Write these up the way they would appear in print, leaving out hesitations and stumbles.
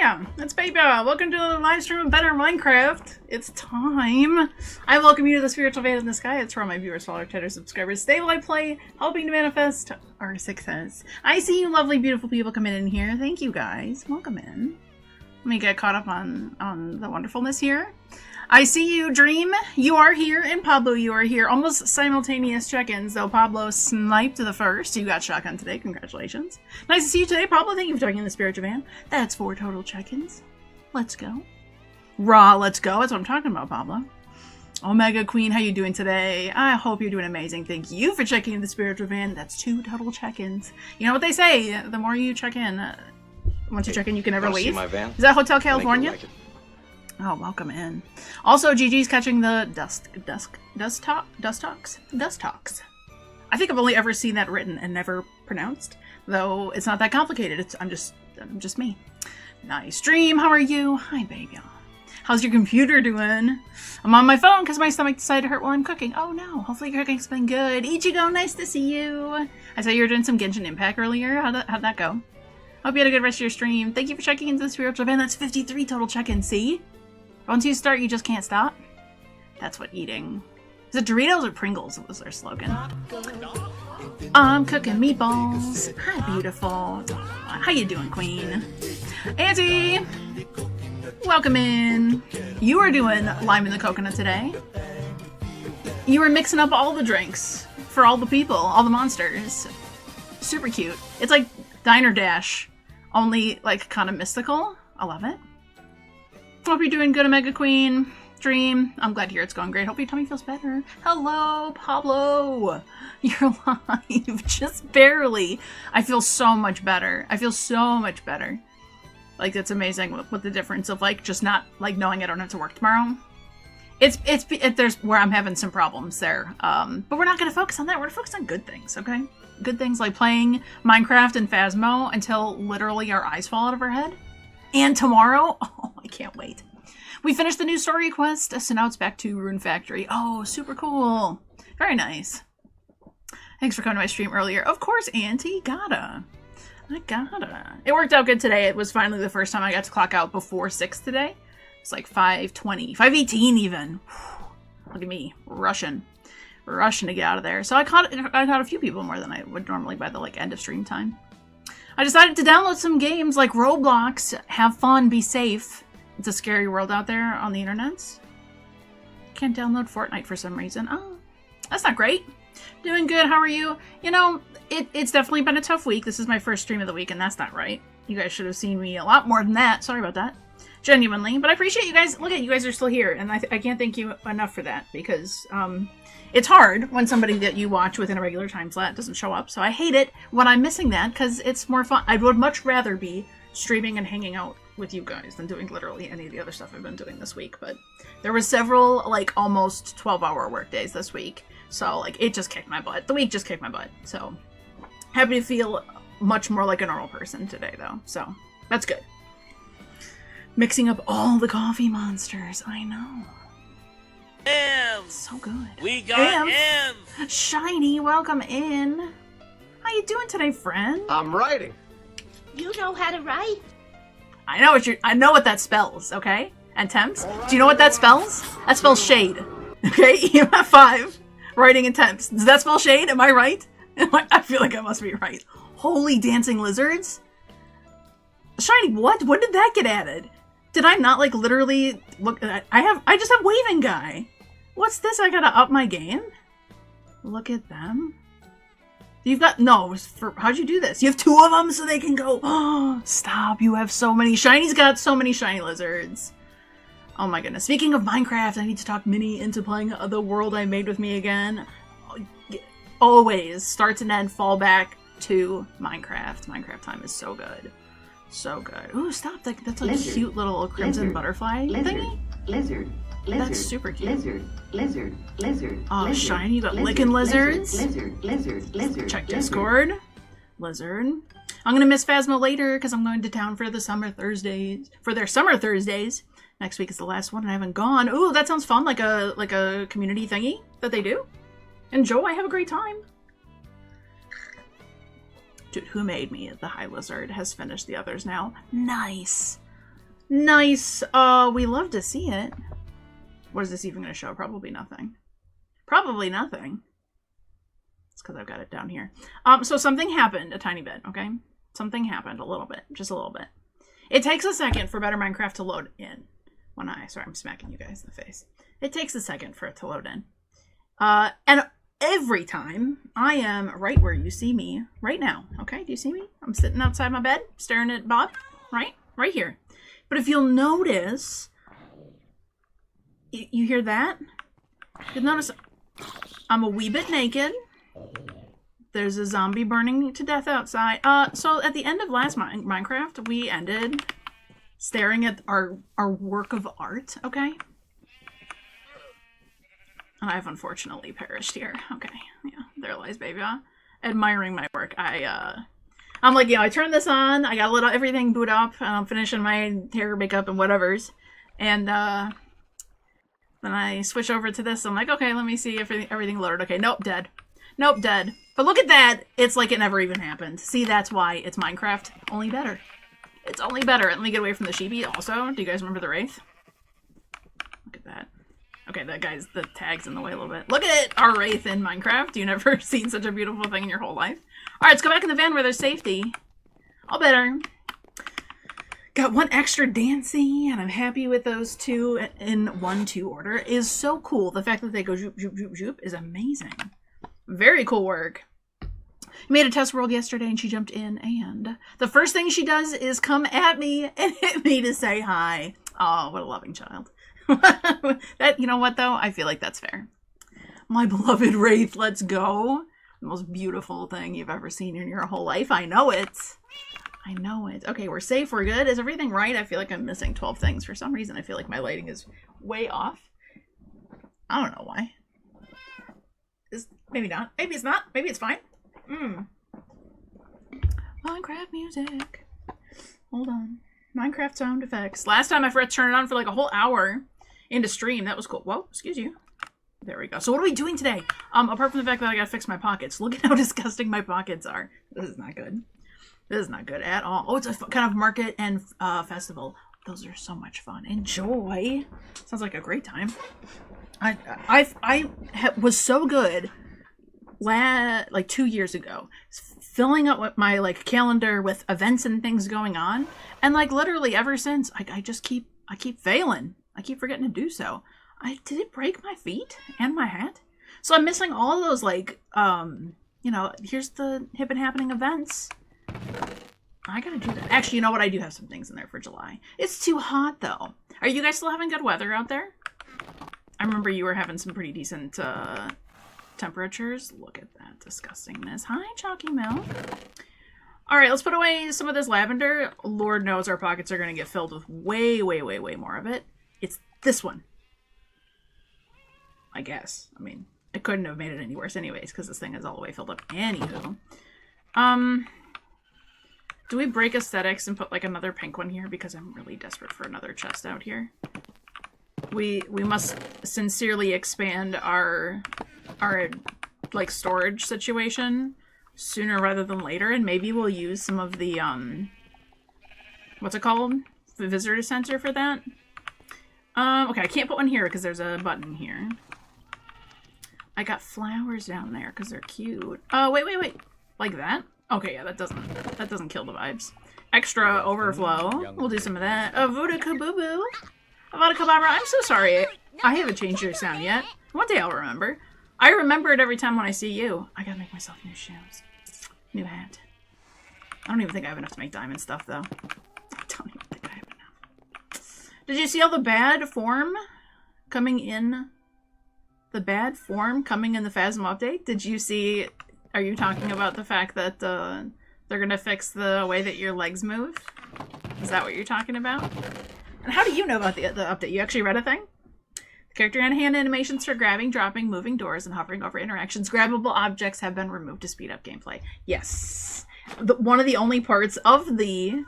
BabeYaa! It's BabeYaa! Welcome to the live stream of Better Minecraft! It's time! I welcome you to the spiritual van in the sky. It's where all my viewers, followers, chatters, subscribers stay while I play, helping to manifest our success. I see you lovely, beautiful people coming in here. Thank you guys. Welcome in. Let me get caught up on the wonderfulness here. I see you, Dream. You are here, and Pablo, you are here. Almost simultaneous check-ins, though Pablo sniped the first. You got shotgun today. Congratulations. Nice to see you today, Pablo. Thank you for joining the spiritual van. That's 4 total check-ins. Let's go. Raw, let's go. That's what I'm talking about, Pablo. Omega Queen, how you doing today? I hope you're doing amazing. Thank you for checking in the spiritual van. That's 2 total check-ins. You know what they say, the more you check in, once you check in, you can never leave. See my van? Is that Hotel California? Oh, welcome in. Also, GG's catching the dust talks. I think I've only ever seen that written and never pronounced, though it's not that complicated. I'm just me. Nice stream. How are you? Hi, BabeYaa. How's your computer doing? I'm on my phone because my stomach decided to hurt while I'm cooking. Oh no. Hopefully your cooking's been good. Ichigo, nice to see you. I saw you were doing some Genshin Impact earlier. How'd that go? Hope you had a good rest of your stream. Thank you for checking into the spiritual van. That's 53 total check-ins. See? Once you start, you just can't stop. That's what eating. Is it Doritos or Pringles was their slogan? I'm cooking meatballs. Hi, beautiful. How you doing, Queen? Auntie! Welcome in. You are doing lime in the coconut today. You were mixing up all the drinks for all the people, all the monsters. Super cute. It's like Diner Dash, only like kind of mystical. I love it. Hope you're doing good, Omega Queen. Dream. I'm glad to hear it's going great. Hope your tummy feels better. Hello, Pablo. You're live. Just barely. I feel so much better. I feel so much better. Like, it's amazing what the difference of, like, just not, like, knowing I don't have to work tomorrow. There's where I'm having some problems there. But we're not going to focus on that. We're going to focus on good things, okay? Good things like playing Minecraft and Phasmo until literally our eyes fall out of our head. And tomorrow, oh, I can't wait. We finished the new story quest, so now it's back to Rune Factory. Oh, super cool. Very nice. Thanks for coming to my stream earlier. Of course, Auntie. I gotta. It worked out good today. It was finally the first time I got to clock out before 6 today. It's like 5:20, 5:18 even. Look at me, rushing to get out of there. So I caught a few people more than I would normally by the like end of stream time. I decided to download some games like Roblox. Have fun, be safe. It's a scary world out there on the internet. Can't download Fortnite for some reason. Oh, that's not great. Doing good, how are you? You know, it's definitely been a tough week. This is my first stream of the week, and that's not right. You guys should have seen me a lot more than that. Sorry about that. Genuinely. But I appreciate you guys. Look at you guys are still here, and I can't thank you enough for that, because it's hard when somebody that you watch within a regular time slot doesn't show up. So I hate it when I'm missing that, because it's more fun. I would much rather be streaming and hanging out with you guys than doing literally any of the other stuff I've been doing this week. But there were several, like, almost 12-hour work days this week. So, like, it just kicked my butt. The week just kicked my butt. So, happy to feel much more like a normal person today, though. So, that's good. Mixing up all the coffee monsters. I know. So good. We got M. Shiny, welcome in. How you doing today, friend? I'm writing. You know how to write? I know what that spells, okay? And temps. Do you know what that spells? That spells shade. Okay? EMF 5. Writing and temps. Does that spell shade? Am I right? I feel like I must be right. Holy dancing lizards? Shiny, what? When did that get added? Did I not, like, literally look at I just have waving guy. What's this? I gotta up my game? Look at them. You've got, how'd you do this? You have 2 of them so they can go, oh, stop, you have so many. Shiny's got so many shiny lizards. Oh my goodness. Speaking of Minecraft, I need to talk Minnie into playing the world I made with me again. Always, start and end, fall back to Minecraft. Minecraft time is so good. So good. Ooh, stop, that's a cute little crimson butterfly thingy. Lizard. That's super cute. Lizard. Oh, Shiny, you got licking lizards. Lizard. Check Discord. Lizard. I'm gonna miss Phasmo later because I'm going to town for the summer Thursdays. For their summer Thursdays. Next week is the last one and I haven't gone. Ooh, that sounds fun, like a community thingy that they do. Enjoy, have a great time. Dude, who made me? The High Lizard has finished the others now. Nice. Nice. We love to see it. What is this even going to show? Probably nothing. Probably nothing. It's because I've got it down here. So something happened a tiny bit, okay? Something happened a little bit. Just a little bit. It takes a second for Better Minecraft to load in. Sorry, I'm smacking you guys in the face. It takes a second for it to load in. And every time, I am right where you see me right now, okay? Do you see me? I'm sitting outside my bed, staring at Bob, right? Right here. But if you'll notice, you hear that? You'll notice I'm a wee bit naked. There's a zombie burning to death outside. So at the end of last Minecraft, we ended staring at our work of art, okay? And I've unfortunately perished here. Okay, yeah, there lies BabeYaa. Admiring my work. I'm like, I turned this on, I got everything boot up, and I'm finishing my hair, makeup, and whatevers. And, then I switch over to this, I'm like, okay, let me see if everything loaded. Okay, nope, dead. Nope, dead. But look at that! It's like it never even happened. See, that's why it's Minecraft. Only better. It's only better. Let me get away from the sheepy also. Do you guys remember the Wraith? Look at that. Okay, the tag's in the way a little bit. Look at it! Our Wraith in Minecraft. You never seen such a beautiful thing in your whole life. Alright, let's go back in the van where there's safety. All better. Got one extra Dancy, and I'm happy with those two in 1-2 order. Is so cool. The fact that they go zoop, zoop, zoop, zoop is amazing. Very cool work. Made a test world yesterday and she jumped in, and the first thing she does is come at me and hit me to say hi. Oh, what a loving child. That, you know what though? I feel like that's fair. My beloved Wraith, let's go. The most beautiful thing you've ever seen in your whole life. I know it. I know it. Okay, we're safe. We're good. Is everything right? I feel like I'm missing 12 things. For some reason, I feel like my lighting is way off. I don't know why. Maybe not. Maybe it's not. Maybe it's fine. Minecraft music. Hold on. Minecraft sound effects. Last time I forgot to turn it on for like a whole hour into stream. That was cool. Whoa, excuse you. There we go. So what are we doing today? Apart from the fact that I gotta fix my pockets. Look at how disgusting my pockets are. This is not good. This is not good at all. Oh, it's a kind of market and festival. Those are so much fun. Enjoy. Sounds like a great time. I was so good like 2 years ago, filling up my like calendar with events and things going on, and like literally ever since I keep failing. I keep forgetting to do so. Did it break my feet and my hat? So I'm missing all those like here's the hip and happening events. I gotta do that. Actually, you know what? I do have some things in there for July. It's too hot though. Are you guys still having good weather out there? I remember you were having some pretty decent temperatures. Look at that disgustingness. Hi, Chalky Milk. All right, let's put away some of this lavender. Lord knows our pockets are going to get filled with way, way, way, way more of it. It's this one. I guess. I mean, it couldn't have made it any worse anyways, because this thing is all the way filled up. Anywho. Do we break aesthetics and put like another pink one here? Because I'm really desperate for another chest out here. We must sincerely expand our like storage situation sooner rather than later, and maybe we'll use some of the what's it called? The visitor center for that. Okay, I can't put one here because there's a button here. I got flowers down there because they're cute. Oh, wait. Like that? Okay, yeah, that doesn't kill the vibes. Extra overflow. We'll do some of that. Voodoo Kaboo-Boo. Avada Kedavra, I'm so sorry. I haven't changed your sound yet. One day I'll remember. I remember it every time when I see you. I gotta make myself new shoes. New hat. I don't even think I have enough to make diamond stuff, though. I don't even think I have enough. Did you see all the bad form coming in? The bad form coming in the Phasm update? Did you see... Are you talking about the fact that they're gonna fix the way that your legs move? Is that what you're talking about? And how do you know about the update? You actually read a thing? The character and hand animations for grabbing, dropping, moving doors, and hovering over interactions. Grabbable objects have been removed to speed up gameplay. Yes. One of the only parts of the...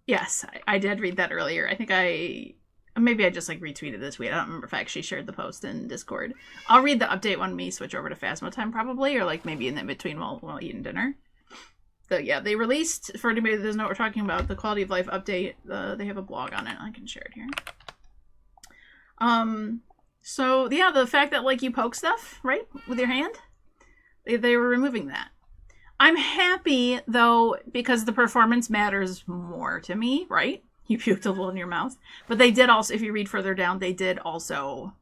yes, I did read that earlier. I think maybe I just like retweeted this tweet. I don't remember if I actually shared the post in Discord. I'll read the update when we switch over to Phasma time probably, or like maybe in the between while eating dinner. yeah, they released, for anybody that doesn't know what we're talking about, the quality of life update. They have a blog on it. I can share it here. So yeah, the fact that like you poke stuff, right, with your hand, they were removing that. I'm happy though, because the performance matters more to me, right? You puked a little in your mouth. But they did also, if you read further down, they did also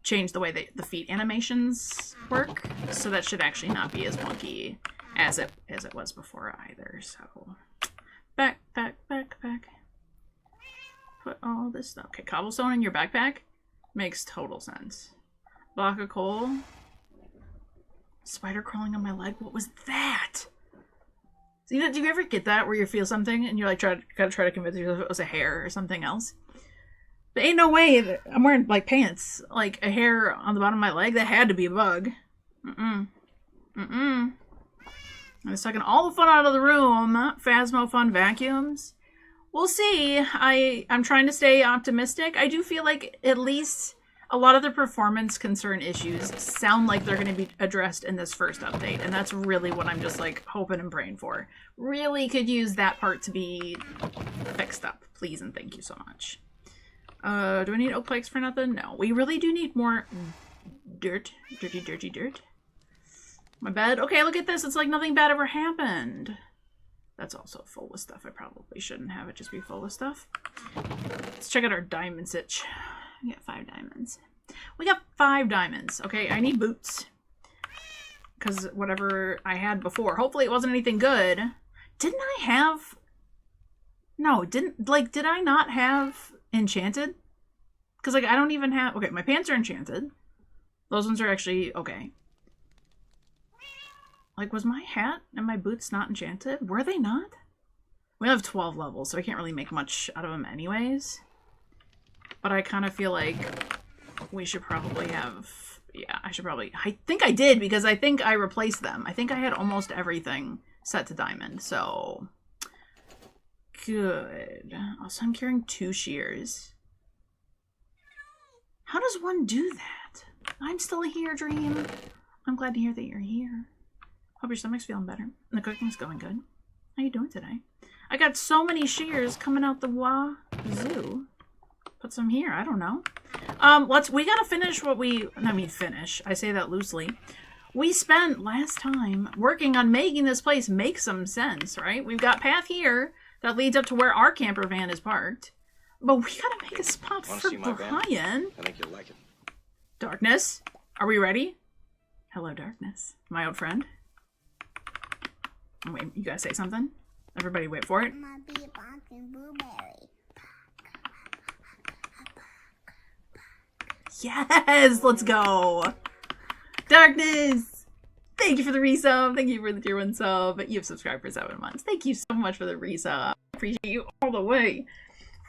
change the way the feet animations work. So that should actually not be as wonky as it was before either. So back. Put all this stuff. Okay, cobblestone in your backpack makes total sense. Block of coal. Spider crawling on my leg. What was that? So, do you ever get that where you feel something and you're like gotta try to convince yourself it was a hair or something else? But ain't no way that I'm wearing like pants, like a hair on the bottom of my leg. That had to be a bug. I'm sucking all the fun out of the room. Phasmo fun vacuums. We'll see. I'm trying to stay optimistic. I do feel like at least a lot of the performance concern issues sound like they're going to be addressed in this first update. And that's really what I'm just like hoping and praying for. Really could use that part to be fixed up. Please and thank you so much. Do I need oak planks for nothing? No. We really do need more dirt. Dirty dirt. My bed. Okay, look at this. It's like nothing bad ever happened. That's also full with stuff. I probably shouldn't have it just be full with stuff. Let's check out our diamond sitch. We got 5 diamonds. We got 5 diamonds. Okay, I need boots. Because whatever I had before. Hopefully it wasn't anything good. Didn't I have... No, did I not have enchanted? Because, like, I don't even have... Okay, my pants are enchanted. Those ones are actually okay. Like, was my hat and my boots not enchanted? Were they not? We have 12 levels, so I can't really make much out of them anyways. But I kind of feel like we should probably have... Yeah, I should probably... I think I did, because I think I replaced them. I think I had almost everything set to diamond, so... Good. Also, I'm carrying 2 shears. How does one do that? I'm still here, Dream. I'm glad to hear that you're here. Hope your stomach's feeling better. And the cooking's going good. How you doing today? I got so many shears coming out the wazoo. Put some here. I don't know. We gotta finish what we... I mean, finish. I say that loosely. We spent last time working on making this place make some sense, right? We've got path here that leads up to where our camper van is parked. But we gotta make a spot for Brian. I think you'll like it. Darkness, are we ready? Hello, Darkness. My old friend. Wait, you gotta say something? Everybody wait for it. Yes, let's go. Darkness, thank you for the resub. Thank you for the tier 1 sub. You've subscribed for 7 months. Thank you so much for the resub. I appreciate you all the way.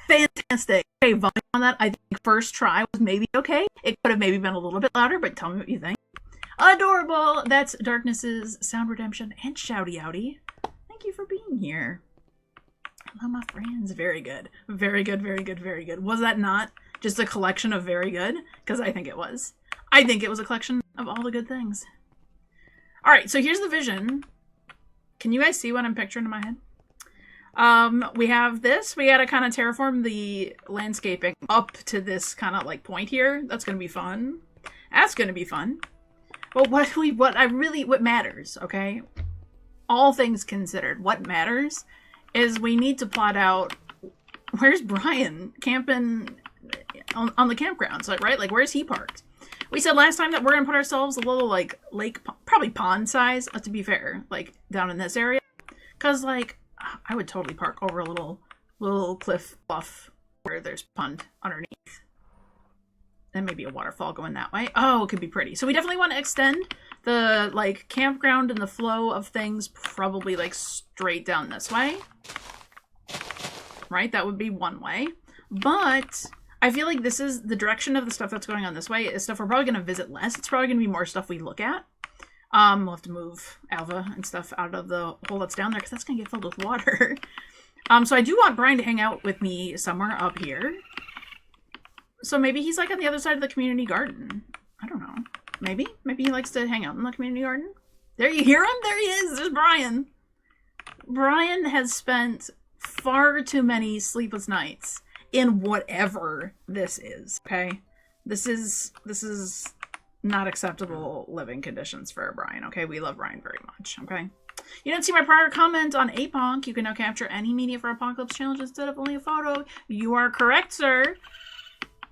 Fantastic. Okay, volume on that. I think first try was maybe okay. It could have maybe been a little bit louder, but tell me what you think. Adorable. That's Darkness's Sound Redemption and Shouty Outy. Thank you for being here. Hello, my friends. Very good. Very good, very good, very good. Was that not just a collection of very good? Because I think it was. I think it was a collection of all the good things. Alright, so here's the vision. Can you guys see what I'm picturing in my head? We have this. We gotta kind of terraform the landscaping up to this kind of like point here. That's gonna be fun. That's gonna be fun. But what matters, okay? All things considered, what matters is we need to plot out where's Brian camping on the campgrounds, like, right? Like, where's he parked? We said last time that we're gonna put ourselves a little like lake, probably pond size, to be fair, like down in this area, because like I would totally park over a little cliff bluff where there's pond underneath. And maybe a waterfall going that way. Oh, it could be pretty. So we definitely want to extend the like campground and the flow of things probably like straight down this way. Right? That would be one way. But I feel like this is the direction of the stuff that's going on this way is stuff we're probably going to visit less. It's probably going to be more stuff we look at. We'll have to move Alva and stuff out of the hole that's down there because that's going to get filled with water. So I do want Brian to hang out with me somewhere up here. So maybe he's like on the other side of the community garden. I don't know. Maybe he likes to hang out in the community garden. There, you hear him? There he is. There's Brian. Brian has spent far too many sleepless nights in whatever this is, okay? This is not acceptable living conditions for Brian, okay? We love Brian very much, okay? You didn't see my prior comment on APONC. You can now capture any media for Apocalypse Challenge instead of only a photo. You are correct, sir.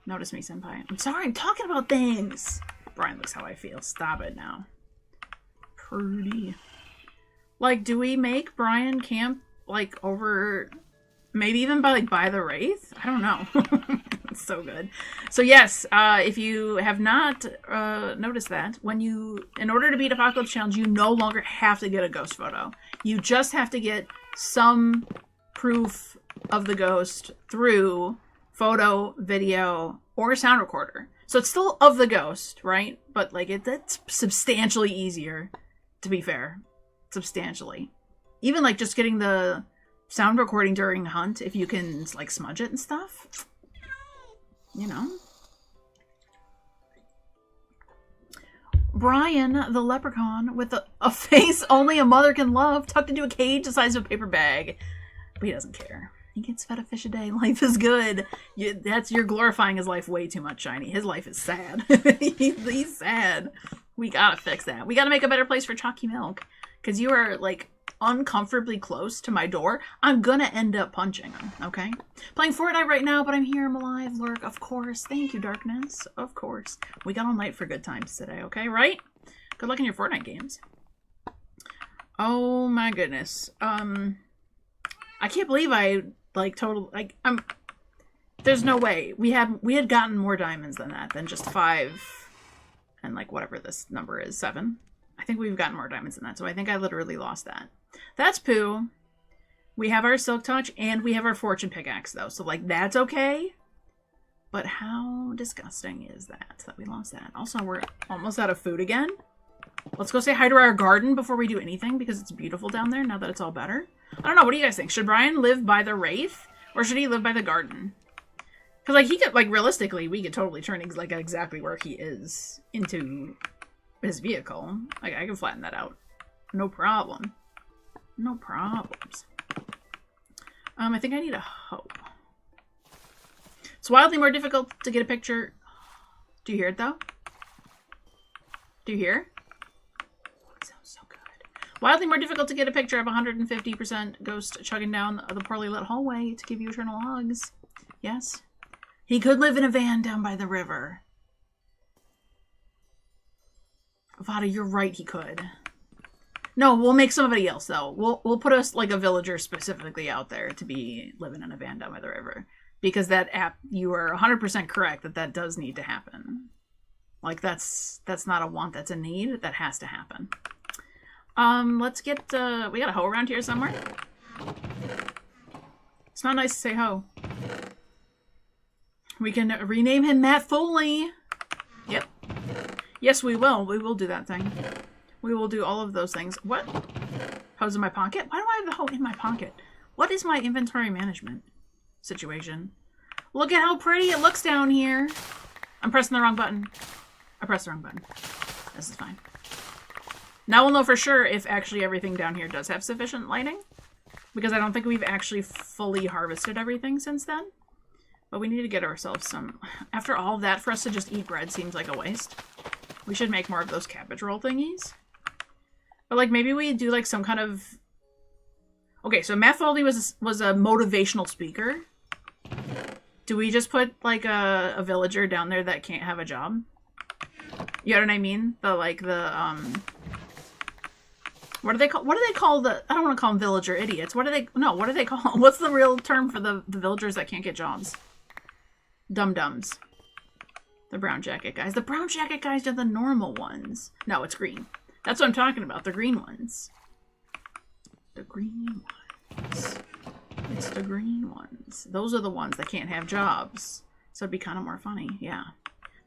Notice me, senpai. I'm sorry, I'm talking about things. Brian looks how I feel. Stop it now. Pretty. Like, do we make Brian camp, like, over... Maybe even by the Wraith? I don't know. It's so good. So yes, if you have not noticed that, in order to beat Apocalypse Challenge, you no longer have to get a ghost photo. You just have to get some proof of the ghost through photo, video, or sound recorder. So it's still of the ghost, right? But like it's substantially easier, to be fair. Substantially. Even like just getting the sound recording during hunt, if you can like smudge it and stuff, you know. Brian the leprechaun with a face only a mother can love, tucked into a cage the size of a paper bag, but he doesn't care. He gets fed a fish a day. Life is good. You're glorifying his life way too much, Shiny. His life is sad. He's sad. We gotta fix that. We gotta make a better place for Chalky Milk, because you are like uncomfortably close to my door. I'm gonna end up punching him, okay? Playing Fortnite right now, but I'm here, I'm alive, lurk, of course. Thank you, Darkness, of course. We got all night for good times today, okay, right? Good luck in your Fortnite games. Oh my goodness. I can't believe I, like, there's no way. We had gotten more diamonds than that, than just 5, and like whatever this number is, 7. I think we've gotten more diamonds than that, so I think I literally lost that. That's poo. We have our Silk Touch, and we have our Fortune Pickaxe, though. So, like, that's okay. But how disgusting is that we lost that? Also, we're almost out of food again. Let's go say hi to our garden before we do anything, because it's beautiful down there now that it's all better. I don't know. What do you guys think? Should Brian live by the Wraith, or should he live by the garden? Because, like, he could, like, realistically, we could totally turn, like, exactly where he is into his vehicle. Like, I can flatten that out. No problem. No problems. I think I need a hoe. It's wildly more difficult to get a picture. Do you hear it, though? Do you hear? It sounds so good. Wildly more difficult to get a picture of 150% ghost chugging down the poorly lit hallway to give you eternal hugs. Yes? He could live in a van down by the river. Vada, you're right, he could. No, we'll make somebody else, though. We'll put us, like, a villager specifically out there to be living in a van down by the river. Because that app, you are 100% correct that does need to happen. Like, that's not a want, that's a need. That has to happen. Let's get, we got a hoe around here somewhere. It's not nice to say hoe. We can rename him Matt Foley. Yep. Yes, we will. We will do that thing. We will do all of those things. What? Hoe's in my pocket? Why do I have the hoe in my pocket? What is my inventory management situation? Look at how pretty it looks down here. I'm pressing the wrong button. I pressed the wrong button. This is fine. Now we'll know for sure if actually everything down here does have sufficient lighting. Because I don't think we've actually fully harvested everything since then. But we need to get ourselves some... After all of that, for us to just eat bread seems like a waste. We should make more of those cabbage roll thingies. But, like, maybe we do, like, some kind of... Okay, so Matt Foley was a motivational speaker. Do we just put, like, a villager down there that can't have a job? You know what I mean? What do they call the... I don't want to call them villager idiots. What do they call... What's the real term for the villagers that can't get jobs? Dum-dums. The brown jacket guys. The brown jacket guys are the normal ones. No, it's green. That's what I'm talking about. The green ones. The green ones. It's the green ones. Those are the ones that can't have jobs. So it'd be kind of more funny. Yeah.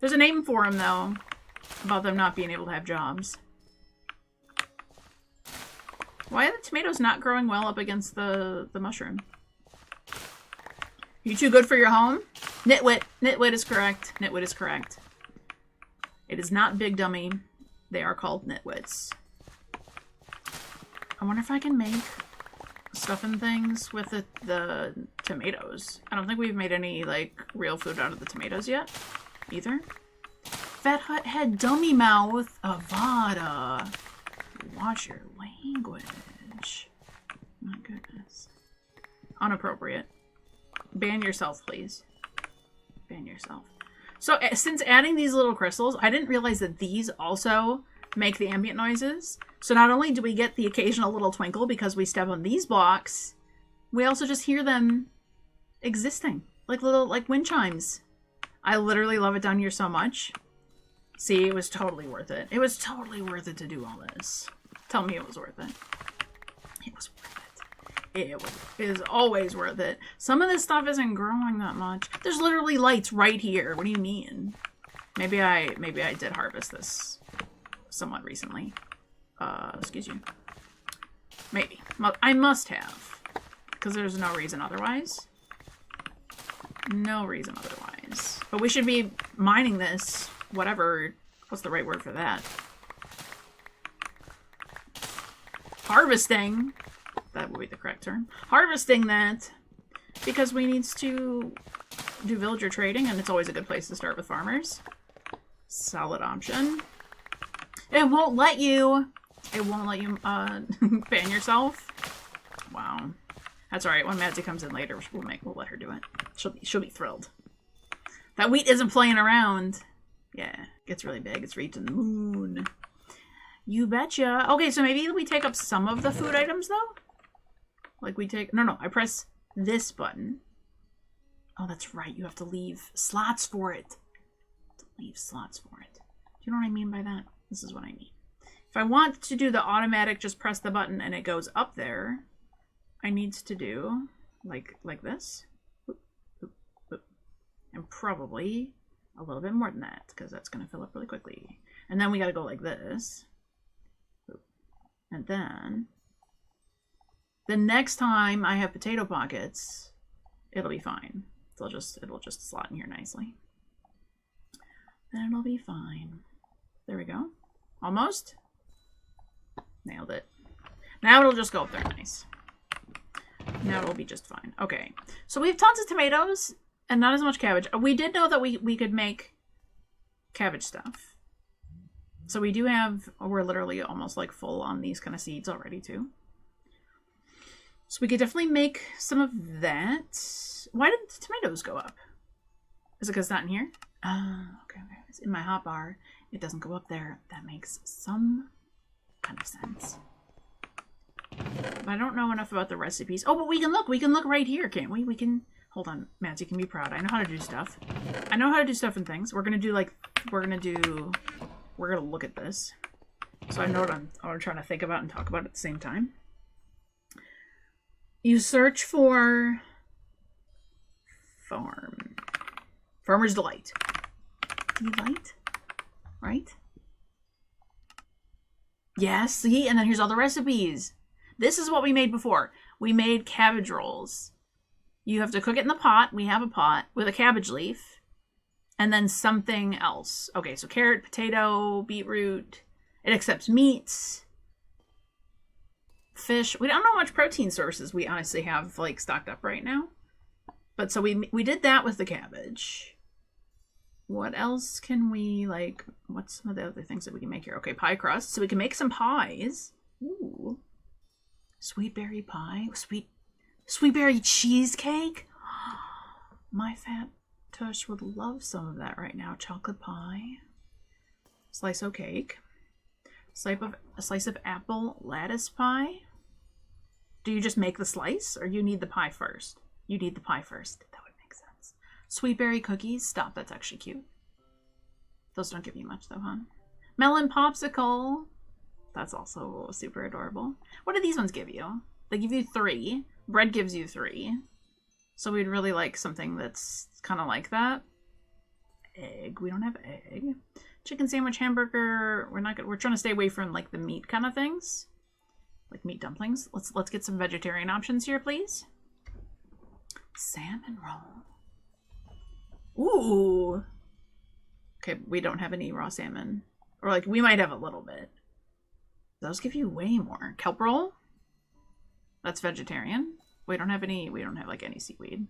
There's a name for them, though. About them not being able to have jobs. Why are the tomatoes not growing well up against the mushroom? You too good for your home? Nitwit. Nitwit is correct. Nitwit is correct. It is not Big Dummy. They are called nitwits. I wonder if I can make stuff and things with the tomatoes. I don't think we've made any, like, real food out of the tomatoes yet, either. Fat Hut Head Dummy Mouth Avada. Watch your language. My goodness. Unappropriate. Ban yourself, please. Ban yourself. So, since adding these little crystals, I didn't realize that these also make the ambient noises. So not only do we get the occasional little twinkle because we step on these blocks, we also just hear them existing. Like little, like wind chimes. I literally love it down here so much. See, it was totally worth it. It was totally worth it to do all this. Tell me it was worth it. It was worth it. It is always worth it. Some of this stuff isn't growing that much. There's literally lights right here. What do you mean? Maybe I did harvest this somewhat recently. Excuse you. Maybe. I must have. Because there's no reason otherwise. No reason otherwise. But we should be mining this. Whatever. What's the right word for that? Harvesting. That would be the correct term. Harvesting that. Because we need to do villager trading. And it's always a good place to start with farmers. Solid option. It won't let you. It won't let you ban yourself. Wow. That's alright. When Madzy comes in later, we'll let her do it. She'll be thrilled. That wheat isn't playing around. Yeah. Gets really big. It's reaching the moon. You betcha. Okay, so maybe we take up some of the food items, though? Like we take... No, I press this button. Oh, that's right. You have to leave slots for it. Leave slots for it. Do you know what I mean by that? This is what I mean. If I want to do the automatic, just press the button and it goes up there, I need to do like this. Boop, boop, boop. And probably a little bit more than that, because that's going to fill up really quickly. And then we got to go like this. Boop. And then the next time I have potato pockets, it'll be fine. It'll just slot in here nicely. Then it'll be fine. There we go. Almost. Nailed it. Now it'll just go up there nice. Now it'll be just fine. Okay. So we have tons of tomatoes and not as much cabbage. We did know that we could make cabbage stuff. So we do have, we're literally almost like full on these kind of seeds already too. So we could definitely make some of that. Why did the tomatoes go up? Is it because it's not in here? Okay. It's in my hotbar. It doesn't go up there. That makes some kind of sense. But I don't know enough about the recipes. Oh, but we can look. We can look right here, can't we? We can... Hold on. Mads, you can be proud. I know how to do stuff. I know how to do stuff and things. We're going to do like... We're going to look at this. So I know what I'm trying to think about and talk about at the same time. You search for... Farmer's Delight. Delight? Right? Yes, see? And then here's all the recipes. This is what we made before. We made cabbage rolls. You have to cook it in the pot. We have a pot with a cabbage leaf. And then something else. Okay, so carrot, potato, beetroot. It accepts meats. Fish. We don't know how much protein sources we honestly have like stocked up right now. But so we did that with the cabbage. What else can we, like, what's some of the other things that we can make here? Okay, pie crust. So we can make some pies. Ooh. Sweet berry pie. Sweet berry cheesecake. My fat tush would love some of that right now. Chocolate pie. Slice o' cake. A slice of apple lattice pie. Do you just make the slice, or you need the pie first? You need the pie first. That would make sense. Sweet berry cookies. Stop, that's actually cute. Those don't give you much though, huh? Melon popsicle. That's also super adorable. What do these ones give you? They give you 3. Bread gives you 3. So we'd really like something that's kind of like that. Egg. We don't have egg. Chicken sandwich, hamburger. We're trying to stay away from like the meat kind of things. Like meat dumplings. Let's get some vegetarian options here, please. Salmon roll. Ooh. Okay, we don't have any raw salmon. Or like, we might have a little bit. Those give you way more. Kelp roll? That's vegetarian. We don't have like any seaweed.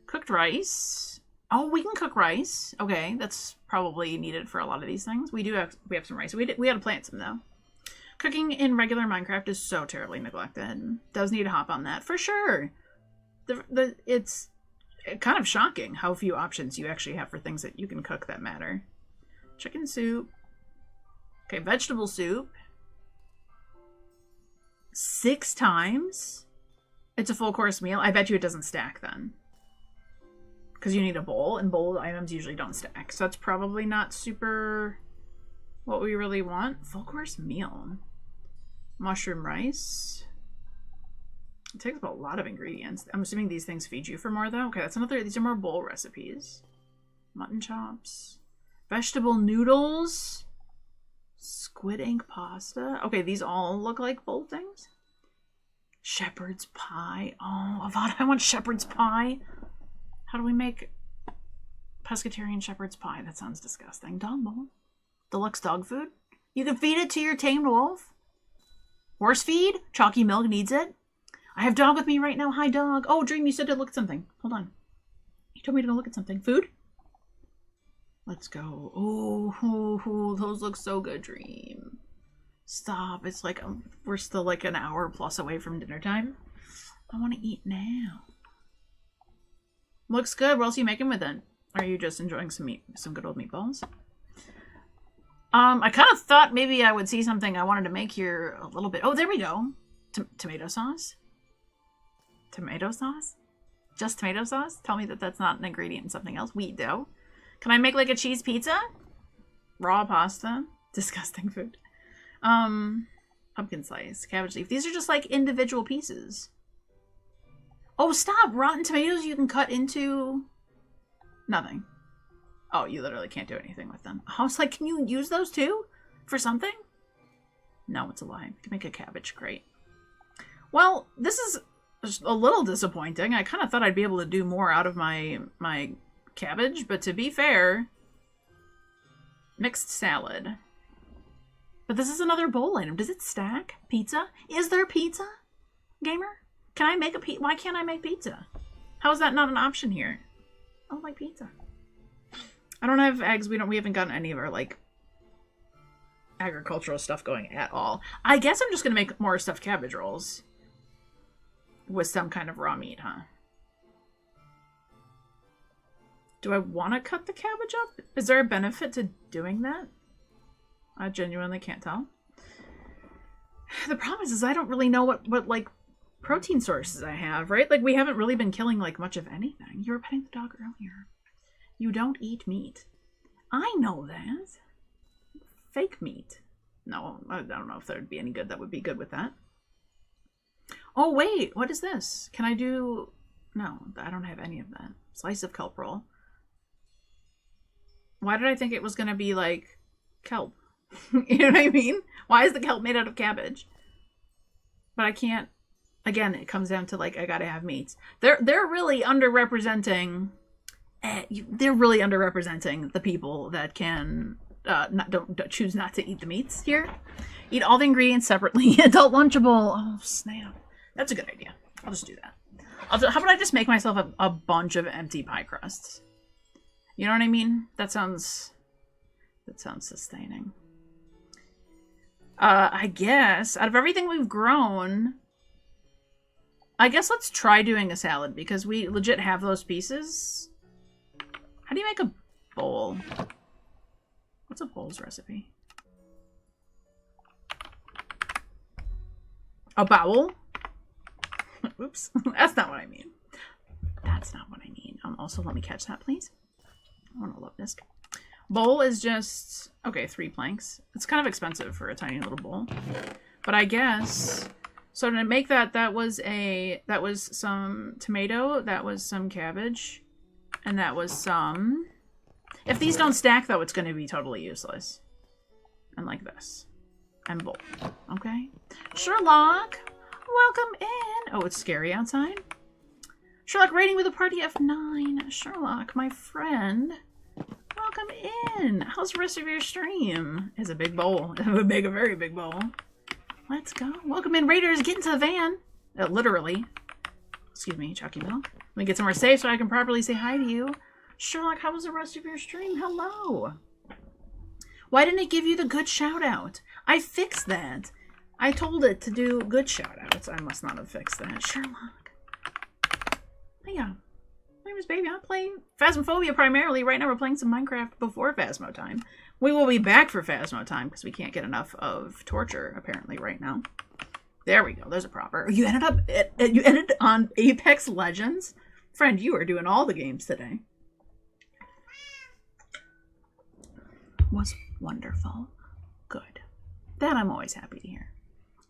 Cooked rice. Oh, we can cook rice. Okay, that's probably needed for a lot of these things. We have some rice. We had to plant some though. Cooking in regular Minecraft is so terribly neglected. Does need to hop on that for sure. It's kind of shocking how few options you actually have for things that you can cook that matter. Chicken soup. Okay, vegetable soup. 6 times? It's a full course meal? I bet you it doesn't stack then. Because you need a bowl, and bowl items usually don't stack. So that's probably not super what we really want. Full course meal. Mushroom rice. It takes up a lot of ingredients. I'm assuming these things feed you for more though. Okay, that's another, these are more bowl recipes. Mutton chops. Vegetable noodles. Squid ink pasta. Okay, these all look like bowl things. Shepherd's pie. Oh, Avada, I want shepherd's pie. How do we make pescatarian shepherd's pie? That sounds disgusting. Dog bowl. Deluxe dog food. You can feed it to your tamed wolf. Horse feed. Chalky milk needs it. I have dog with me right now. Hi, dog. Oh, Dream, you said to look at something. Hold on. You told me to go look at something. Food? Let's go. Oh, those look so good, Dream. Stop. It's like we're still like an hour plus away from dinner time. I want to eat now. Looks good. What else are you making with it? Are you just enjoying some good old meatballs? I kind of thought maybe I would see something I wanted to make here a little bit. Oh, there we go. Tomato sauce? Tomato sauce? Just tomato sauce? Tell me that that's not an ingredient in something else. Wheat dough. Can I make like a cheese pizza? Raw pasta? Disgusting food. Pumpkin slice. Cabbage leaf. These are just like individual pieces. Oh, stop! Rotten tomatoes you can cut into nothing. Oh, you literally can't do anything with them. I was like, can you use those too? For something? No, it's a lie. You can make a cabbage grate. Well, this is a little disappointing. I kind of thought I'd be able to do more out of my cabbage, but to be fair, mixed salad. But this is another bowl item. Does it stack? Pizza? Is there pizza? Gamer? Can I make a pizza? Why can't I make pizza? How is that not an option here? Oh, like pizza. I don't have eggs. We haven't gotten any of our like agricultural stuff going at all. I guess I'm just gonna make more stuffed cabbage rolls with some kind of raw meat, huh? Do I want to cut the cabbage up? Is there a benefit to doing that? I genuinely can't tell. The problem is I don't really know what like protein sources I have, right? Like we haven't really been killing like much of anything. You were petting the dog earlier. You don't eat meat. I know that. Fake meat. No, I don't know if there would be any good that would be good with that. Oh wait, what is this? Can I do... No, I don't have any of that. Slice of kelp roll. Why did I think it was going to be like kelp? You know what I mean? Why is the kelp made out of cabbage? But I can't... Again, it comes down to like, I gotta have meats. They're really underrepresenting... they're really underrepresenting the people that can don't choose not to eat the meats here. Eat all the ingredients separately. Adult Lunchable. Oh, snap. That's a good idea. I'll just do that. How about I just make myself a bunch of empty pie crusts? You know what I mean? That sounds sustaining. I guess out of everything we've grown, I guess let's try doing a salad because we legit have those pieces. How do you make a bowl? What's a bowl's recipe? A bowl? Oops. That's not what I mean. That's not what I mean. Also, let me catch that, please. I want to love this. Bowl is just... Okay, 3 planks. It's kind of expensive for a tiny little bowl. But I guess... So to make that, that was some tomato, that was some cabbage, and that was some... If these don't stack, though, it's going to be totally useless. And like this. And bowl. Okay? Sherlock! Welcome in! Oh, it's scary outside? Sherlock raiding with a party of 9. Sherlock, my friend. Welcome in! How's the rest of your stream? It's a big bowl. A very big bowl. Let's go. Welcome in, Raiders. Get into the van. Literally. Excuse me, Chucky Bill. Let me get somewhere safe so I can properly say hi to you. Sherlock, how was the rest of your stream? Hello. Why didn't it give you the good shout out? I fixed that. I told it to do good shout outs. I must not have fixed that. Sherlock. Yeah. My name is BabeYaa. I'm playing Phasmophobia primarily. Right now we're playing some Minecraft before Phasmo time. We will be back for Phasmo time because we can't get enough of torture apparently right now. There we go. There's a proper. You ended on Apex Legends? Friend, you are doing all the games today. Was wonderful. Good. That I'm always happy to hear.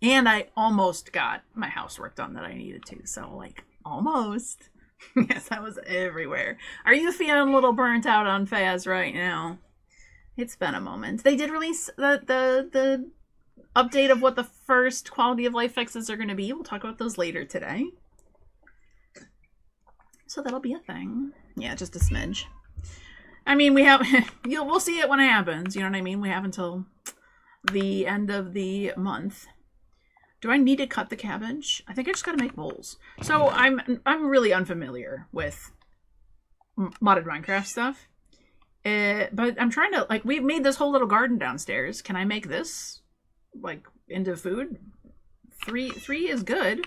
And I almost got my housework done that I needed to. So, like, almost. Yes, I was everywhere. Are you feeling a little burnt out on Phas right now? It's been a moment. They did release the update of what the first quality of life fixes are going to be. We'll talk about those later today. So that'll be a thing. Yeah, just a smidge. I mean, we have, we'll see it when it happens. You know what I mean? We have until the end of the month. Do I need to cut the cabbage? I think I just got to make bowls. So I'm really unfamiliar with modded Minecraft stuff. But I'm trying to, like, we made this whole little garden downstairs. Can I make this, like, into food? Three is good.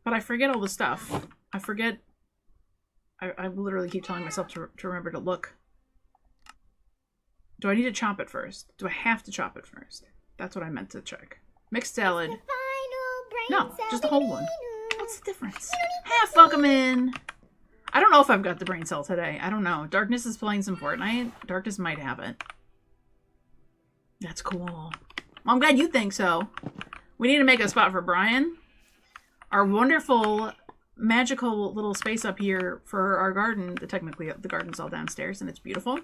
But I forget all the stuff. I forget. I literally keep telling myself to remember to look. Do I need to chop it first? Do I have to chop it first? That's what I meant to check. Mixed salad. No, just the whole one. What's the difference? Half welcome in. I don't know if I've got the brain cell today. I don't know. Darkness is playing some Fortnite. Darkness might have it. That's cool. Well, I'm glad you think so. We need to make a spot for Brian. Our wonderful, magical little space up here for our garden. Technically, the garden's all downstairs and it's beautiful.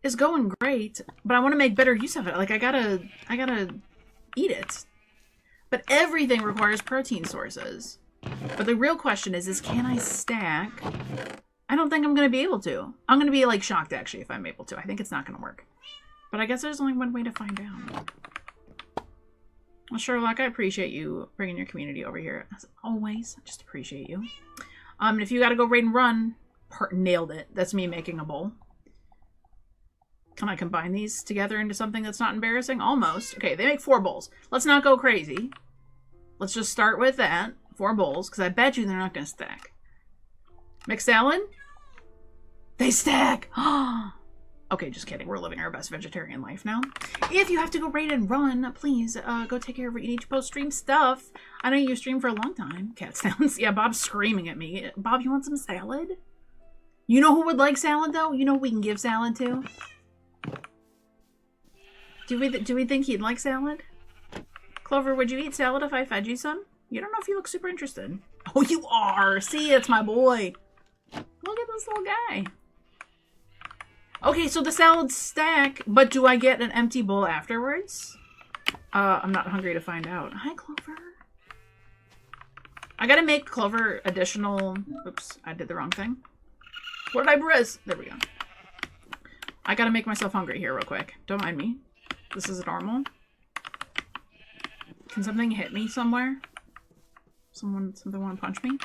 Is going great, but I want to make better use of it. Like, I gotta eat it. But everything requires protein sources. But the real question is can I stack? I don't think I'm going to be able to. I'm going to be, like, shocked, actually, if I'm able to. I think it's not going to work. But I guess there's only one way to find out. Well, Sherlock, I appreciate you bringing your community over here. As always, I just appreciate you. And if you got to go raid and run, nailed it. That's me making a bowl. Can I combine these together into something that's not embarrassing? Almost. Okay, they make 4 bowls. Let's not go crazy. Let's just start with that. 4 bowls, because I bet you they're not going to stack. Mixed salad? They stack! Okay, just kidding. We're living our best vegetarian life now. If you have to go raid and run, please go take care of what you need to post-stream stuff. I know you stream for a long time. Cat sounds. Yeah, Bob's screaming at me. Bob, you want some salad? You know who would like salad, though? You know who we can give salad to? Do we think he'd like salad? Clover, would you eat salad if I fed you some? You don't know if you look super interested. Oh, you are! See, it's my boy! Look at this little guy. Okay, so the salads stack, but do I get an empty bowl afterwards? I'm not hungry to find out. Hi, Clover. I gotta make Clover additional... Oops, I did the wrong thing. What did I press? There we go. I gotta make myself hungry here real quick. Don't mind me. This is normal. Can something hit me somewhere? Something want to punch me?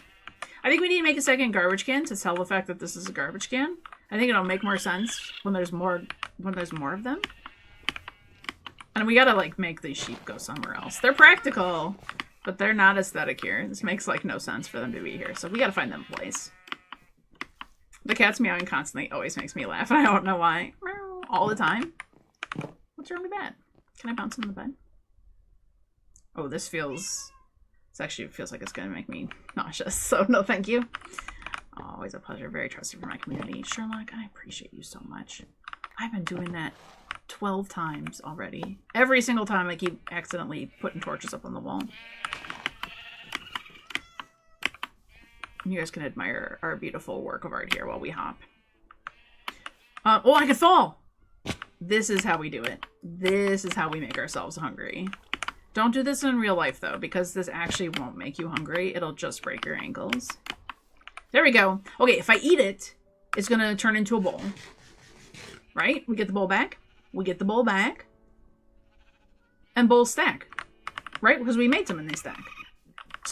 I think we need to make a second garbage can to sell the fact that this is a garbage can. I think it'll make more sense when there's more of them. And we gotta, like, make these sheep go somewhere else. They're practical, but they're not aesthetic here. This makes, like, no sense for them to be here. So we gotta find them a place. The cat's meowing constantly always makes me laugh. I don't know why. All the time. What's wrong with that? Can I bounce on the bed? Oh, this actually feels like it's going to make me nauseous. So no, thank you. Always a pleasure. Very trusting for my community. Sherlock, I appreciate you so much. I've been doing that 12 times already. Every single time I keep accidentally putting torches up on the wall. You guys can admire our beautiful work of art here while we hop. Oh, I could fall! This is how we do it. This is how we make ourselves hungry. Don't do this in real life, though, because this actually won't make you hungry. It'll just break your ankles. There we go. Okay, if I eat it, it's going to turn into a bowl. Right? We get the bowl back. We get the bowl back. And bowls stack. Right? Because we made some and they stack.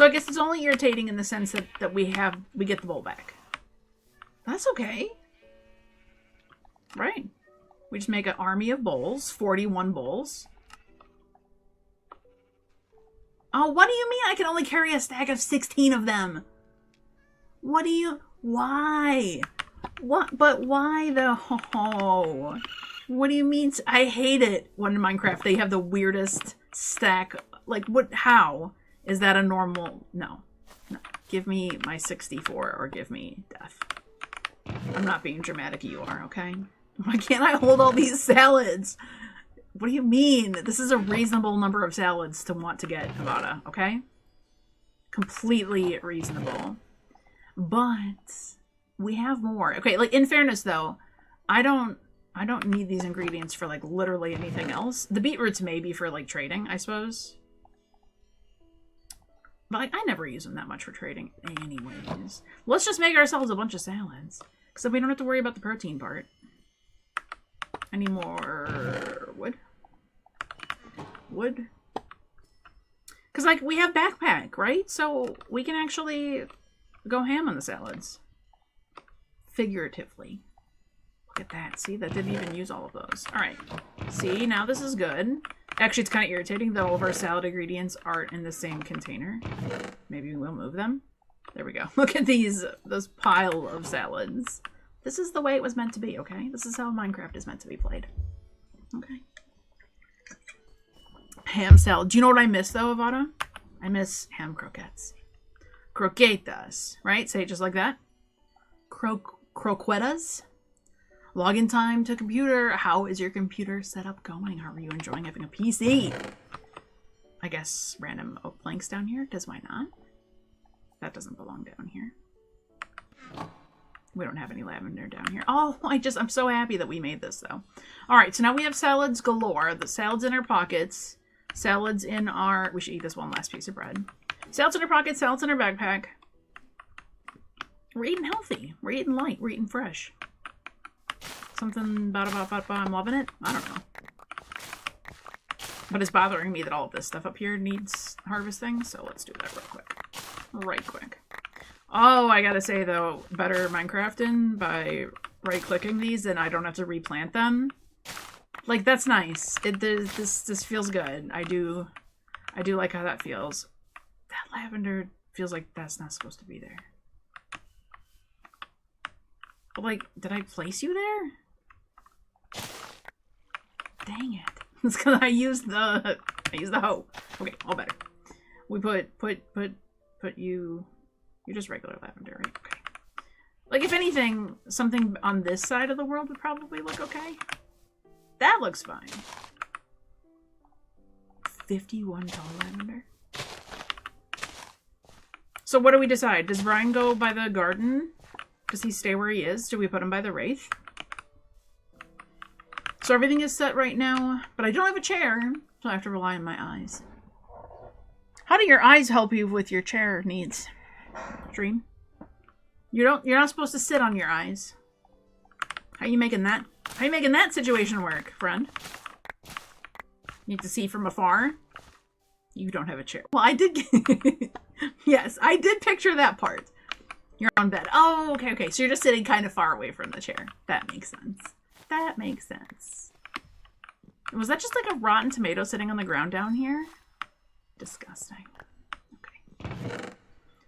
So I guess it's only irritating in the sense that we get the bowl back. That's okay. Right. We just make an army of bowls. 41 bowls. Oh, what do you mean I can only carry a stack of 16 of them? What do you... Why? What? But why the... Oh, what do you mean? I hate it when in Minecraft they have the weirdest stack. Like, what? How? Is that a normal... No. No. Give me my 64 or give me death. I'm not being dramatic, you are, okay? Why can't I hold all these salads? What do you mean? This is a reasonable number of salads to want to get, Avada, okay? Completely reasonable. But we have more. Okay, like in fairness though, I don't need these ingredients for like literally anything else. The beetroots maybe for like trading, I suppose. But like, I never use them that much for trading anyways. Let's just make ourselves a bunch of salads. So we don't have to worry about the protein part. Any more wood? Wood? Because, like, we have backpack, right? So we can actually go ham on the salads. Figuratively. Look at that. See, that didn't even use all of those. Alright. See, now this is good. Actually, it's kind of irritating that all of our salad ingredients aren't in the same container. Maybe we'll move them. There we go. Look at this pile of salads. This is the way it was meant to be, okay? This is how Minecraft is meant to be played. Okay. Ham salad. Do you know what I miss, though, Avada? I miss ham croquettes. Croquetas, right? Say it just like that. Croquetas. Login time to computer. How is your computer setup going? How are you enjoying having a PC? I guess random oak planks down here, because why not? That doesn't belong down here. We don't have any lavender down here. Oh, I'm so happy that we made this, though. All right, so now we have salads galore. The salads in our pockets. Salads in our... We should eat this one last piece of bread. Salads in our pockets. Salads in our backpack. We're eating healthy. We're eating light. We're eating fresh. Something about I'm loving it. I don't know. But it's bothering me that all of this stuff up here needs harvesting, so let's do that real quick. Right quick. Oh, I gotta say though, better Minecrafting by right-clicking these and I don't have to replant them. Like, that's nice. This feels good. I do like how that feels. That lavender feels like that's not supposed to be there. But like, did I place you there? Dang it. It's because I used the hoe. Okay, all better. We put you... You're just regular lavender, right? Okay. Like, if anything, something on this side of the world would probably look okay. That looks fine. 51 tall lavender. So what do we decide? Does Brian go by the garden? Does he stay where he is? Do we put him by the wraith? So everything is set right now, but I don't have a chair, so I have to rely on my eyes. How do your eyes help you with your chair needs? Dream? You're not supposed to sit on your eyes. How you making that situation work, friend? Need to see from afar? You don't have a chair. Well, I did yes, I did picture that part. You're on bed. Oh, okay. So you're just sitting kind of far away from the chair. That makes sense. That makes sense. Was that just like a rotten tomato sitting on the ground down here? Disgusting. Okay.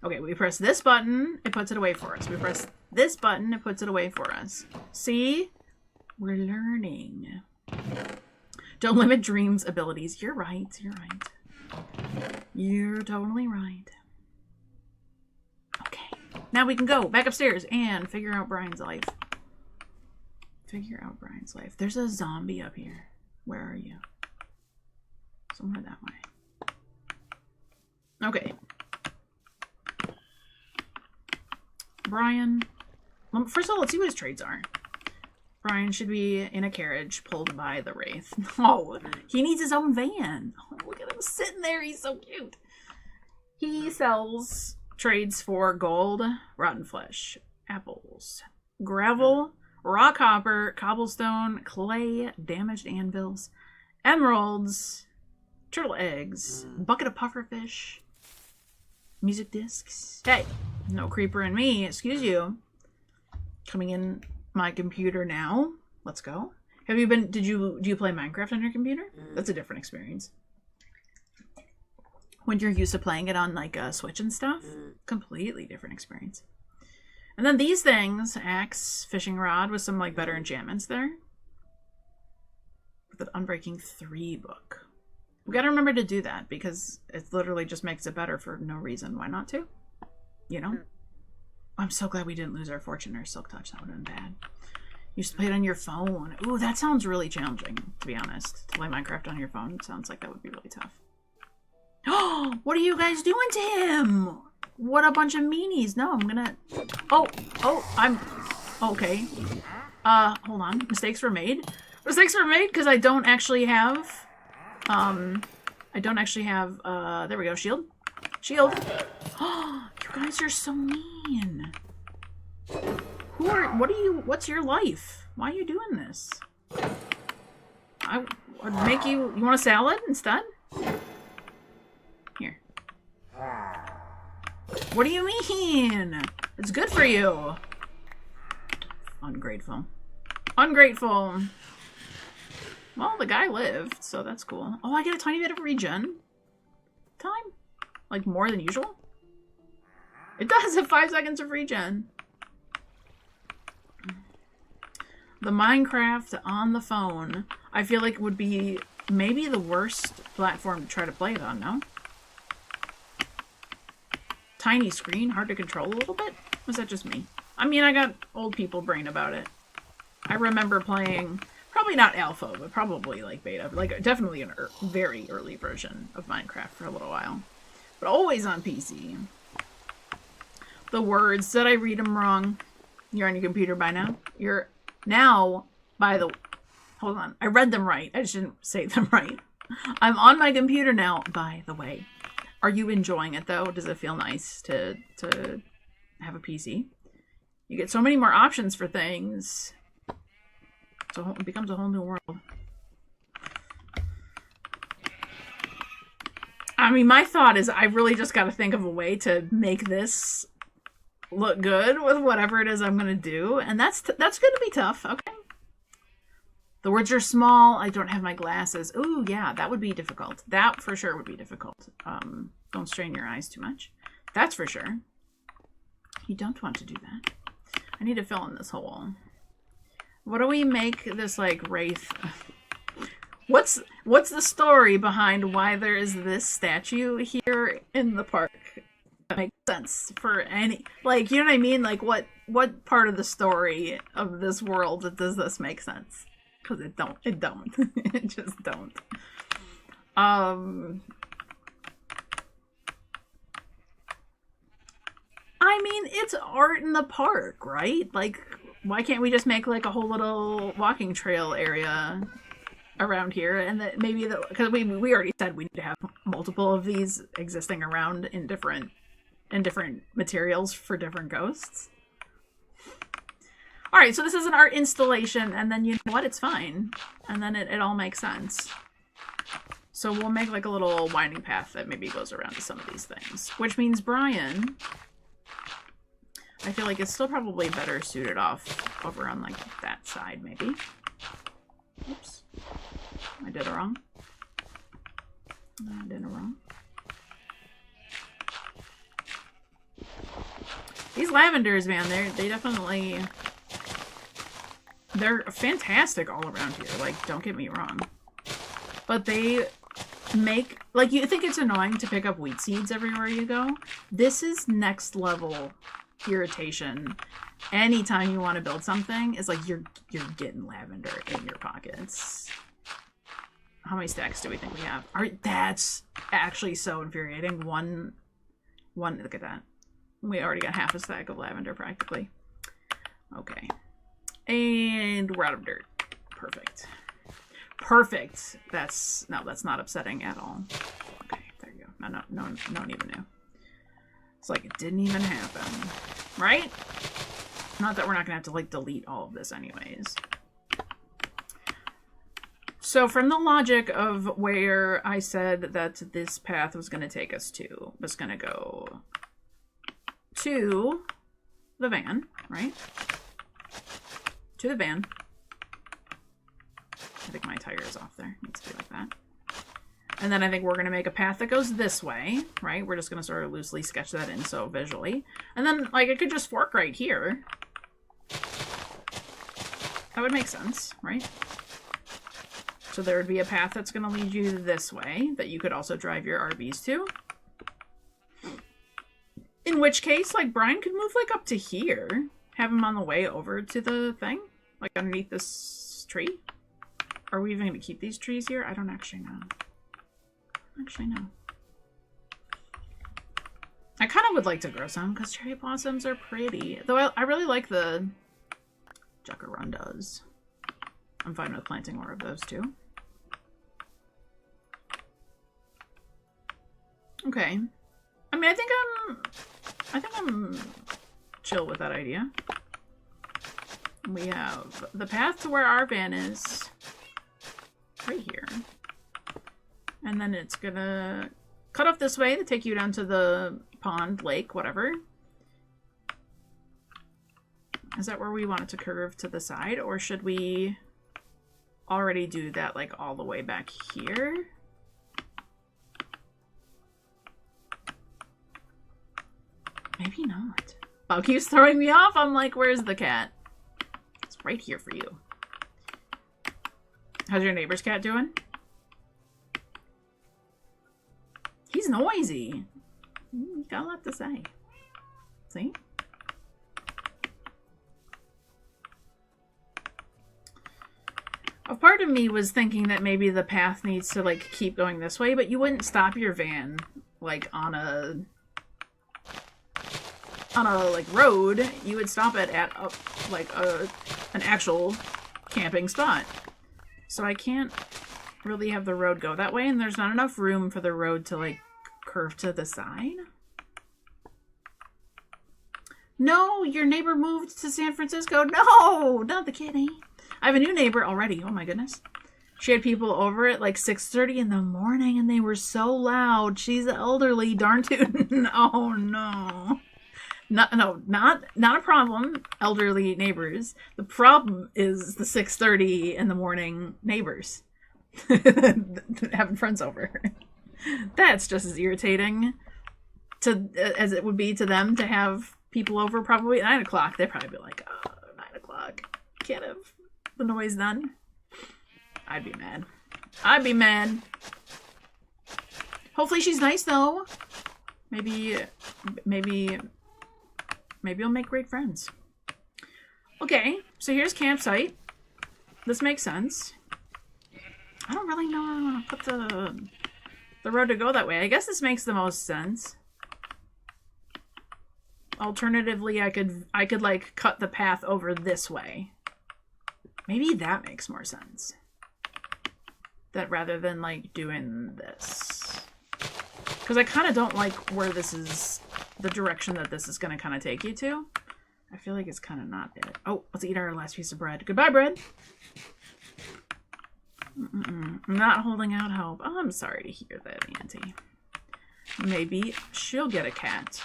Okay, we press this button, it puts it away for us. We press this button, it puts it away for us. See? We're learning. Don't limit Dream's abilities. You're right. You're right. You're totally right. Okay. Now we can go back upstairs and figure out Brian's life. Figure out Brian's life. There's a zombie up here. Where are you? Somewhere that way. Okay. Brian. Well, first of all, let's see what his trades are. Brian should be in a carriage pulled by the wraith. Oh, he needs his own van. Oh, look at him sitting there. He's so cute. He sells trades for gold, rotten flesh, apples, gravel, raw copper, cobblestone, clay, damaged anvils, emeralds, turtle eggs, bucket of pufferfish, Music discs. Hey, no creeper in me. Excuse you. Coming in my computer now. Let's go. Have you been, do you play Minecraft on your computer? That's a different experience. When you're used to playing it on like a Switch and stuff, completely different experience. And then these things, axe, fishing rod with some like better enchantments there. With an Unbreaking 3 book. We gotta remember to do that because it literally just makes it better for no reason. Why not to? You know? I'm so glad we didn't lose our fortune or silk touch. That would have been bad. You used to play it on your phone. Ooh, that sounds really challenging, to be honest. To play Minecraft on your phone sounds like that would be really tough. Oh, what are you guys doing to him? What a bunch of meanies. No, I'm gonna... Oh, I'm... Okay. Hold on. Mistakes were made. Mistakes were made because I don't actually have... there we go. Shield. Shield. Oh, you guys are so mean. What's your life? Why are you doing this? I would make you want a salad instead? Here. What do you mean? It's good for you. Ungrateful. Ungrateful. Well, the guy lived, so that's cool. Oh, I get a tiny bit of regen time? Like more than usual? It does have 5 seconds of regen. The Minecraft on the phone, I feel like would be maybe the worst platform to try to play it on, no? Tiny screen, hard to control a little bit? Was that just me? I mean, I got old people brain about it. I remember playing, probably not alpha, but probably like beta, like definitely a very early version of Minecraft for a little while. But always on PC. The words, did I read them wrong? You're on your computer by now? You're now, hold on, I read them right. I just didn't say them right. I'm on my computer now, by the way. Are you enjoying it though? Does it feel nice to have a PC? You get so many more options for things. So it becomes a whole new world. I mean, my thought is I really just got to think of a way to make this look good with whatever it is I'm going to do. And that's going to be tough. Okay. The words are small. I don't have my glasses. Ooh, yeah, that would be difficult. That for sure would be difficult. Don't strain your eyes too much. That's for sure. You don't want to do that. I need to fill in this hole. What do we make this like wraith? What's the story behind why there is this statue here in the park? That makes sense for any, like, you know what I mean? Like what part of the story of this world does this make sense? Because it don't. It just don't. I mean, it's art in the park, right? Like, why can't we just make like a whole little walking trail area around here? And that maybe because we already said we need to have multiple of these existing around in different materials for different ghosts. All right, so this is an art installation, and then you know what? It's fine, and then it all makes sense. So we'll make like a little winding path that maybe goes around to some of these things, which means Brian, I feel like it's still probably better suited off over on like that side, maybe. Oops. I did it wrong. I did it wrong. These lavenders, man, they're fantastic all around here. Like, don't get me wrong. But they make, like, you think it's annoying to pick up wheat seeds everywhere you go? This is next level irritation. Anytime you want to build something, it's like you're getting lavender in your pockets. How many stacks do we think we have? That's actually so infuriating. One, look at that. We already got half a stack of lavender practically. Okay. And we're out of dirt. Perfect. Perfect. That's not upsetting at all. Okay, there you go. No one even knew. It's like it didn't even happen. Right? Not that we're not gonna have to like delete all of this anyways. So from the logic of where I said that this path was gonna take us to, was gonna go to the van, right? To the van. I think my tire is off there. It needs to be like that. And then I think we're going to make a path that goes this way, right? We're just going to sort of loosely sketch that in so visually. And then, like, it could just fork right here. That would make sense, right? So there would be a path that's going to lead you this way that you could also drive your RVs to. In which case, like, Brian could move, like, up to here. Have him on the way over to the thing. Like, underneath this tree. Are we even going to keep these trees here? I don't actually know. Actually, no. I kind of would like to grow some because cherry blossoms are pretty. Though I really like the jacarandas. I'm fine with planting more of those too. Okay. I mean, I think I'm chill with that idea. We have the path to where our van is right here. And then it's gonna cut off this way to take you down to the pond, lake, whatever. Is that where we want it to curve to the side? Or should we already do that, like, all the way back here? Maybe not. Bob keeps throwing me off. I'm like, where's the cat? It's right here for you. How's your neighbor's cat doing? He's noisy. He's got a lot to say. See? A part of me was thinking that maybe the path needs to, like, keep going this way, but you wouldn't stop your van, like, on a like, road. You would stop it at, an actual camping spot. So I can't really have the road go that way, and there's not enough room for the road to, like, curve to the side. No, your neighbor moved to San Francisco. No, not the kitty. I have a new neighbor already. Oh my goodness. She had people over at like 6:30 in the morning, and they were so loud. She's elderly, darn tootin'. Oh no. Not a problem, elderly neighbors. The problem is the 6:30 in the morning neighbors. Having friends over. That's just as irritating as it would be to them to have people over probably at 9 o'clock. They'd probably be like, oh, 9 o'clock. Can't have the noise done. I'd be mad. I'd be mad. Hopefully she's nice though. Maybe you'll make great friends. Okay, so here's campsite. This makes sense. I don't really know how I want to put the road to go that way. I guess this makes the most sense. Alternatively, I could like cut the path over this way. Maybe that makes more sense. That rather than like doing this. Because I kind of don't like where this is, the direction that this is going to kind of take you to. I feel like it's kind of not it. Oh, let's eat our last piece of bread. Goodbye, bread. I'm not holding out hope. Oh, I'm sorry to hear that, Auntie. Maybe she'll get a cat.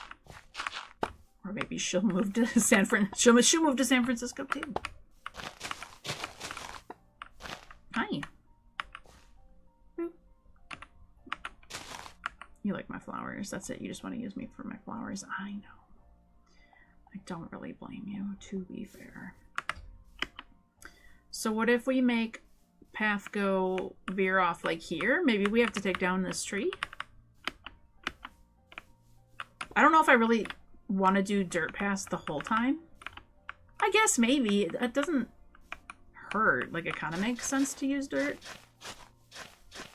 Or maybe she'll move to she'll move to San Francisco too. Hi. You like my flowers. That's it. You just want to use me for my flowers. I know. I don't really blame you, to be fair. So what if we make path go veer off like here? Maybe we have to take down this tree. I don't know if I really want to do dirt paths the whole time. I guess maybe. It doesn't hurt. Like, it kind of makes sense to use dirt.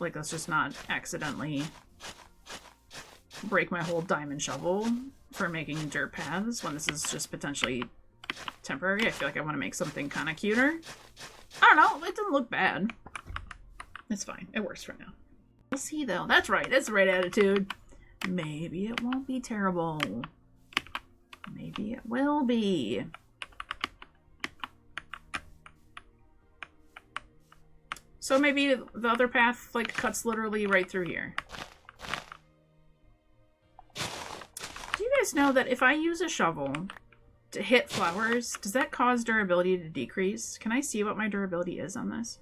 Like, let's just not accidentally break my whole diamond shovel for making dirt paths when this is just potentially temporary. I feel like I want to make something kind of cuter. I don't know. It doesn't look bad. It's fine. It works for now. We'll see, though. That's right. That's the right attitude. Maybe it won't be terrible. Maybe it will be. So maybe the other path, like, cuts literally right through here. Do you guys guys know that if I use a shovel to hit flowers, does that cause durability to decrease? Can I see what my durability is on this?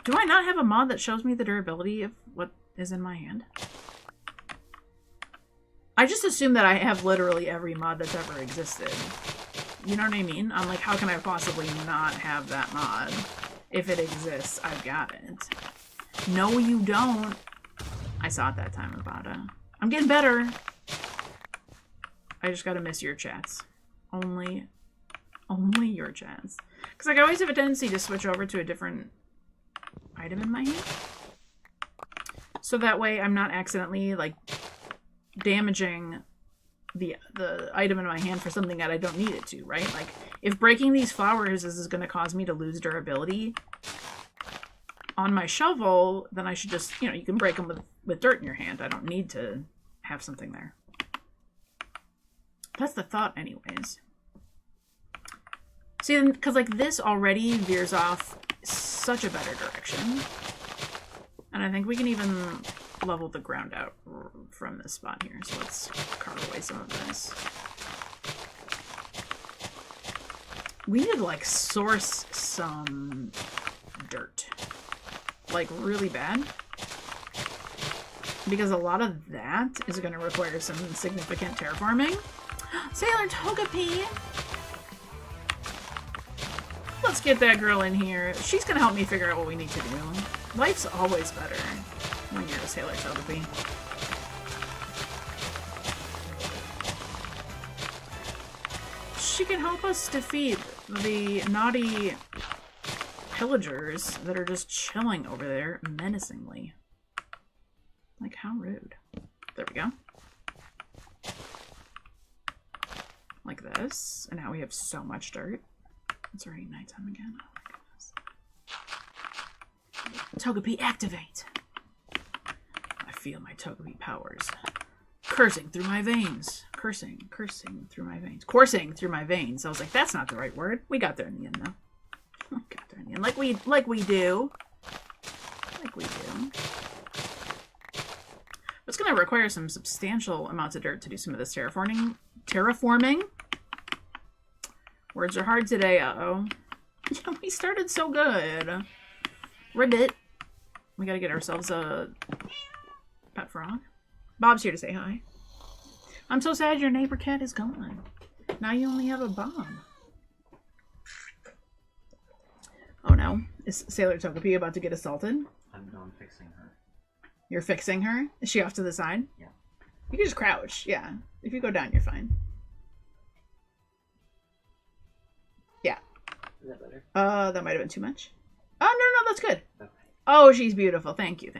Do I not have a mod that shows me the durability of what is in my hand? I just assume that I have literally every mod that's ever existed. You know what I mean? I'm like, how can I possibly not have that mod? If it exists, I've got it. No, you don't. I saw it that time, Avada. I'm getting better. I just gotta miss your chats. Only your chats. Because like, I always have a tendency to switch over to a different item in my hand. So that way I'm not accidentally, like, damaging the item in my hand for something that I don't need it to, right? Like, if breaking these flowers is going to cause me to lose durability on my shovel, then I should just, you know, you can break them with dirt in your hand. I don't need to have something there. That's the thought anyways. See, because like this already veers off such a better direction. And I think we can even level the ground out from this spot here. So let's carve away some of this. We need to like source some dirt. Like really bad. Because a lot of that is going to require some significant terraforming. Sailor Togepi! Let's get that girl in here. She's going to help me figure out what we need to do. Life's always better when you're a Sailor Togepi. She can help us defeat the naughty pillagers that are just chilling over there menacingly. Like, how rude. There we go. Like this. And now we have so much dirt. It's already nighttime again. Oh my goodness. Togepi, activate! I feel my Togepi powers coursing through my veins. Coursing through my veins. Coursing through my veins. I was like, that's not the right word. We got there in the end, though. We got there in the end. Like we do. Like we do. It's going to require some substantial amounts of dirt to do some of this terraforming. Words are hard today, uh-oh. We started so good. Ribbit. We gotta get ourselves a pet frog. Bob's here to say hi. I'm so sad your neighbor cat is gone. Now you only have a Bob. Oh no. Is Sailor Togepi about to get assaulted? I'm fixing her. You're fixing her? Is she off to the side? Yeah. You can just crouch, yeah. If you go down, you're fine. Yeah. Is that better? That might have been too much. Oh, no, that's good. Okay. Oh, she's beautiful. Thank you.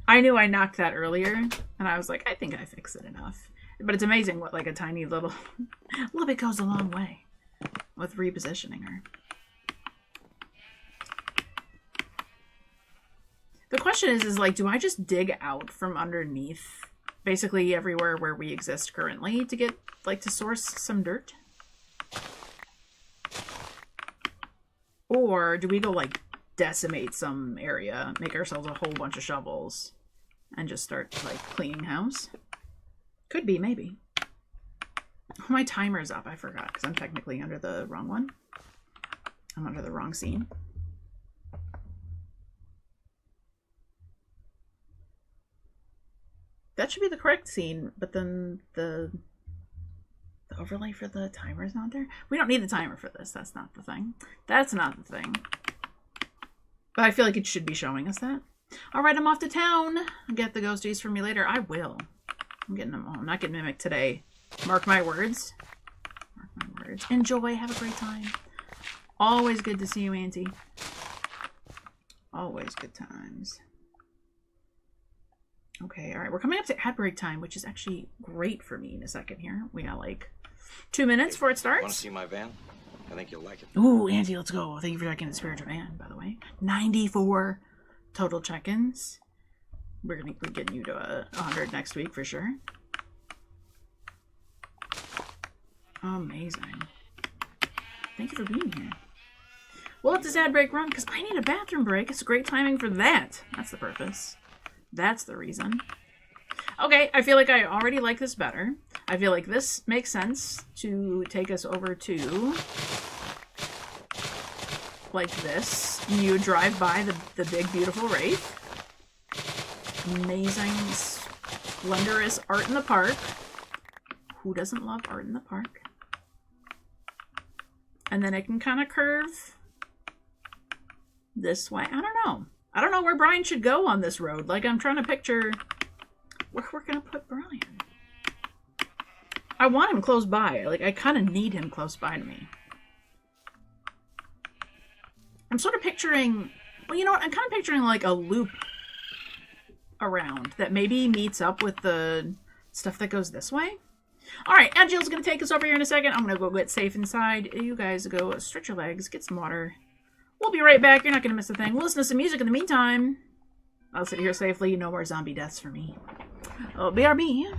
I knew I knocked that earlier, and I was like, I think I fixed it enough. But it's amazing what, like, a tiny little bit goes a long way with repositioning her. The question is like, do I just dig out from underneath basically everywhere where we exist currently to get, like, to source some dirt? Or do we go, like, decimate some area, make ourselves a whole bunch of shovels, and just start, like, cleaning house? Could be, maybe. Oh, my timer's up. I forgot, because I'm technically under the wrong one. I'm under the wrong scene. That should be the correct scene, but then the overlay for the timer is not there. We don't need a timer for this. That's not the thing. That's not the thing. But I feel like it should be showing us that. All right, I'm off to town. Get the ghosties for me later. I will. I'm getting them all. I'm not getting mimicked today. Mark my words. Mark my words. Enjoy. Have a great time. Always good to see you, Auntie. Always good times. Okay, all right. We're coming up to ad break time, which is actually great for me in a second here. We got like 2 minutes before it starts. Want to see my van? I think you'll like it. Ooh, Auntie, let's go. Thank you for checking the spiritual van, by the way. 94 total check-ins. We're gonna be getting you to 100 next week for sure. Amazing. Thank you for being here. We'll let this ad break run because I need a bathroom break. It's great timing for that. That's the purpose. That's the reason. Okay, I feel like I already like this better. I feel like this makes sense to take us over to like this. You drive by the big, beautiful wraith. Amazing, splendorous art in the park. Who doesn't love art in the park? And then it can kind of curve this way. I don't know. I don't know where Brian should go on this road. Like, I'm trying to picture where we're going to put Brian. I want him close by. Like, I kind of need him close by to me. I'm sort of picturing... Well, you know what? I'm kind of picturing, like, a loop around that maybe meets up with the stuff that goes this way. Alright, Agil's going to take us over here in a second. I'm going to go get safe inside. You guys go stretch your legs, get some water. We'll be right back. You're not going to miss a thing. We'll listen to some music in the meantime. I'll sit here safely. No more zombie deaths for me. Oh, BRB.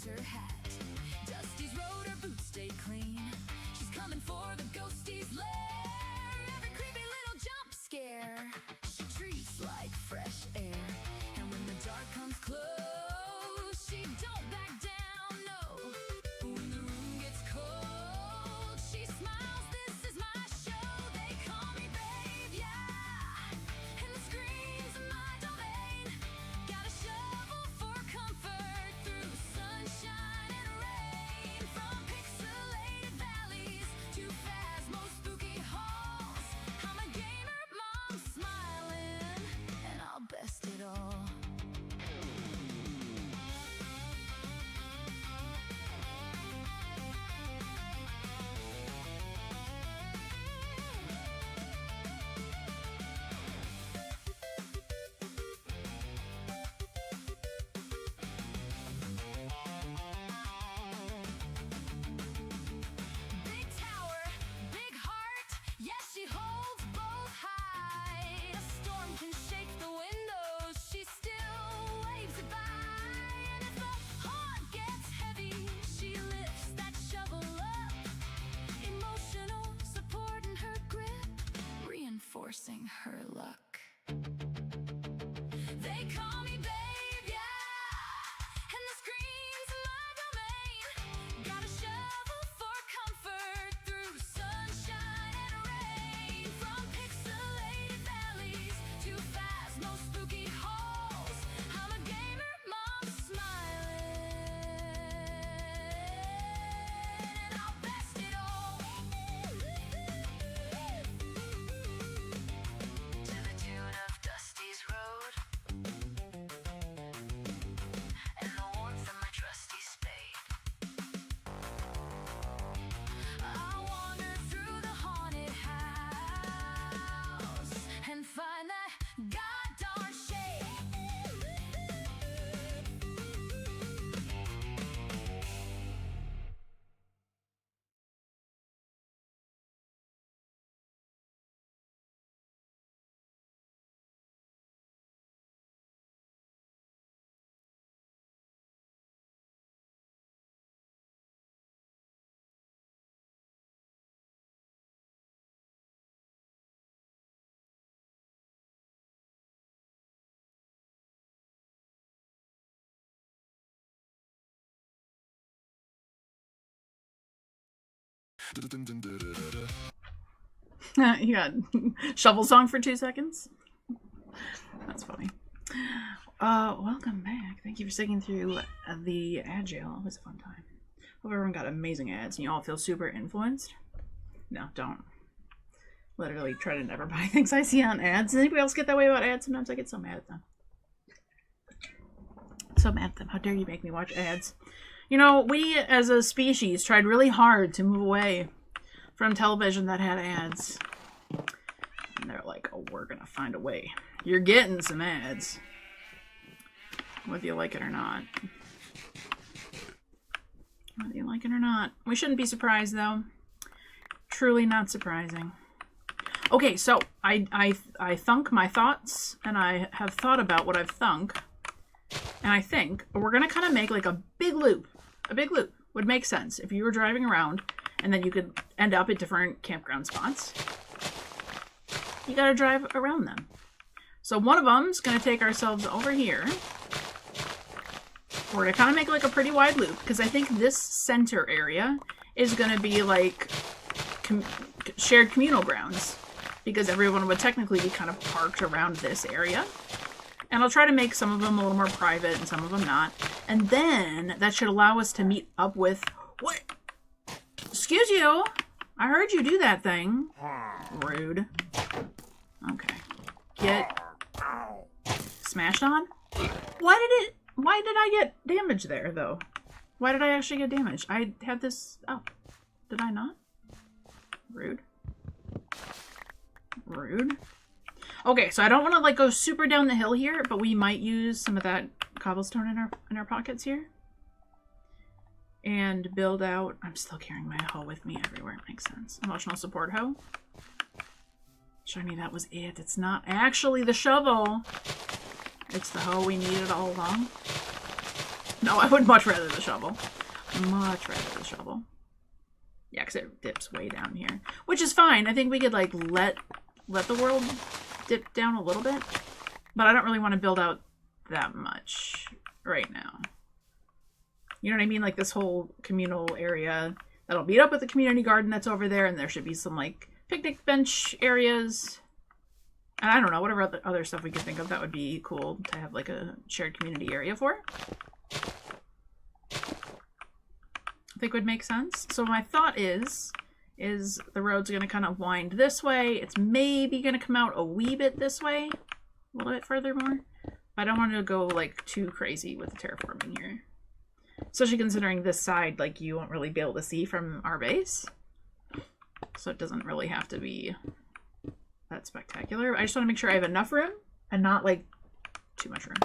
Her hat. Dusty's road, her boots stay clean. She's coming for the ghostie's lair. Every creepy little jump scare she treats like fresh air. And when the dark comes close, she don't back down, no. When the room gets cold, she smiles. This is my show. They call me BabeYaa, and the screams in my domain. Got a shovel for comfort through sunshine and rain. From pixelated valleys to phasmo spooky halls, I'm a gamer, mom smiling, and I'll best it all. Big tower, big heart, yes, she holds both high. A storm can shake the windows, she still waves it by. And if the heart gets heavy, she lifts that shovel up. Emotional support in her grip, reinforcing her luck. They call me BabeYaa, and the screams in my domain. Got a shovel for comfort through sunshine and rain. From pixelated valleys to phasmo spooky halls, I'm a gamer, mom smiling, and I'll best it all. To the tune of dust. You got shovel song for 2 seconds? That's funny. Welcome back. Thank you for sticking through the ad jail. It was a fun time. Hope everyone got amazing ads and you all feel super influenced. No, don't. Literally try to never buy things I see on ads. Does anybody else get that way about ads? Sometimes I get so mad at them. So mad at them. How dare you make me watch ads? You know, we as a species tried really hard to move away from television that had ads. And they're like, oh, we're gonna find a way. You're getting some ads. Whether you like it or not. Whether you like it or not. We shouldn't be surprised, though. Truly not surprising. Okay, so I thunk my thoughts, and I have thought about what I've thunk. And I think we're gonna kind of make like a big loop. A big loop would make sense if you were driving around, and then you could end up at different campground spots. You gotta drive around them. So one of them's gonna take ourselves over here. We're gonna kind of make like a pretty wide loop, because I think this center area is gonna be like shared communal grounds, because everyone would technically be kind of parked around this area. And I'll try to make some of them a little more private and some of them not. And then that should allow us to meet up with... What? Excuse you. I heard you do that thing. Rude. Okay. Get smashed on? Why did I get damage there, though? Why did I actually get damaged? I had this... Oh. Did I not? Rude. Rude. Okay, so I don't want to like go super down the hill here, but we might use some of that cobblestone in our pockets here. And build out... I'm still carrying my hoe with me everywhere. It makes sense. Emotional support hoe. Shiny, that was it. It's not actually the shovel. It's the hoe we needed all along. No, I would much rather the shovel. Much rather the shovel. Yeah, because it dips way down here. Which is fine. I think we could, like, let the world dip down a little bit. But I don't really want to build out that much right now. You know what I mean? Like, this whole communal area that'll meet up with the community garden that's over there. And there should be some, like, picnic bench areas. And I don't know, whatever other stuff we could think of that would be cool to have, like, a shared community area for. I think would make sense. So my thought is the road's going to kind of wind this way. It's maybe going to come out a wee bit this way. A little bit further more. I don't want to go, like, too crazy with the terraforming here. Especially considering this side, like, you won't really be able to see from our base. So it doesn't really have to be that spectacular. I just want to make sure I have enough room and not, like, too much room.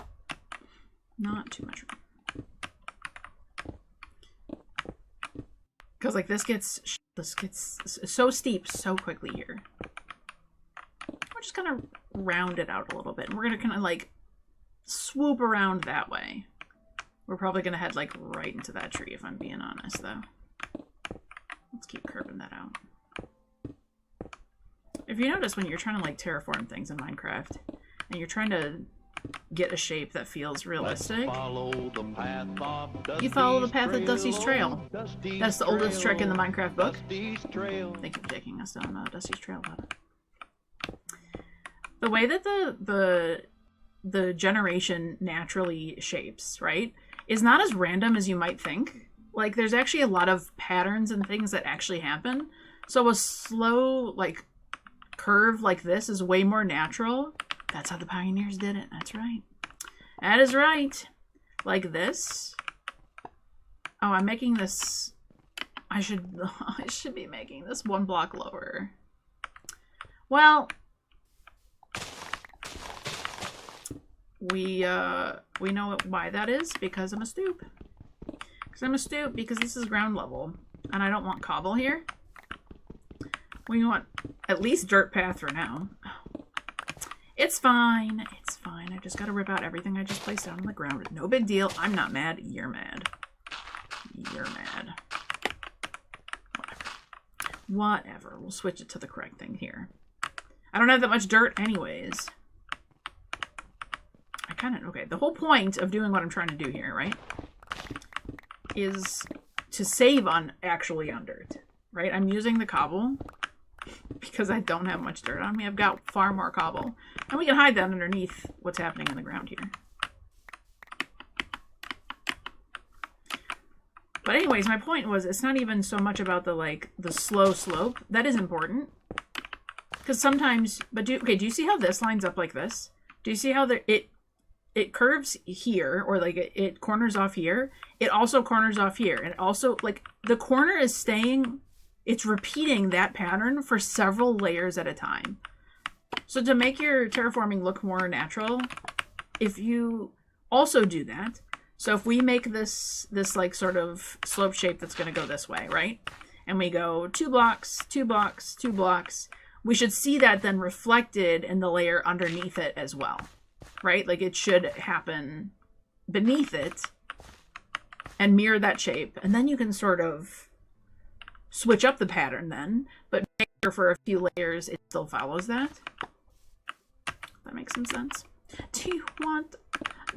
Not too much room. Because, like, this gets so steep so quickly here. We're just going to round it out a little bit. And we're going to kind of, like, swoop around that way. We're probably going to head, like, right into that tree, if I'm being honest, though. Let's keep curving that out. If you notice when you're trying to, like, terraform things in Minecraft, and you're trying to get a shape that feels realistic, you follow the path of Dusty's Trail. That's the oldest trick in the Minecraft book. Thank you for taking us down Dusty's Trail, bud. The way that the generation naturally shapes, right, is not as random as you might think. Like, there's actually a lot of patterns and things that actually happen. So a slow, like, curve like this is way more natural. That's how the pioneers did it. That's right. That is right. Like this. Oh, I'm making this... I should be making this 1 block lower. Well... We know why that is. Because I'm a stoop. Because this is ground level. And I don't want cobble here. We want at least dirt path for now. It's fine. It's fine. I just gotta rip out everything I just placed down on the ground. No big deal. I'm not mad. You're mad. You're mad. Whatever. We'll switch it to the correct thing here. I don't have that much dirt anyways. Okay, the whole point of doing what I'm trying to do here, right, is to save on dirt. right? I'm using the cobble because I don't have much dirt on me. I've got far more cobble. And we can hide that underneath what's happening in the ground here. But anyways, my point was it's not even so much about the slow slope. That is important. Because sometimes, but do you see how this lines up like this? Do you see how it curves here, or like it corners off here? It also corners off here. And also, like, the corner is staying, it's repeating that pattern for several layers at a time. So to make your terraforming look more natural, if you also do that, so if we make this like sort of slope shape that's going to go this way, right? And we go 2 blocks, 2 blocks, 2 blocks, we should see that then reflected in the layer underneath it as well, right? Like it should happen beneath it and mirror that shape. And then you can sort of switch up the pattern then, but make sure for a few layers it still follows that. That makes some sense. Do you want...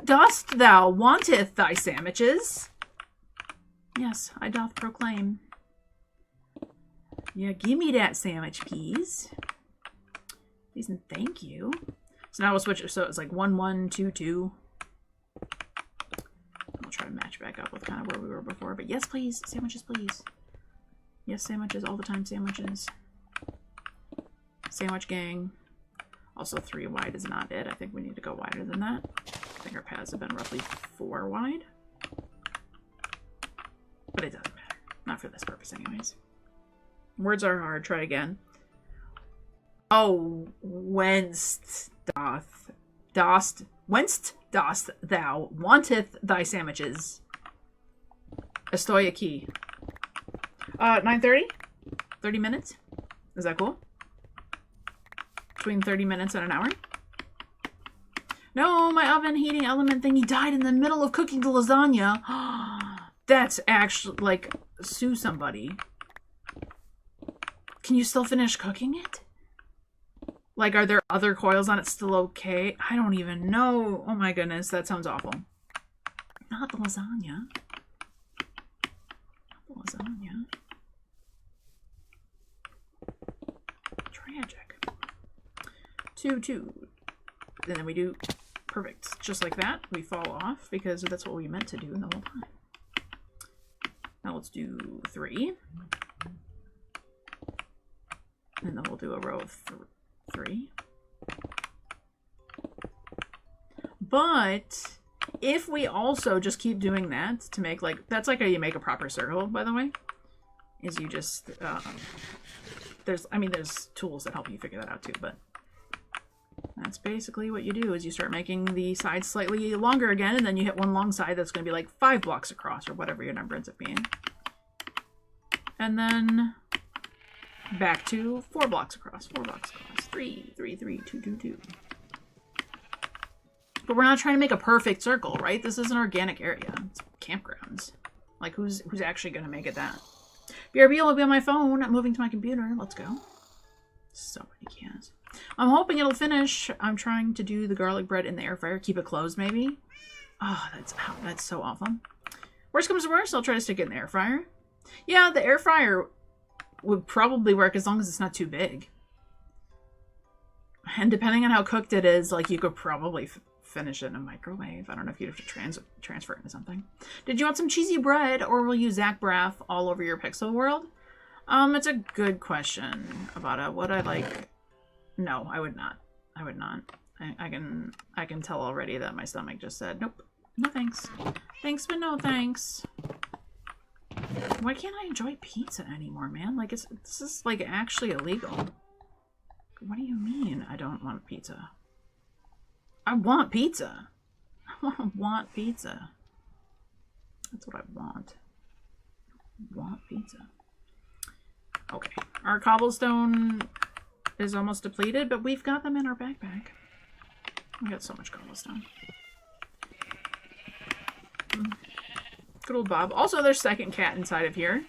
Dost thou wanteth thy sandwiches? Yes, I doth proclaim. Yeah, give me that sandwich, please. Please and thank you. So now we'll switch it so it's like 1, 1, 2, 2. We'll try to match back up with kind of where we were before. But yes, please. Sandwiches, please. Yes, sandwiches all the time. Sandwiches. Sandwich gang. Also 3 wide is not it. I think we need to go wider than that. I think our paths have been roughly 4 wide. But it doesn't matter. Not for this purpose anyways. Words are hard. Try again. Oh, whence doth thou wanteth thy sandwiches? Estoy aquí. 9:30? 30 minutes? Is that cool? Between 30 minutes and an hour? No, my oven heating element thingy died in the middle of cooking the lasagna. That's actually, like, sue somebody. Can you still finish cooking it? Like, are there other coils on it still okay? I don't even know. Oh my goodness, that sounds awful. Not the lasagna. Not the lasagna. Tragic. 2, 2. And then we do perfect. Just like that. We fall off because that's what we meant to do the whole time. Now let's do 3. And then we'll do a row of 3. But if we also just keep doing that to make like, that's like how you make a proper circle, by the way, is you just, there's tools that help you figure that out too, but that's basically what you do is you start making the sides slightly longer again, and then you hit one long side that's going to be like 5 blocks across or whatever your number ends up being. And then back to 4 blocks across, 4 blocks across, 3, 3, 3, 2, 2, 2. But we're not trying to make a perfect circle, right? This is an organic area. It's campgrounds. Like, who's actually going to make it that? BRB will be on my phone. I'm moving to my computer. Let's go. So many cans. I'm hoping it'll finish. I'm trying to do the garlic bread in the air fryer. Keep it closed, maybe. Oh, that's so awful. Worst comes to worst, I'll try to stick it in the air fryer. Yeah, the air fryer would probably work as long as it's not too big. And depending on how cooked it is, like, you could probably finish it in a microwave. I don't know if you'd have to transfer it into something. Did you want some cheesy bread, or will you Zach Braff all over your pixel world? It's a good question about would I like... No, I would not. I would not. I can tell already that my stomach just said, nope, no thanks. Thanks, but no thanks. Why can't I enjoy pizza anymore, man? Like, this is, like, actually illegal. What do you mean I don't want pizza? I want pizza. I want pizza. That's what I want. I want pizza. Okay. Our cobblestone is almost depleted, but we've got them in our backpack. We got so much cobblestone. Good old Bob. Also, there's second cat inside of here.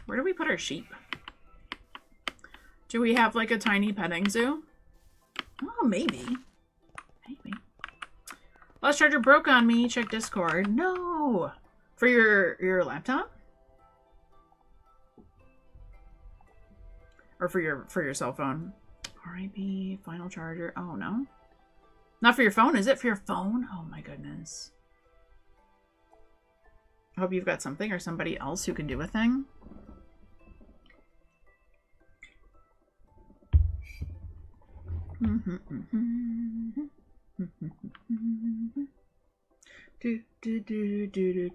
Where do we put our sheep? Do we have like a tiny petting zoo? Oh, maybe. Maybe. Last charger broke on me. Check Discord. No! For your laptop? Or for your cell phone. R.I.P. Final charger. Oh, no. Not for your phone, is it? For your phone? Oh, my goodness. I hope you've got something or somebody else who can do a thing.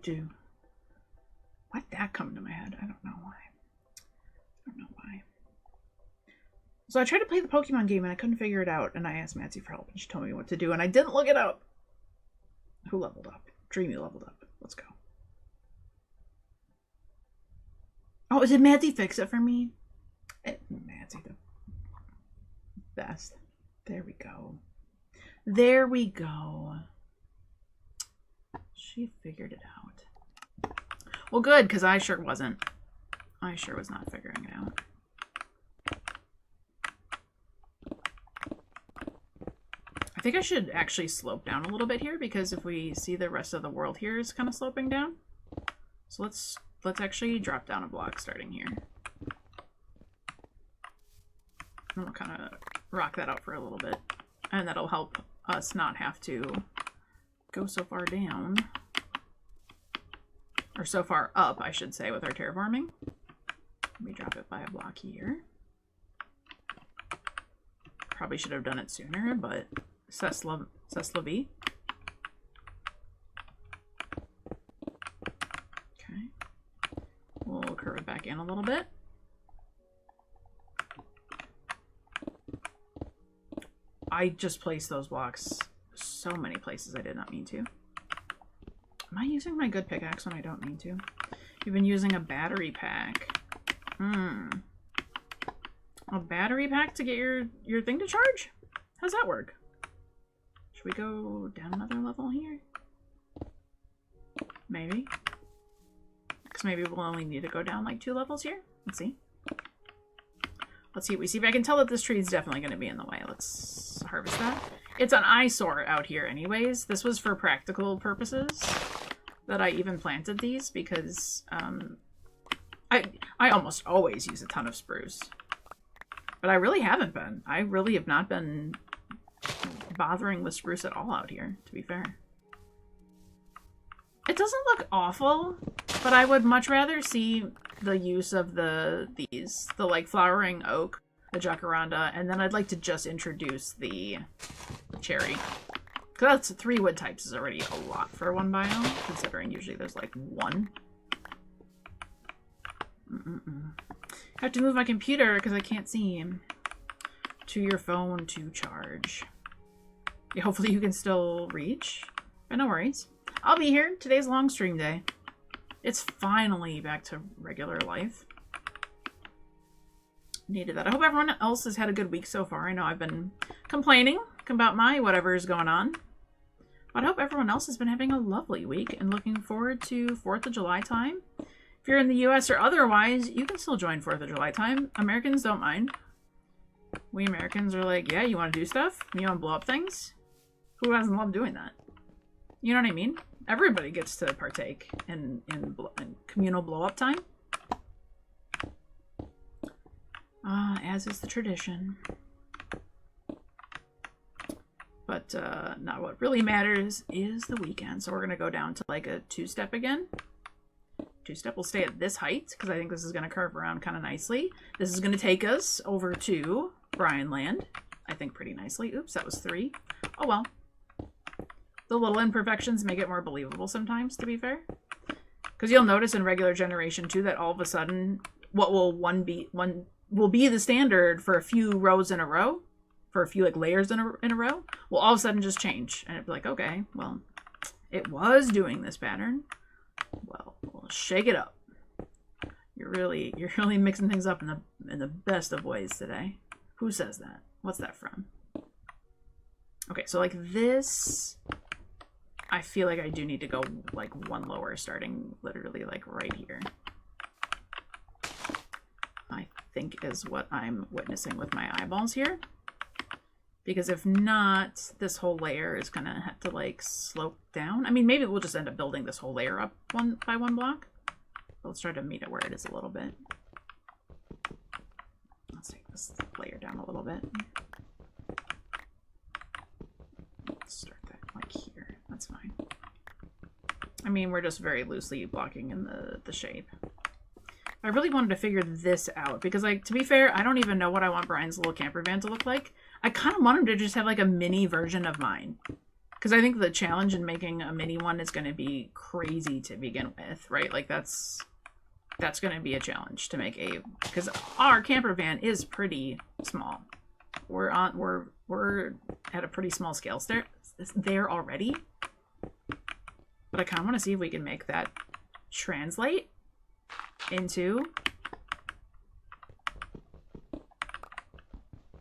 Do. Why'd that come to my head? I don't know why. So I tried to play the Pokemon game and I couldn't figure it out, and I asked Matsy for help and she told me what to do, and I didn't look it up. Who leveled up? Dreamy leveled up. Let's go. Oh, did Matsy fix it for me? Matsy, the best. There we go. There we go. She figured it out. Well, good, because I sure wasn't. I sure was not figuring it out. I think I should actually slope down a little bit here, because if we see the rest of the world here is kind of sloping down. So let's actually drop down a block starting here. And we'll kind of rock that out for a little bit. And that'll help us not have to go so far down. Or so far up, I should say, with our terraforming. Let me drop it by a block here. Probably should have done it sooner, but c'est la vie. Okay. We'll curve it back in a little bit. I just placed those blocks so many places I did not mean to. Am I using my good pickaxe when I don't mean to? You've been using a battery pack. A battery pack to get your thing to charge? How's that work? Should we go down another level here? Maybe. Because maybe we'll only need to go down like 2 levels here. Let's see. Let's see what we see. But I can tell that this tree is definitely going to be in the way. Let's harvest that. It's an eyesore out here anyways. This was for practical purposes that I even planted these, because I almost always use a ton of spruce. But I really haven't been. I really have not been bothering with spruce at all out here, to be fair. It doesn't look awful, but I would much rather see the use of the like flowering oak, the jacaranda, and then I'd like to just introduce the cherry. Because that's 3 wood types is already a lot for one biome, considering usually there's like 1. I have to move my computer because I can't see him. To your phone to charge. Yeah, hopefully you can still reach. But no worries. I'll be here. Today's long stream day. It's finally back to regular life. Needed that. I hope everyone else has had a good week so far. I know I've been complaining about my whatever is going on. But I hope everyone else has been having a lovely week and looking forward to 4th of July time. If you're in the US or otherwise, you can still join 4th of July time. Americans don't mind. We Americans are like, yeah, you want to do stuff? You want to blow up things? Who doesn't love doing that? You know what I mean? Everybody gets to partake in communal blow-up time. As is the tradition. But not what really matters is the weekend. So we're going to go down to like a 2-step again. 2-step will stay at this height because I think this is going to curve around kind of nicely. This is going to take us over to Bryan Land, I think pretty nicely. Oops, that was 3. Oh well. The little imperfections make it more believable sometimes, to be fair. Because you'll notice in regular generation 2 that all of a sudden what will be the standard for a few rows in a row, for a few like layers in a row, will all of a sudden just change. And it'd be like, okay, well, it was doing this pattern. Well, we'll shake it up. You're really mixing things up in the best of ways today. Who says that? What's that from? Okay, so like this, I feel like I do need to go like 1 lower, starting literally like right here. I think is what I'm witnessing with my eyeballs here. Because if not, this whole layer is gonna have to like slope down. I mean, maybe we'll just end up building this whole layer up 1 by 1 block. Let's try to meet it where it is a little bit. Let's take this layer down a little bit. Let's start that like here. That's fine. I mean, we're just very loosely blocking in the shape. I really wanted to figure this out because, like, to be fair, I don't even know what I want Brian's little camper van to look like. I kind of want him to just have like a mini version of mine. Because I think the challenge in making a mini one is going to be crazy to begin with, right? Like that's going to be a challenge to make a, because our camper van is pretty small. We're at a pretty small scale there already. But I kind of want to see if we can make that translate into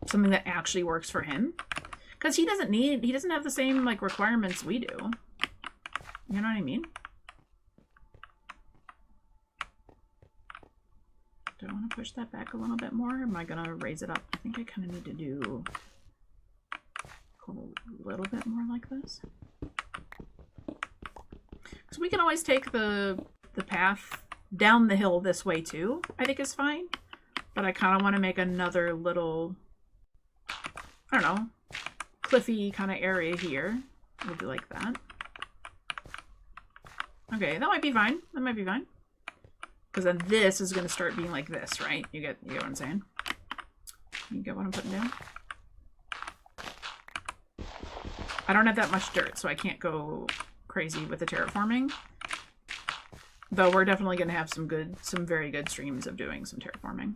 something that actually works for him. Because he doesn't have the same like requirements we do. You know what I mean? Do I want to push that back a little bit more? Or am I going to raise it up? I think I kind of need to do a little bit more like this. So we can always take the path down the hill this way too, I think is fine. But I kind of want to make another little, I don't know, cliffy kind of area here. We'll do like that. Okay, that might be fine. That might be fine. Because then this is going to start being like this, right? You get what I'm saying? You get what I'm putting down? I don't have that much dirt, so I can't go crazy with the terraforming. Though we're definitely going to have some very good streams of doing some terraforming.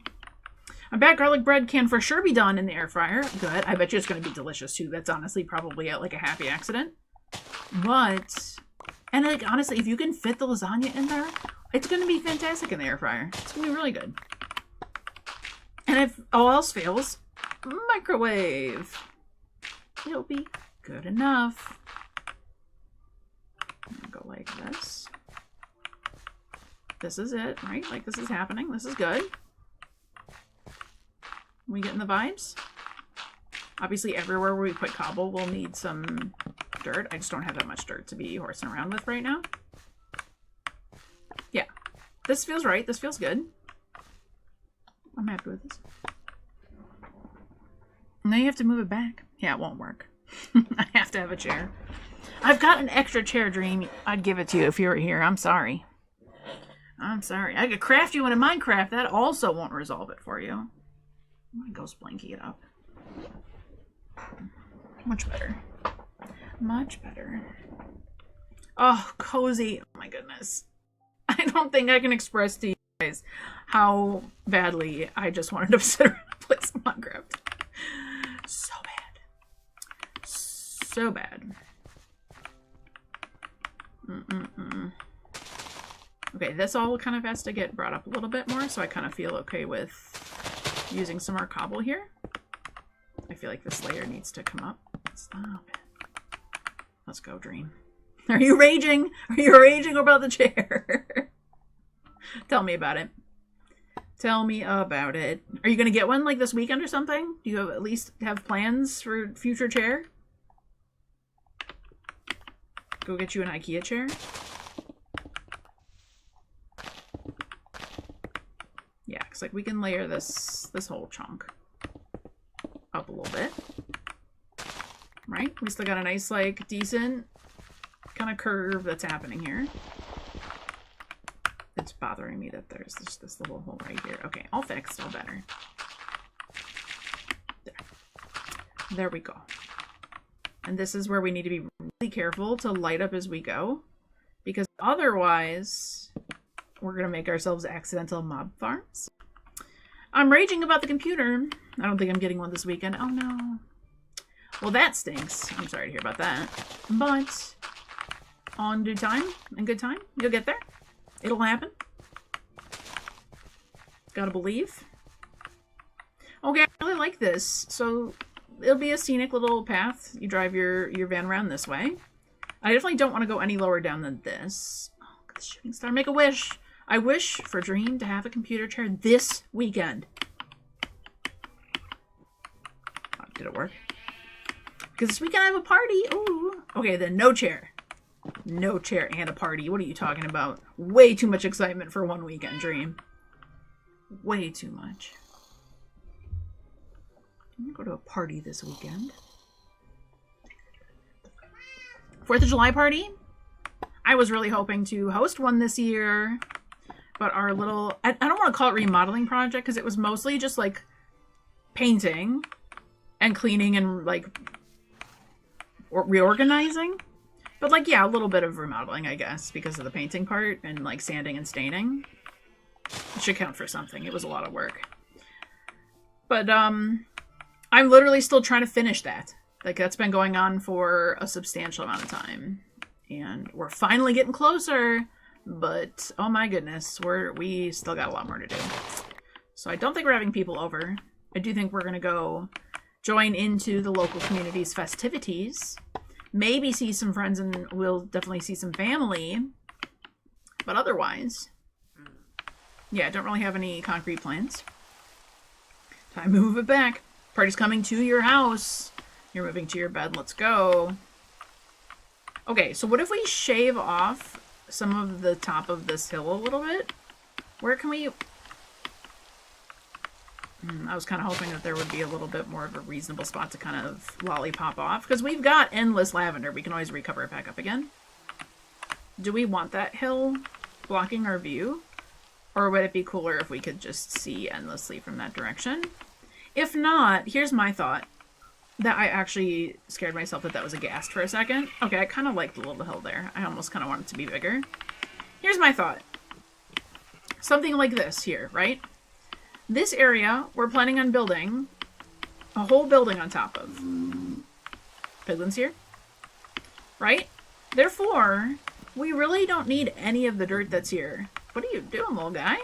I bet garlic bread can for sure be done in the air fryer. Good. I bet you it's going to be delicious too. That's honestly probably like a happy accident. But, and like honestly, if you can fit the lasagna in there, it's going to be fantastic in the air fryer. It's going to be really good. And if all else fails, microwave. It'll be good enough. I'm going to go like this. This is it, right? Like this is happening. This is good. We getting the vibes? Obviously everywhere where we put cobble will need some dirt. I just don't have that much dirt to be horsing around with right now. Yeah. This feels right. This feels good. I'm happy with this. Now you have to move it back. Yeah, it won't work. I have to have a chair. I've got an extra chair, Dream. I'd give it to you if you were here. I'm sorry. I'm sorry. I could craft you one in Minecraft. That also won't resolve it for you. I'm gonna ghost blankie it up. Much better. Much better. Oh, cozy. Oh my goodness. I don't think I can express to you guys how badly I just wanted to sit around and play some Minecraft. So bad. So bad. Okay, this all kind of has to get brought up a little bit more, so I kind of feel okay with using some more cobble here. I feel like this layer needs to come up. Stop it. Let's go, Dream. Are you raging? Are you raging about the chair? Tell me about it. Tell me about it. Are you going to get one like this weekend or something? Do you at least have plans for future chair? Go get you an IKEA chair? Yeah, because like we can layer this whole chunk up a little bit. Right? We still got a nice, like, decent kind of curve that's happening here. It's bothering me that there's just this little hole right here. Okay, all fixed, all better. There we go. And this is where we need to be really careful to light up as we go, because otherwise we're going to make ourselves accidental mob farms. I'm raging about the computer. I don't think I'm getting one this weekend. Oh no. Well, that stinks. I'm sorry to hear about that. But on due time and good time, you'll get there. It'll happen. Gotta believe. Okay, I really like this. So it'll be a scenic little path. You drive your van around this way. I definitely don't want to go any lower down than this. Oh, look at the shooting star. Make a wish. I wish for Dream to have a computer chair this weekend. Oh, did it work? Because this weekend I have a party. Ooh. Okay, then no chair. No chair and a party. What are you talking about? Way too much excitement for one weekend, Dream. Way too much. I'm gonna go to a party this weekend. 4th of July party? I was really hoping to host one this year, but our little... I don't want to call it remodeling project, because it was mostly just, like, painting and cleaning and, like, reorganizing. But, like, yeah, a little bit of remodeling, I guess, because of the painting part and, like, sanding and staining. It should count for something. It was a lot of work. But, I'm literally still trying to finish that. Like, that's been going on for a substantial amount of time. And we're finally getting closer, but, oh my goodness, we still got a lot more to do. So I don't think we're having people over. I do think we're going to go join into the local community's festivities. Maybe see some friends, and we'll definitely see some family. But otherwise, yeah, I don't really have any concrete plans. Time to move it back. Party's coming to your house. You're moving to your bed. Let's go. Okay, so what if we shave off some of the top of this hill a little bit? Where can we... I was kind of hoping that there would be a little bit more of a reasonable spot to kind of lollipop off. Because we've got endless lavender. We can always recover it back up again. Do we want that hill blocking our view? Or would it be cooler if we could just see endlessly from that direction? If not, here's my thought. That I actually scared myself that was a ghast for a second. Okay, I kind of like the little hill there. I almost kind of want it to be bigger. Here's my thought. Something like this here, right? This area, we're planning on building a whole building on top of. Piglin's here. Right? Therefore, we really don't need any of the dirt that's here. What are you doing, little guy?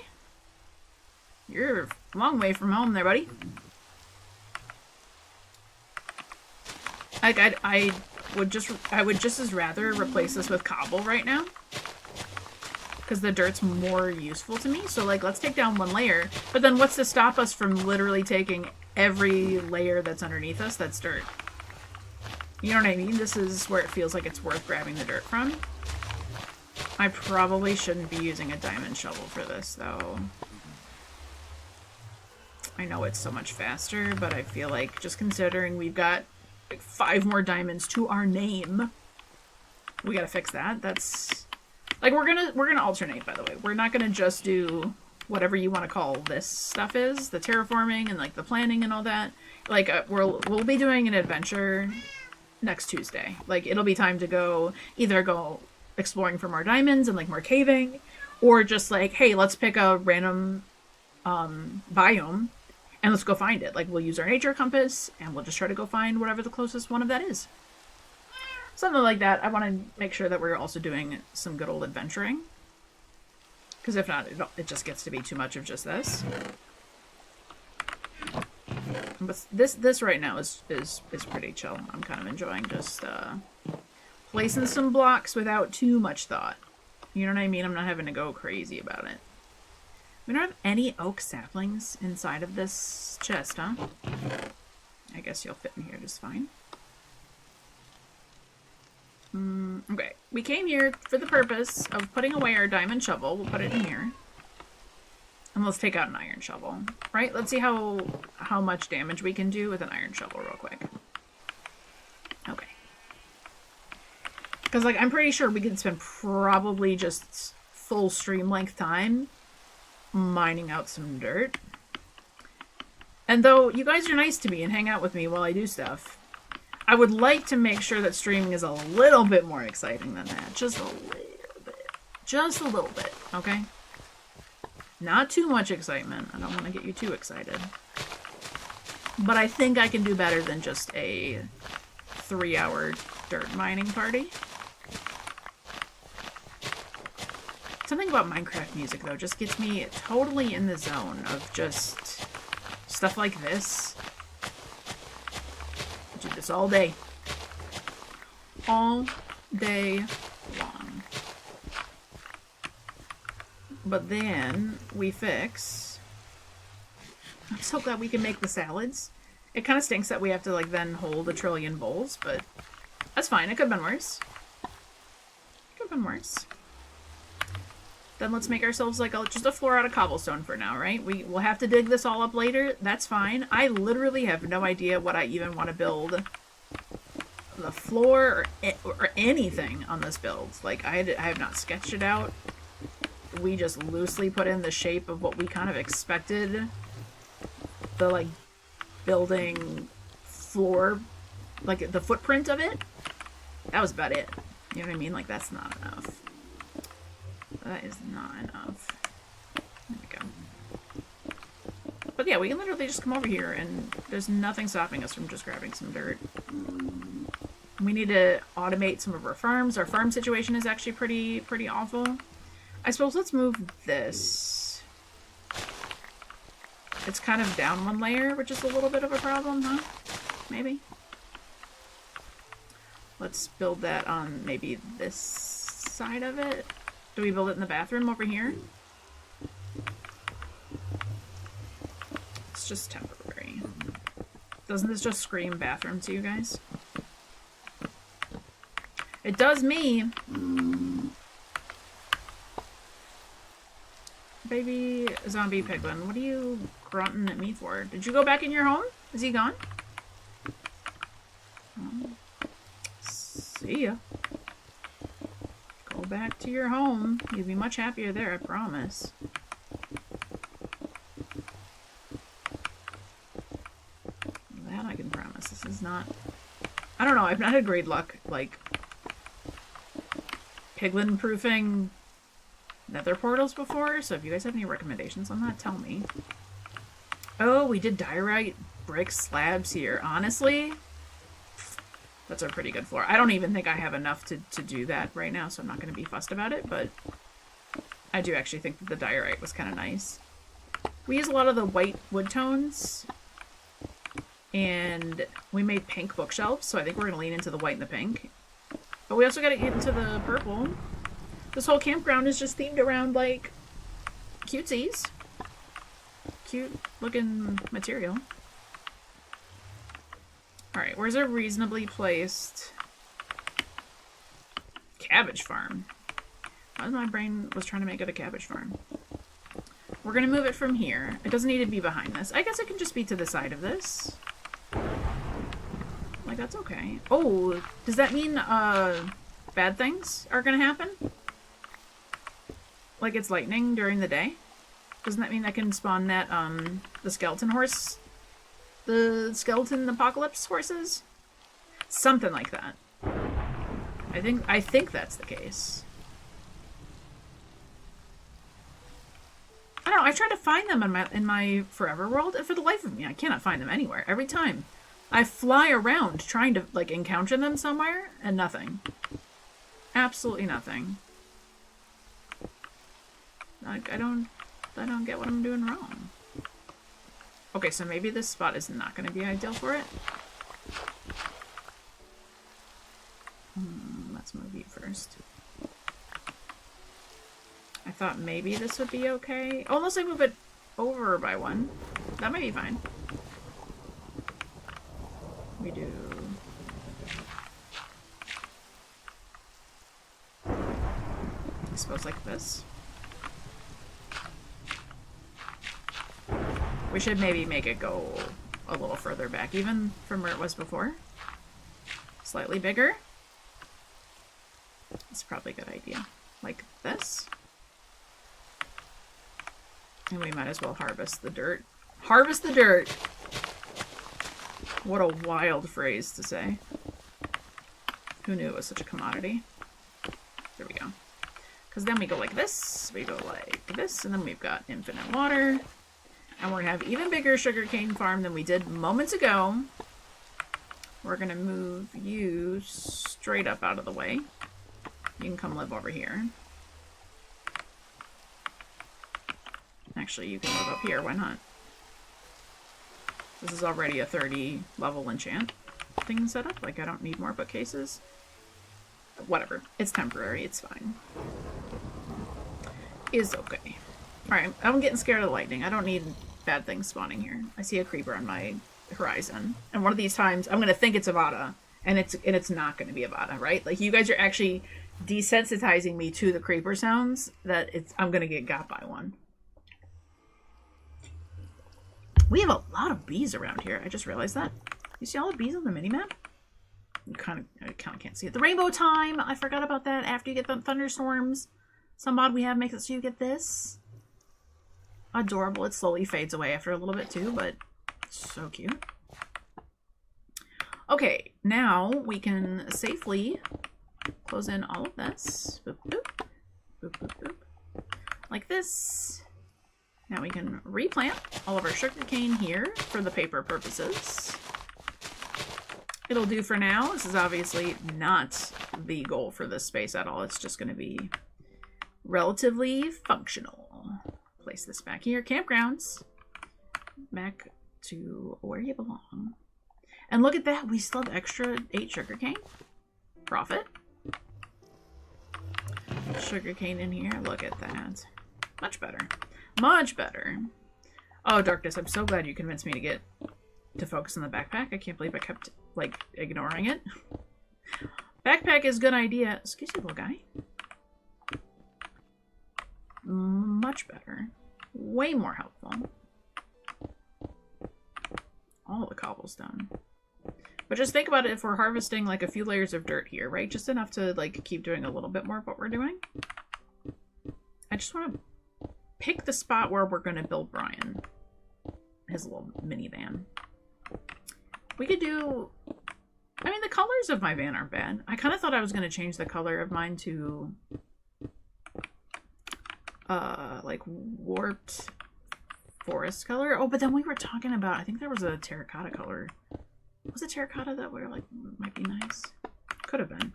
You're a long way from home there, buddy. Like, I would just as rather replace this with cobble right now. Because the dirt's more useful to me. So, like, let's take down one layer. But then what's to stop us from literally taking every layer that's underneath us that's dirt? You know what I mean? This is where it feels like it's worth grabbing the dirt from. I probably shouldn't be using a diamond shovel for this, though. I know it's so much faster, but I feel like just considering we've got like 5 more diamonds to our name, we gotta fix that. That's like we're gonna alternate, by the way. We're not gonna just do whatever you want to call this stuff is, the terraforming and like the planning and all that. Like we'll be doing an adventure next Tuesday. Like it'll be time to either go exploring for more diamonds and like more caving, or just like, hey, let's pick a random biome and let's go find it. Like, we'll use our nature compass, and we'll just try to go find whatever the closest one of that is. Something like that. I want to make sure that we're also doing some good old adventuring. Because if not, it just gets to be too much of just this. But this right now is pretty chill. I'm kind of enjoying just placing some blocks without too much thought. You know what I mean? I'm not having to go crazy about it. We don't have any oak saplings inside of this chest, huh? I guess you'll fit in here just fine. Okay. We came here for the purpose of putting away our diamond shovel. We'll put it in here. And let's take out an iron shovel. Right? Let's see how much damage we can do with an iron shovel real quick. Okay. Because, like, I'm pretty sure we can spend probably just full stream length time mining out some dirt. And though you guys are nice to me and hang out with me while I do stuff, I would like to make sure that streaming is a little bit more exciting than that. Just a little bit. Just a little bit, okay? Not too much excitement. I don't want to get you too excited. But I think I can do better than just a 3-hour dirt mining party. Something about Minecraft music, though, just gets me totally in the zone of just stuff like this. I do this all day. All day long. But then we fix... I'm so glad we can make the salads. It kind of stinks that we have to, like, then hold a trillion bowls, but that's fine. It could have been worse. Could have been worse. then let's make ourselves like just a floor out of cobblestone for now, right? We'll have to dig this all up later. That's fine. I literally have no idea what I even want to build. The floor or anything on this build. Like, I have not sketched it out. We just loosely put in the shape of what we kind of expected the, like, building floor, like, the footprint of it. That was about it. You know what I mean? Like, that's not enough. That is not enough. There we go. But yeah, we can literally just come over here and there's nothing stopping us from just grabbing some dirt. We need to automate some of our farms. Our farm situation is actually pretty awful. I suppose let's move this. It's kind of down one layer, which is a little bit of a problem, huh? Maybe. Let's build that on maybe this side of it. Do we build it in the bathroom over here? It's just temporary. Doesn't this just scream bathroom to you guys? It does me. Baby zombie piglin, what are you grunting at me for? Did you go back in your home? Is he gone? See ya. Go back to your home. You'll be much happier there, I promise. That I can promise. This is not... I don't know, I've not had great luck, like, piglin proofing nether portals before, so if you guys have any recommendations on that, tell me. Oh, we did diorite brick slabs here. Honestly, that's a pretty good floor. I don't even think I have enough to do that right now, so I'm not going to be fussed about it, but I do actually think that the diorite was kind of nice. We use a lot of the white wood tones, and we made pink bookshelves, so I think we're going to lean into the white and the pink. But we also got to get into the purple. This whole campground is just themed around, like, cutesies. Cute looking material. Alright, where's a reasonably placed cabbage farm? Why my brain was trying to make it a cabbage farm? We're gonna move it from here. It doesn't need to be behind this. I guess it can just be to the side of this. Like, that's okay. Oh, does that mean, bad things are gonna happen? Like it's lightning during the day? Doesn't that mean I can spawn that, the skeleton horse? The skeleton apocalypse horses? Something like that. I think that's the case. I don't know, I tried to find them in my forever world, and for the life of me, I cannot find them anywhere. Every time. I fly around trying to, like, encounter them somewhere, and nothing. Absolutely nothing. Like, I don't get what I'm doing wrong. Okay, so maybe this spot is not going to be ideal for it. Let's move you first. I thought maybe this would be okay. Oh, unless I move it over by one. That might be fine. We do... I suppose like this. We should maybe make it go a little further back, even from where it was before. Slightly bigger. It's probably a good idea. Like this. And we might as well harvest the dirt. Harvest the dirt! What a wild phrase to say. Who knew it was such a commodity? There we go. Because then we go like this, we go like this, and then we've got infinite water. And we're going to have even bigger sugarcane farm than we did moments ago. We're going to move you straight up out of the way. You can come live over here. Actually, you can live up here. Why not? This is already a 30 level enchant thing set up. Like, I don't need more bookcases. Whatever. It's temporary. It's fine. Is okay. Alright, I'm getting scared of the lightning. I don't need bad things spawning here. I see a creeper on my horizon. And one of these times, I'm going to think it's a VOD, and it's not going to be a VOD, right? Like, you guys are actually desensitizing me to the creeper sounds that I'm gonna get got by one. We have a lot of bees around here. I just realized that. You see all the bees on the minimap? I kind of can't see it. The rainbow time. I forgot about that. After you get the thunderstorms, some mod we have makes it so you get this. Adorable. It slowly fades away after a little bit too, but so cute. Okay, now we can safely close in all of this. Boop, boop. Boop, boop, boop. Like this. Now we can replant all of our sugarcane here for the paper purposes. It'll do for now. This is obviously not the goal for this space at all. It's just going to be relatively functional. Place this back here. Campgrounds. Back to where you belong. And look at that. We still have extra 8 sugarcane. Profit. Sugarcane in here. Look at that. Much better. Much better. Oh, Darkness, I'm so glad you convinced me to focus on the backpack. I can't believe I kept, like, ignoring it. Backpack is a good idea. Excuse you, little guy. Much better. Way more helpful. All the cobblestone. But just think about it if we're harvesting, like, a few layers of dirt here, right? Just enough to, like, keep doing a little bit more of what we're doing. I just want to pick the spot where we're going to build Brian. His little minivan. We could do... I mean, the colors of my van aren't bad. I kind of thought I was going to change the color of mine to... like, warped forest color. Oh, but then we were talking about... I think there was a terracotta color. Was it terracotta that we were like, might be nice? Could have been.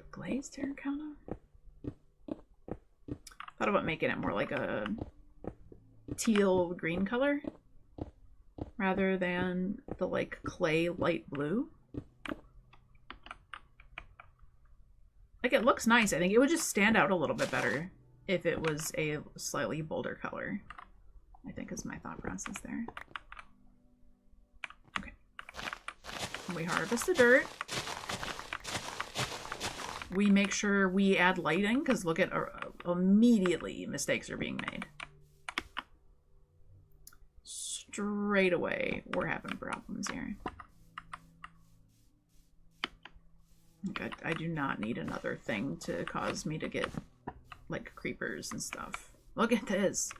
Glazed terracotta? Thought about making it more like a teal green color rather than the like clay light blue. Like, it looks nice. I think it would just stand out a little bit better if it was a slightly bolder color, I think is my thought process there. Okay. We harvest the dirt. We make sure we add lighting, because look at immediately mistakes are being made. Straight away, we're having problems here. Okay, I do not need another thing to cause me to get, like, creepers and stuff. Look at this.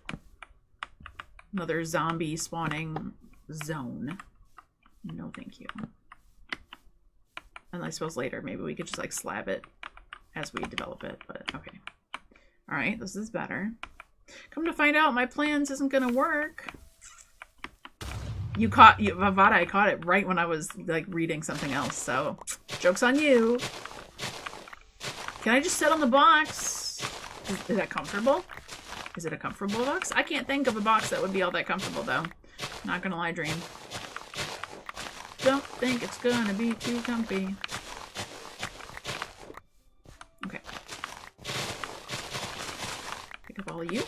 Another zombie spawning zone. No, thank you. And I suppose later, maybe we could just, like, slab it as we develop it, but okay. Alright, this is better. Come to find out, my plans isn't gonna work. Vavada, I caught it right when I was, like, reading something else, so joke's on you. Can I just sit on the box? Is that comfortable? Is it a comfortable box? I can't think of a box that would be all that comfortable, though. Not gonna lie, Dream. Don't think it's gonna be too comfy. Okay. Pick up all of you.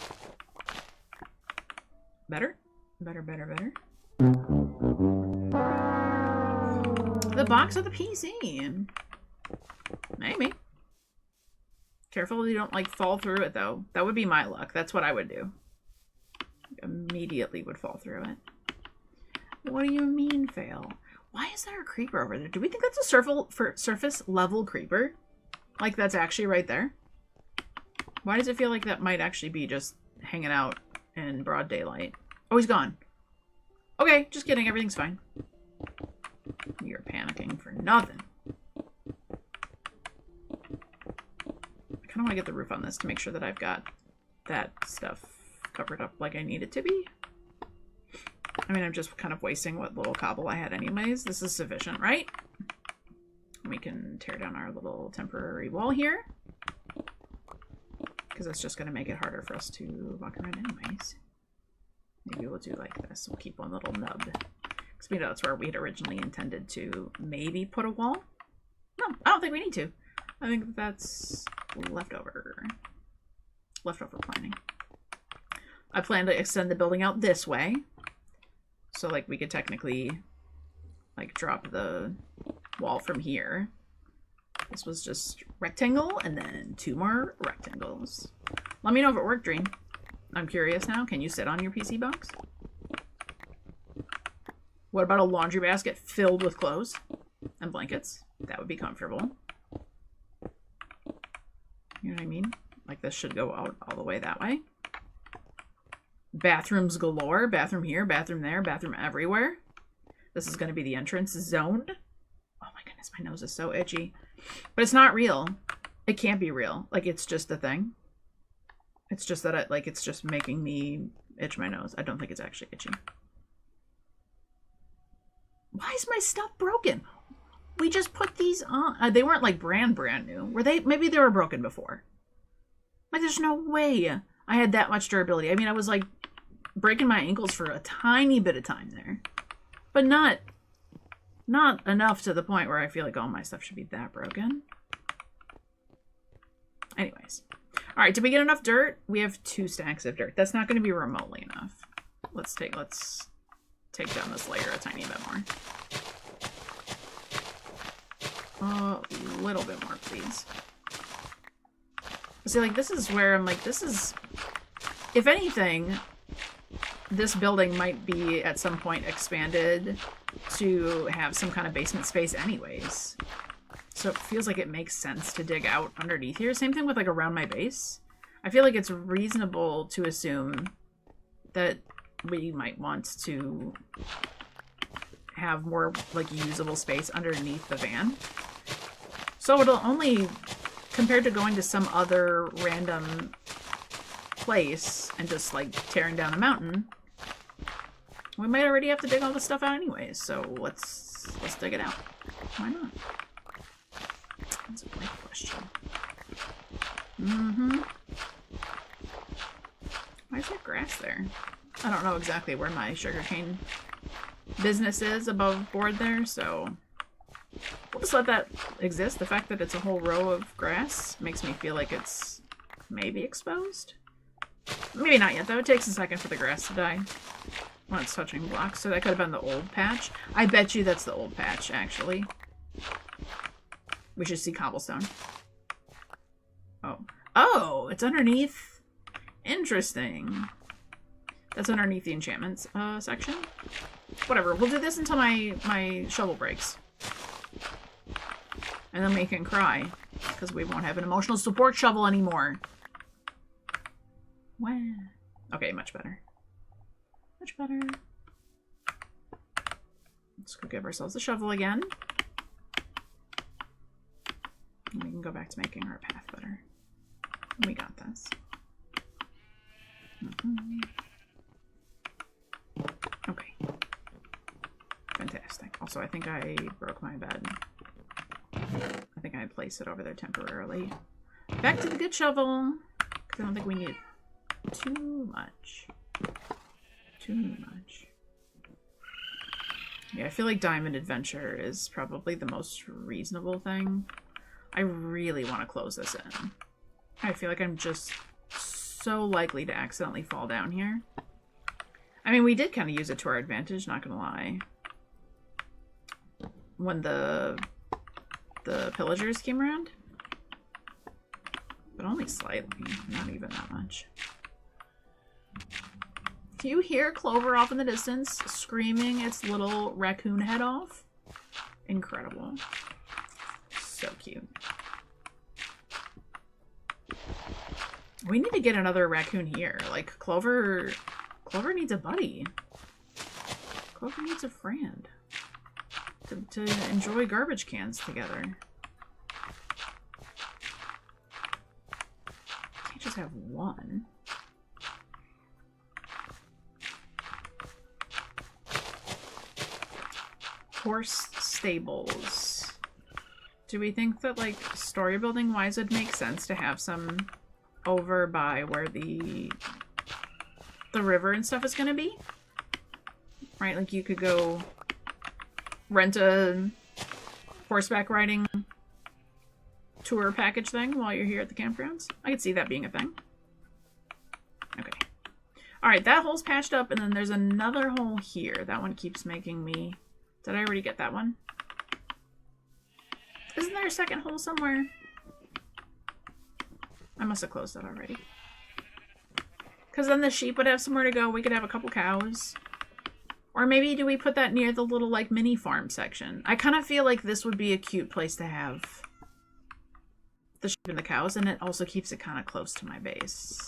Better? Better, better, better. The box of the PC. Maybe. Careful you don't, like, fall through it, though. That would be my luck. That's what I would do. Immediately would fall through it. What do you mean, fail? Why is there a creeper over there? Do we think that's a surface level creeper? Like, that's actually right there? Why does it feel like that might actually be just hanging out in broad daylight? Oh, he's gone. Okay, just kidding. Everything's fine. You're panicking for nothing. I kind of want to get the roof on this to make sure that I've got that stuff covered up like I need it to be. I mean, I'm just kind of wasting what little cobble I had anyways. This is sufficient, right? We can tear down our little temporary wall here. Because that's just going to make it harder for us to walk around anyways. Maybe we'll do like this. We'll keep one little nub. Because we know that's where we had originally intended to maybe put a wall. No, I don't think we need to. I think that's leftover. Leftover planning. I plan to extend the building out this way. So, like, we could technically, like, drop the wall from here This was just rectangle and then 2 more rectangles. Let me know if it worked, Dream. I'm curious now. Can you sit on your PC box? What about a laundry basket filled with clothes and blankets? That would be comfortable. You know what I mean? Like this should go out all the way that way. Bathrooms galore. Bathroom here, bathroom there, bathroom everywhere. This is going to be the entrance zone. Oh my goodness, my nose is so itchy. But it's not real. It can't be real. Like, it's just a thing. It's just that, it's just making me itch my nose. I don't think it's actually itchy. Why is my stuff broken? We just put these on. They weren't, like, brand new. Were they? Maybe they were broken before. Like, there's no way I had that much durability. I mean, I was, like, breaking my ankles for a tiny bit of time there. But not enough to the point where I feel like all my stuff should be that broken. Anyways. All right, did we get enough dirt? We have 2 stacks of dirt. That's not going to be remotely enough. Let's take down this layer a tiny bit more. A little bit more, please. See, like, this is where I'm like, this is... If anything, this building might be at some point expanded to have some kind of basement space anyways. So it feels like it makes sense to dig out underneath here. Same thing with, like, around my base. I feel like it's reasonable to assume that we might want to have more, like, usable space underneath the van. So it'll only, compared to going to some other random place and just, like, tearing down a mountain, we might already have to dig all this stuff out anyways. So let's dig it out. Why not? That's a great question. Why is there grass there? I don't know exactly where my sugarcane business is above board there, so we'll just let that exist. The fact that it's a whole row of grass makes me feel like it's maybe exposed. Maybe not yet, though. It takes a second for the grass to die when it's touching blocks, so that could have been the old patch. I bet you that's the old patch, actually. We should see cobblestone. Oh, it's underneath. Interesting. That's underneath the enchantments section. Whatever, we'll do this until my shovel breaks. And then we can cry, because we won't have an emotional support shovel anymore. Wow. Okay, much better. Much better. Let's go give ourselves a shovel again. And we can go back to making our path better. We got this. Okay. Fantastic. Also, I think I broke my bed. I think I placed it over there temporarily. Back to the good shovel. Because I don't think we need too much. Too much. Yeah, I feel like Diamond Adventure is probably the most reasonable thing. I really want to close this in. I feel like I'm just so likely to accidentally fall down here. I mean, we did kind of use it to our advantage, not gonna lie. When the pillagers came around. But only slightly, not even that much. Do you hear Clover off in the distance screaming its little raccoon head off? Incredible. So cute. We need to get another raccoon here. Like, Clover needs a buddy. Clover needs a friend. To enjoy garbage cans together. Can't just have one. Horse stables. Do we think that, like, story building wise would make sense to have some over by where the river and stuff is gonna be? Right, like you could go rent a horseback riding tour package thing while you're here at the campgrounds. I could see that being a thing. Okay. Alright, that hole's patched up, and then there's another hole here. That one keeps making me... Did I already get that one? Isn't there a second hole somewhere? I must have closed that already. Because then the sheep would have somewhere to go. We could have a couple cows. Or maybe do we put that near the little, like, mini farm section? I kind of feel like this would be a cute place to have the sheep and the cows, and it also keeps it kind of close to my base.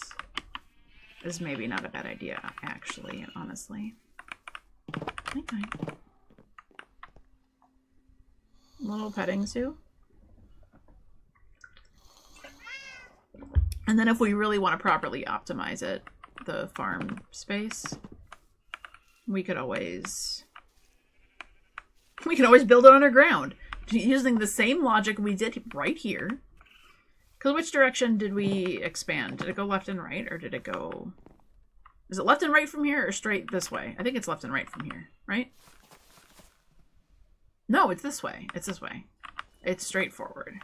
Is maybe not a bad idea, actually, honestly. Okay. Little petting zoo. And then if we really want to properly optimize it, the farm space, we could always build it underground using the same logic we did right here. Because which direction did we expand? Did it go left and right, or did it go... Is it left and right from here, or straight this way? I think it's left and right from here, right? No, it's this way. It's this way. It's straightforward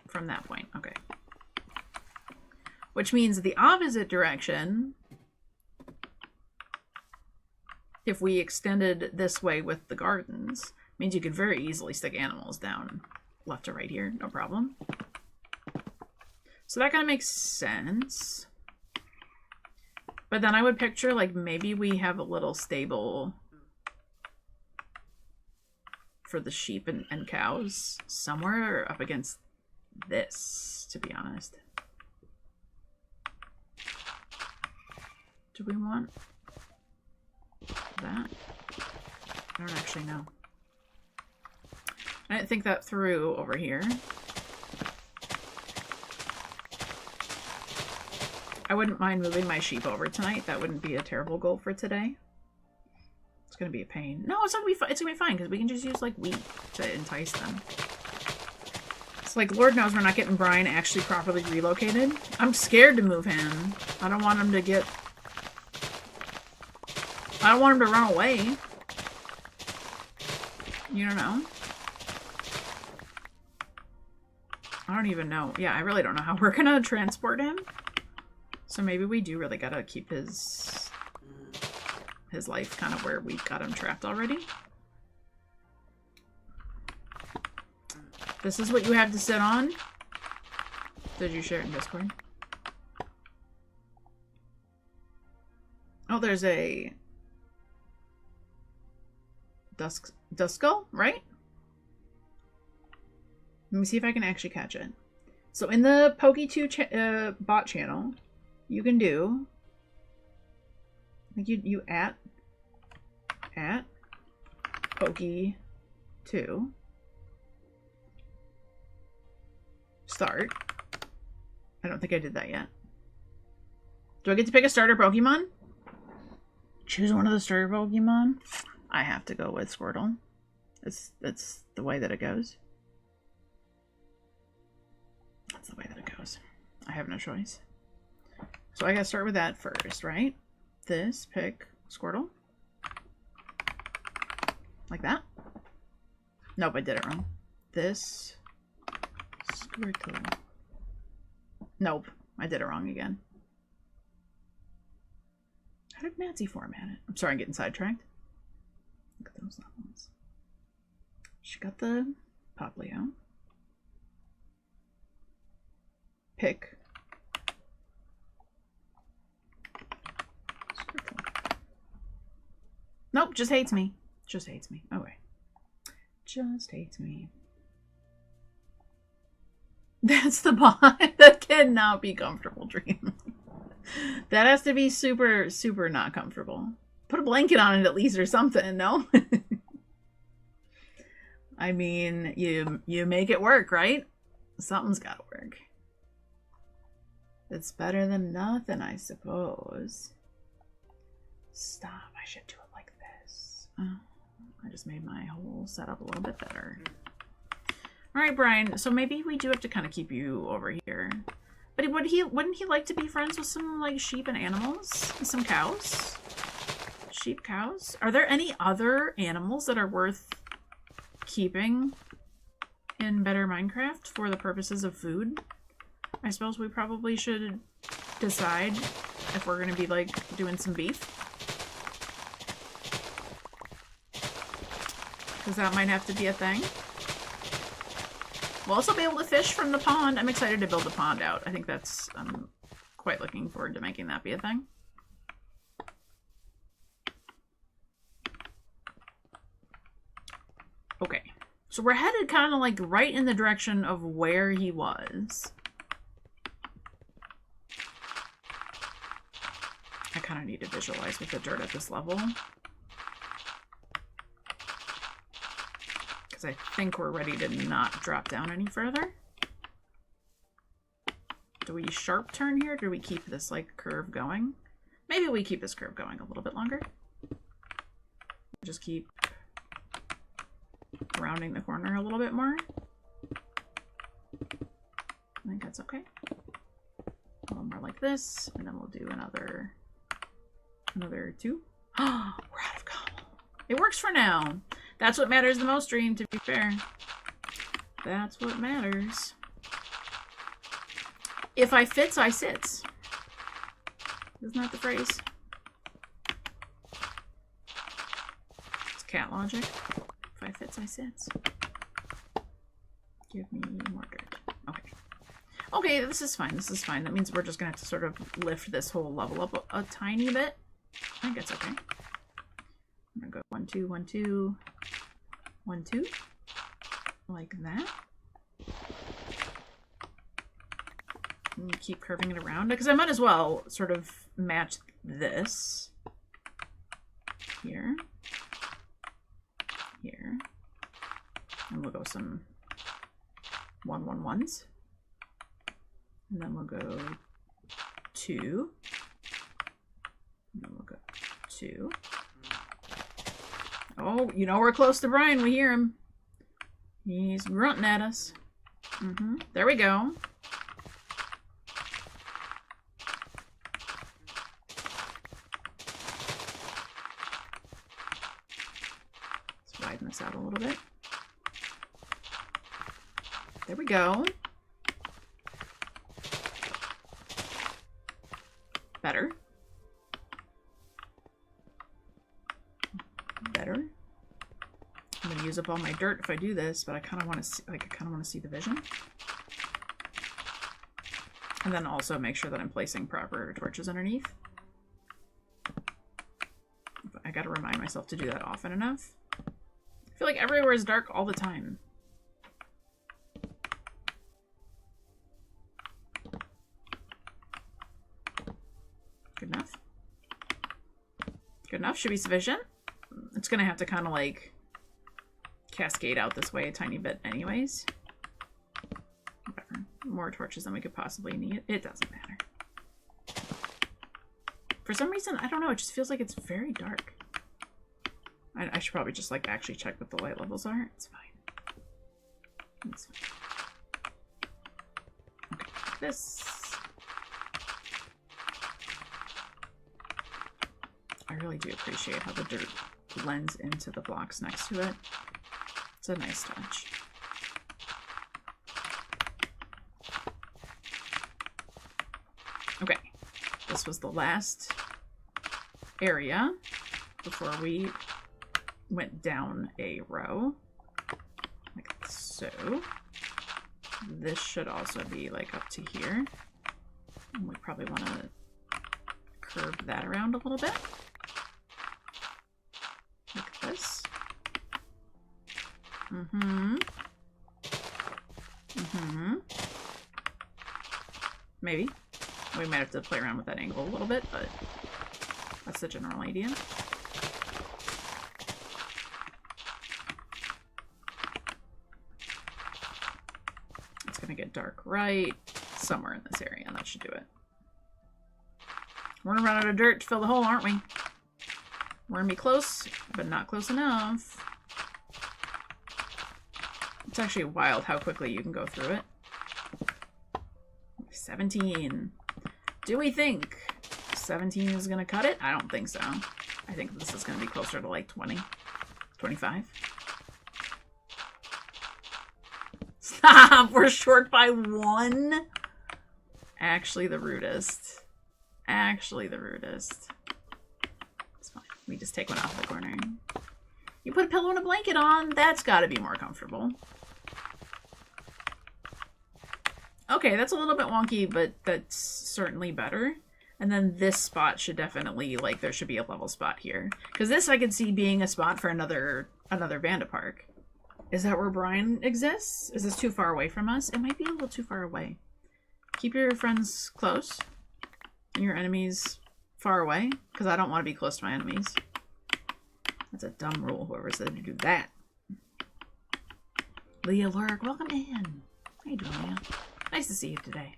from that point. Okay. Which means the opposite direction, if we extended this way with the gardens, means you could very easily stick animals down left to right here. No problem. So that kind of makes sense. But then I would picture, like, maybe we have a little stable for the sheep and cows somewhere up against this, to be honest. Do we want that? I don't actually know. I didn't think that through over here. I wouldn't mind moving my sheep over tonight. That wouldn't be a terrible goal for today. It's gonna be a pain. No, it's gonna be it's gonna be fine because we can just use like wheat to entice them. It's like, Lord knows we're not getting Brian actually properly relocated. I'm scared to move him. I don't want him to get... I don't want him to run away. You don't know? I don't even know. Yeah, I really don't know how we're gonna transport him. So maybe we do really gotta keep his life kind of where we've got him trapped already. This is what you have to sit on? Did you share it in Discord? Oh, there's a Duskull, right? Let me see if I can actually catch it. So in the Poke2 bot channel, you can do, I think you at Poke2 start. I don't think I did that yet. Do I get to pick a starter Pokemon? Choose one of the starter Pokemon? I have to go with Squirtle. That's the way that it goes. That's the way that it goes. I have no choice. So I gotta start with that first, right? This, pick Squirtle. Like that. Nope, I did it wrong. This, Squirtle. Nope, I did it wrong again. How did Nancy format it? I'm sorry, I'm getting sidetracked. Look at those levels. She got the Poplio. Pick. Nope, just hates me. Just hates me. Okay. Just hates me. That's the bot. That cannot be comfortable, Dream. That has to be super, super not comfortable. Put a blanket on it at least or something, no? I mean, you make it work, right? Something's gotta work. It's better than nothing, I suppose. Stop, I should do it like this. Oh, I just made my whole setup a little bit better. Alright, Brian, so maybe we do have to kind of keep you over here. But wouldn't he like to be friends with some, like, sheep and animals? And some cows? Sheep, cows? Are there any other animals that are worth keeping in Better Minecraft for the purposes of food? I suppose we probably should decide if we're going to be, like, doing some beef. Because that might have to be a thing. We'll also be able to fish from the pond. I'm excited to build the pond out. I think that's... I'm quite looking forward to making that be a thing. Okay. So we're headed kind of like right in the direction of where he was. I kind of need to visualize with the dirt at this level. Because I think we're ready to not drop down any further. Do we sharp turn here? Do we keep this like curve going? Maybe we keep this curve going a little bit longer. Just keep rounding the corner a little bit more. I think that's okay. A little more like this, and then we'll do another 2. Oh, we're out of cobble. It works for now. That's what matters the most, Dream, to be fair. That's what matters. If I fits, I sits. Isn't that the phrase? It's cat logic. If I fits, I sits. Give me more dirt. Okay. Okay, this is fine. This is fine. That means we're just gonna have to sort of lift this whole level up a tiny bit. I think it's okay. I'm gonna go 1, 2, 1, 2, 1, 2, like that. And keep curving it around because I might as well sort of match this here, here, and we'll go some 1, 1, 1s, and then we'll go 2. And then we'll go 2. Oh, you know we're close to Brian. We hear him. He's grunting at us. There we go. Let's widen this out a little bit. There we go. Better. Better. I'm gonna use up all my dirt if I do this, but I kind of want to see, like, I kind of want to see the vision. And then also make sure that I'm placing proper torches underneath. I gotta remind myself to do that often enough. I feel like everywhere is dark all the time. Good enough. Good enough. Should be sufficient. It's gonna have to kind of like cascade out this way a tiny bit anyways. Whatever. More torches than we could possibly need. It doesn't matter. For some reason, I don't know, it just feels like it's very dark. I should probably just like actually check what the light levels are. It's fine. It's fine. Okay, this. I really do appreciate how the dirt blends into the blocks next to it. It's a nice touch. Okay, this was the last area before we went down a row, like so. This should also be like up to here. And we probably want to curve that around a little bit. Like this. Maybe. We might have to play around with that angle a little bit, but that's the general idea. It's gonna get dark right somewhere in this area, and that should do it. We're gonna run out of dirt to fill the hole, aren't we? We're gonna be close, but not close enough. It's actually wild how quickly you can go through it. 17. Do we think 17 is gonna cut it? I don't think so. I think this is gonna be closer to like 20, 25. Stop! We're short by 1. Actually the rudest. Actually the rudest. It's fine. We just take one off the corner. You put a pillow and a blanket on. That's gotta be more comfortable. Okay, that's a little bit wonky, but that's certainly better. And then this spot should definitely, like, there should be a level spot here. Because this I could see being a spot for another Vanda Park. Is that where Brian exists? Is this too far away from us? It might be a little too far away. Keep your friends close. And your enemies far away. Because I don't want to be close to my enemies. That's a dumb rule, whoever said to do that. Leah Lurk, welcome in. How you doing, Leah? Nice to see you today.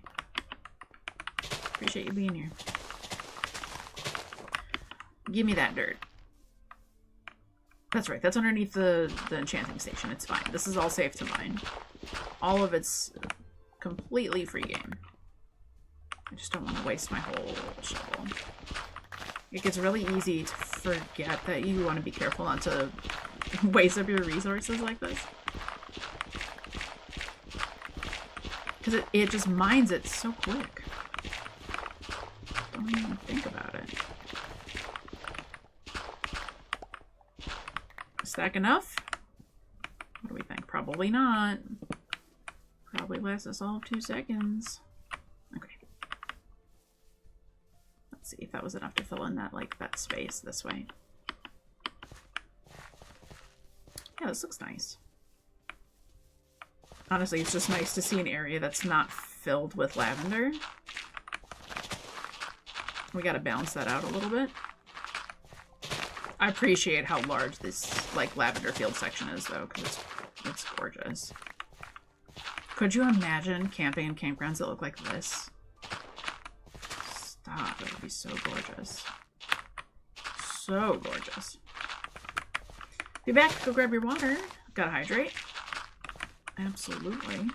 Appreciate you being here. Give me that dirt. That's right, that's underneath the enchanting station. It's fine. This is all safe to mine. All of it's completely free game. I just don't want to waste my whole shovel. It gets really easy to forget that you want to be careful not to waste up your resources like this. Because it just mines it so quick. Don't even think about it. Stack enough? What do we think? Probably not. Probably lasts us all 2 seconds. Okay. Let's see if that was enough to fill in that, like, that space this way. Yeah, this looks nice. Honestly, it's just nice to see an area that's not filled with lavender. We gotta balance that out a little bit. I appreciate how large this, like, lavender field section is, though, because it's gorgeous. Could you imagine camping in campgrounds that look like this? Stop, it would be so gorgeous. So gorgeous. Be back, go grab your water. Gotta hydrate. Absolutely.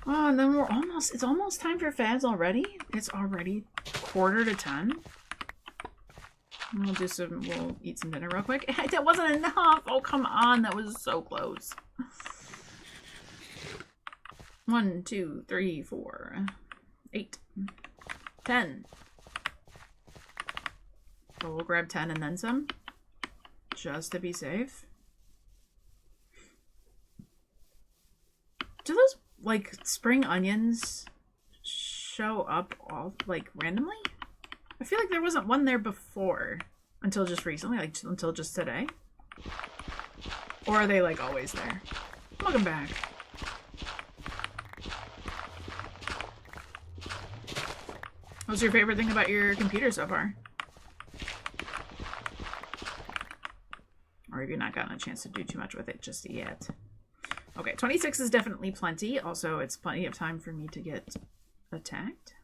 Oh, and then it's almost time for fads already. It's already 9:45. We'll eat some dinner real quick. That wasn't enough. Oh, come on. That was so close. 1, 2, 3, 4, 8, 10. So we'll grab 10 and then some. Just to be safe. Do those, like, spring onions show up all, like, randomly? I feel like there wasn't one there before. Until just recently, like, until just today. Or are they, like, always there? Welcome back. What's your favorite thing about your computer so far? Or have you not gotten a chance to do too much with it just yet? Okay, 26 is definitely plenty. Also, it's plenty of time for me to get attacked.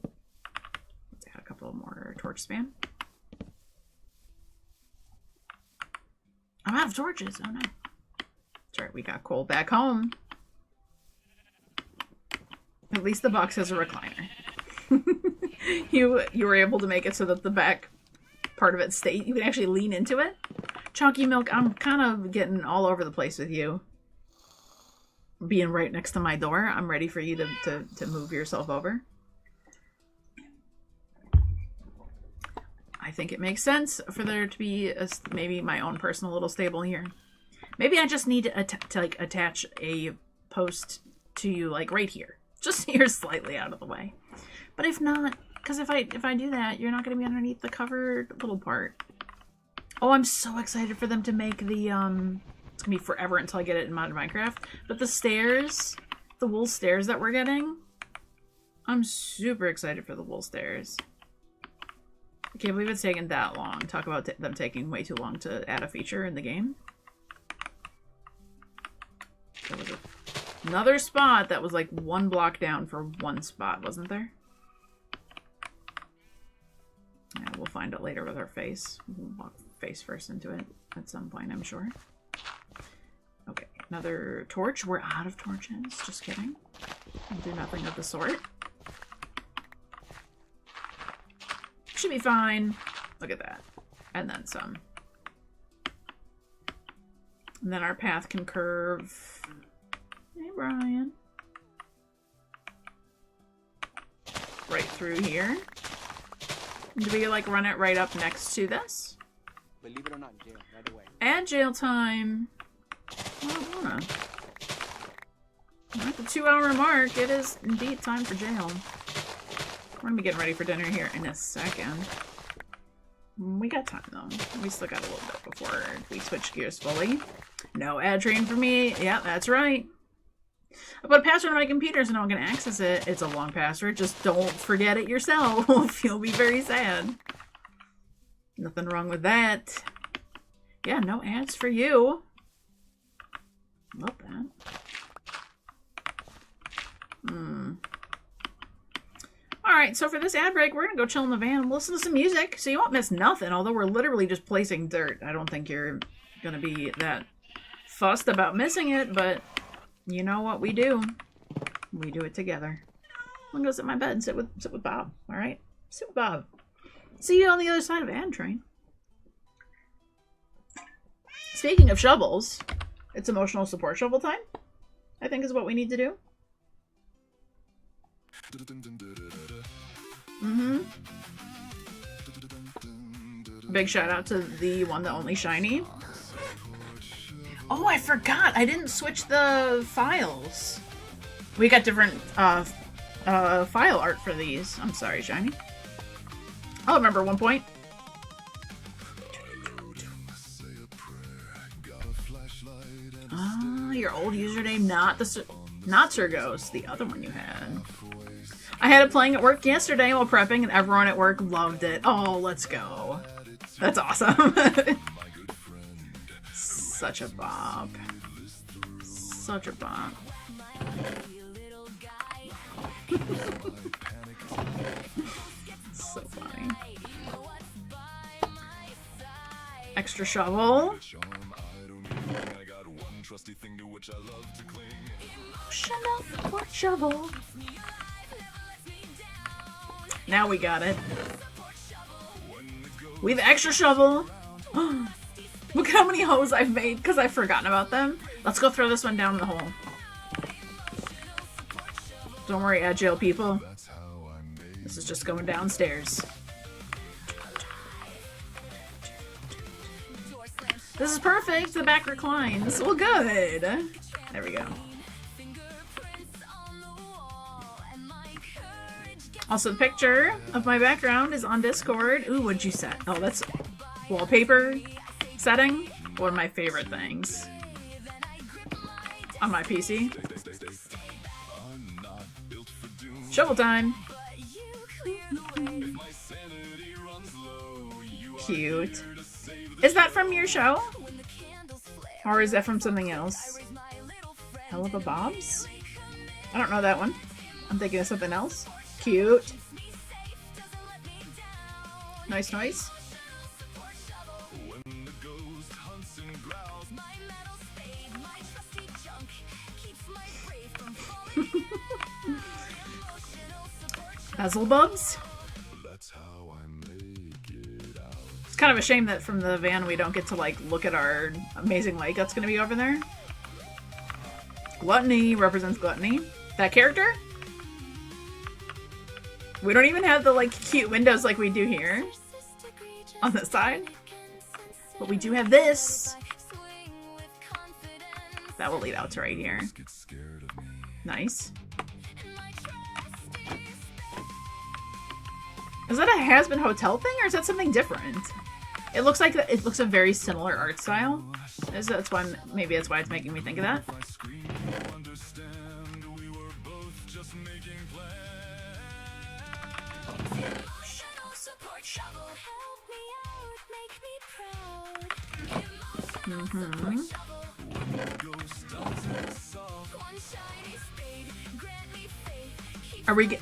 Let's add a couple more torch spam. I'm out of torches. Oh no. That's right, we got coal back home. At least the box has a recliner. You were able to make it so that the back part of it stayed. You can actually lean into it. Chunky Milk, I'm kind of getting all over the place with you. Being right next to my door, I'm ready for you to move yourself over. I think it makes sense for there to be maybe my own personal little stable here. Maybe I just need to like attach a post to you, like right here, just here, slightly out of the way. But if not, because if I do that, you're not going to be underneath the covered little part. Oh, I'm so excited for them to make the it's gonna be forever until I get it in Modern Minecraft. But the stairs, the wool stairs that we're getting, I'm super excited for the wool stairs. I can't believe it's taken that long. Talk about them taking way too long to add a feature in the game. There was another spot that was like 1 block down for one spot, wasn't there? Yeah, we'll find it later with our face. We'll walk face first into it at some point, I'm sure. Okay, another torch. We're out of torches. Just kidding. We'll do nothing of the sort. Should be fine. Look at that. And then some. And then our path can curve. Hey, Brian. Right through here. Do we, like, run it right up next to this? Believe it or not, jail right away. Add jail time. Well, I wanna. At the 2-hour mark, it is indeed time for jail. We're gonna be getting ready for dinner here in a second. We got time though. We still got a little bit before we switch gears fully. No ad train for me. Yeah, that's right. I put a password on my computer so now I'm gonna access it. It's a long password. Just don't forget it yourself. You'll be very sad. Nothing wrong with that. Yeah, no ads for you. Love that. Alright, so for this ad break, we're gonna go chill in the van and listen to some music, so you won't miss nothing, although we're literally just placing dirt. I don't think you're gonna be that fussed about missing it, but you know what we do. We do it together. I'm gonna go sit in my bed and sit with Bob, alright? Sit with Bob. See you on the other side of ad train. Speaking of shovels, it's emotional support shovel time, I think is what we need to do. Big shout out to the one, the only shiny. Oh, I forgot. I didn't switch the files. We got different file art for these. I'm sorry, shiny. I'll remember 1 point. Your old username, not Sir Ghost, the other one you had. I had it playing at work yesterday while prepping, and everyone at work loved it. Oh, let's go. That's awesome. Such a bop. Such a bop. So funny. Extra shovel. Emotional shovel. Now we got it. We have extra shovel. Look at how many hoes I've made because I've forgotten about them. Let's go throw this one down in the hole. Don't worry, agile people. This is just going downstairs. This is perfect. The back reclines. Well, good. There we go. Also, the picture of my background is on Discord. Ooh, what'd you set? Oh, that's wallpaper setting. One of my favorite things on my PC. Shovel time. Cute. Is that from your show? Or is that from something else? Hell of a Bobs? I don't know that one. I'm thinking of something else. Cute. Nice, nice. Puzzle bubs. It's kind of a shame that from the van we don't get to like look at our amazing lake that's going to be over there. Gluttony represents gluttony. That character? We don't even have the like cute windows like we do here on the side. But we do have this. That will lead out to right here. Nice. Is that a Has-Been Hotel thing or is that something different? It looks like it looks a very similar art style. That's why maybe that's why it's making me think of that.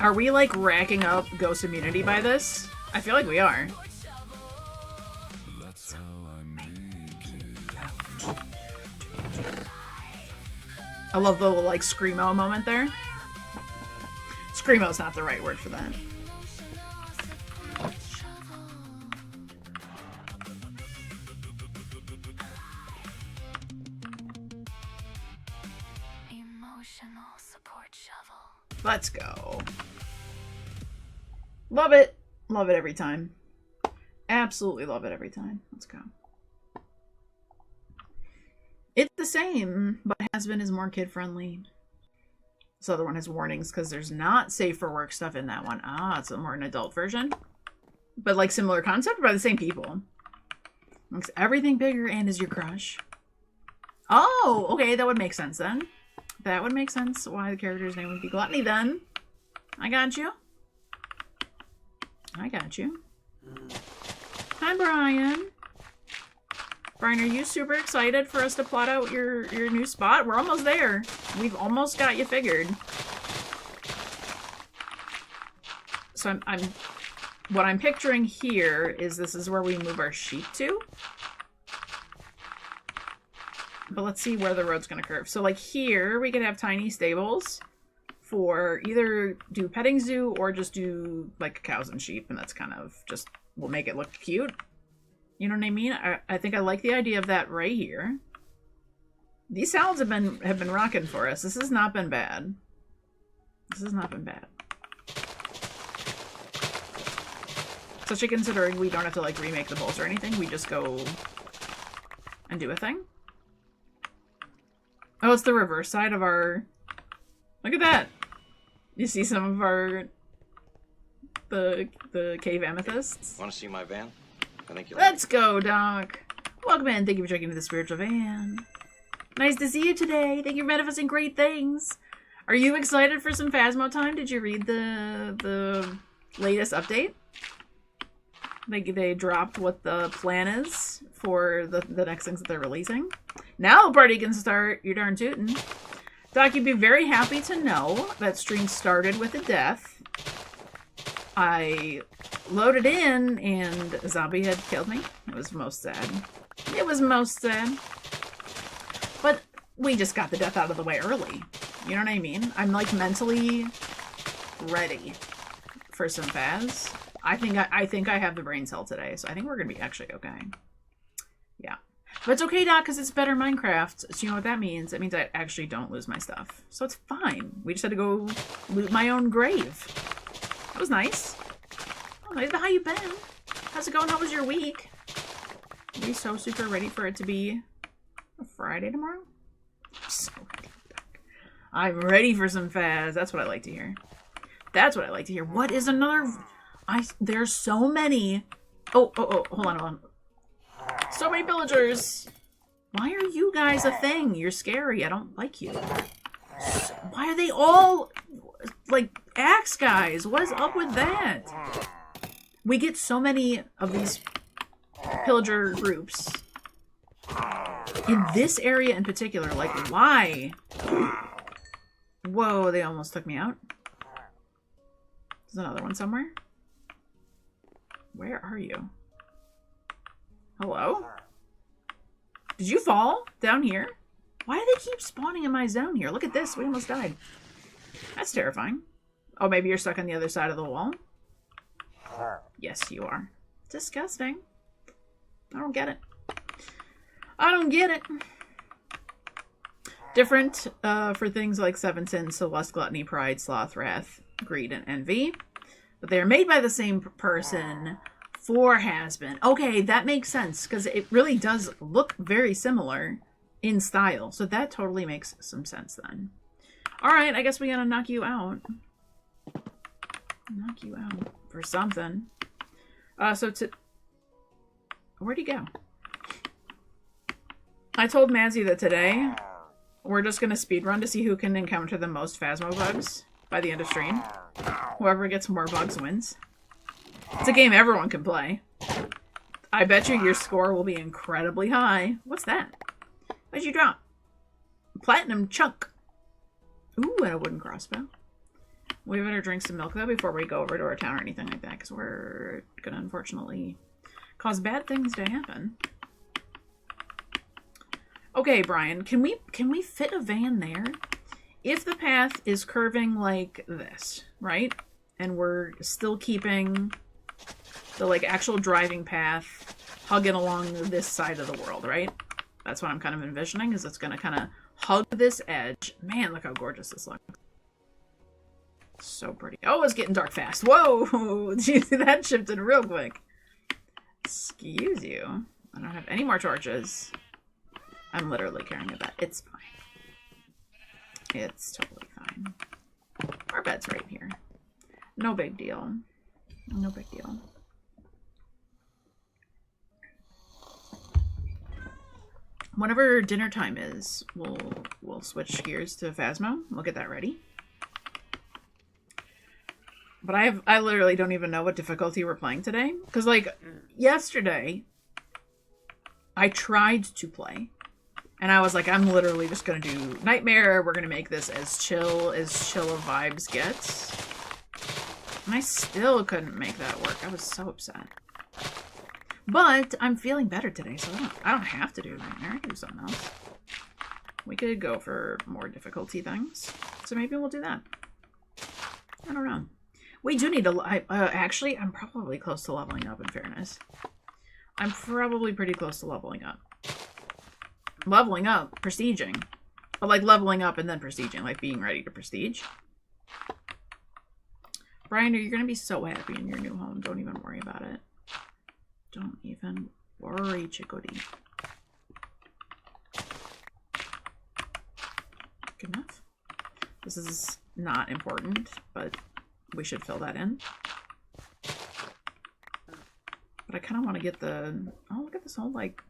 Are we like racking up ghost immunity by this? I feel like we are. I love the little like screamo moment there. Screamo's not the right word for that. Emotional support shovel. Let's go. Love it. Love it every time. Absolutely love it every time. Let's go. It's the same, but Has-Been is more kid-friendly. This other one has warnings because there's not safe for work stuff in that one. Ah, it's a more an adult version. But like similar concept by the same people. Makes everything bigger and is your crush. Oh, okay, that would make sense then. That would make sense why the character's name would be Gluttony then. I got you. I got you. Hi, Brian. Brian, are you super excited for us to plot out your new spot? We're almost there. We've almost got you figured. So what I'm picturing here is this is where we move our sheep to. But let's see where the road's gonna curve. So like here, we could have tiny stables for either do petting zoo or just do like cows and sheep, and that's kind of just, we'll make it look cute. You know what I mean? I think I like the idea of that right here. These salads have been rocking for us. This has not been bad. This has not been bad. Especially considering we don't have to like remake the bowls or anything. We just go and do a thing. Oh, it's the reverse side of our... Look at that! You see some of our... The cave amethysts? Want to see my van? I think you'll Let's go, Doc! Welcome in. Thank you for checking into the spiritual van. Nice to see you today. Thank you for manifesting great things. Are you excited for some Phasmo time? Did you read the latest update? They dropped what the plan is for the next things that they're releasing. Now the party can start. You're darn tootin'. Doc, you'd be very happy to know that stream started with a death. I loaded in and a zombie had killed me. It was most sad. It was most sad. But we just got the death out of the way early. You know what I mean? I'm like mentally ready for some Phas. I think I have the brain cell today, so I think we're gonna be actually okay. Yeah. But it's okay, Doc, because it's better Minecraft. So you know what that means? It means I actually don't lose my stuff. So it's fine. We just had to go loot my own grave. That was nice. Oh, how you been? How's it going? How was your week? Are you so super ready for it to be a Friday tomorrow? I'm so ready. I'm ready for some Phas. That's what I like to hear. That's what I like to hear. What is another... There's so many... Oh, hold on. So many villagers. Why are you guys a thing? You're scary. I don't like you. Why are they all like axe guys? What is up with that? We get so many of these pillager groups in this area in particular. Like, why? Whoa, they almost took me out. There's another one somewhere. Where are you? Hello? Did you fall down here? Why do they keep spawning in my zone here? Look at this. We almost died. That's terrifying. Oh, maybe you're stuck on the other side of the wall? Yes, you are. Disgusting. I don't get it. I don't get it. Different for things like Seven Sins, so Lust, Gluttony, Pride, Sloth, Wrath, Greed, and Envy. But they are made by the same person for Has-Been. Okay, that makes sense, because it really does look very similar in style. So that totally makes some sense then. Alright, I guess we gotta knock you out. Knock you out for something. Where'd he go? I told Mazzy that today we're just gonna speedrun to see who can encounter the most Phasmo bugs by the end of stream. Whoever gets more bugs wins. It's a game everyone can play. I bet you your score will be incredibly high. What's that? What'd you drop? Platinum chunk. Ooh, and a wooden crossbow. We better drink some milk, though, before we go over to our town or anything like that, because we're gonna, unfortunately, cause bad things to happen. Okay, Brian, can we fit a van there? If the path is curving like this, right? And we're still keeping the, like, actual driving path hugging along this side of the world, right? That's what I'm kind of envisioning, is it's gonna kind of hug this edge. Man, look how gorgeous this looks. So pretty. Oh, it's getting dark fast. Whoa! Did you see that shifted real quick? Excuse you. I don't have any more torches. I'm literally carrying a bed. It's fine. It's totally fine. Our bed's right here. No big deal. No big deal. Whenever dinner time is, we'll switch gears to Phasmo. We'll get that ready. But I literally don't even know what difficulty we're playing today. Because, like, yesterday, I tried to play. And I was like, I'm literally just going to do Nightmare. We're going to make this as chill of vibes gets. And I still couldn't make that work. I was so upset. But I'm feeling better today, so I don't have to do Nightmare. I can do something else. We could go for more difficulty things. So maybe we'll do that. I don't know. We do need to... actually, I'm probably close to leveling up, in fairness. I'm probably pretty close to leveling up. Leveling up, prestiging. But like leveling up and then prestiging, like being ready to prestige. Brian, you're going to be so happy in your new home. Don't even worry about it. Don't even worry, Chickadee. Good enough. This is not important, but we should fill that in. But I kind of want to get the... Oh, look at this whole, like,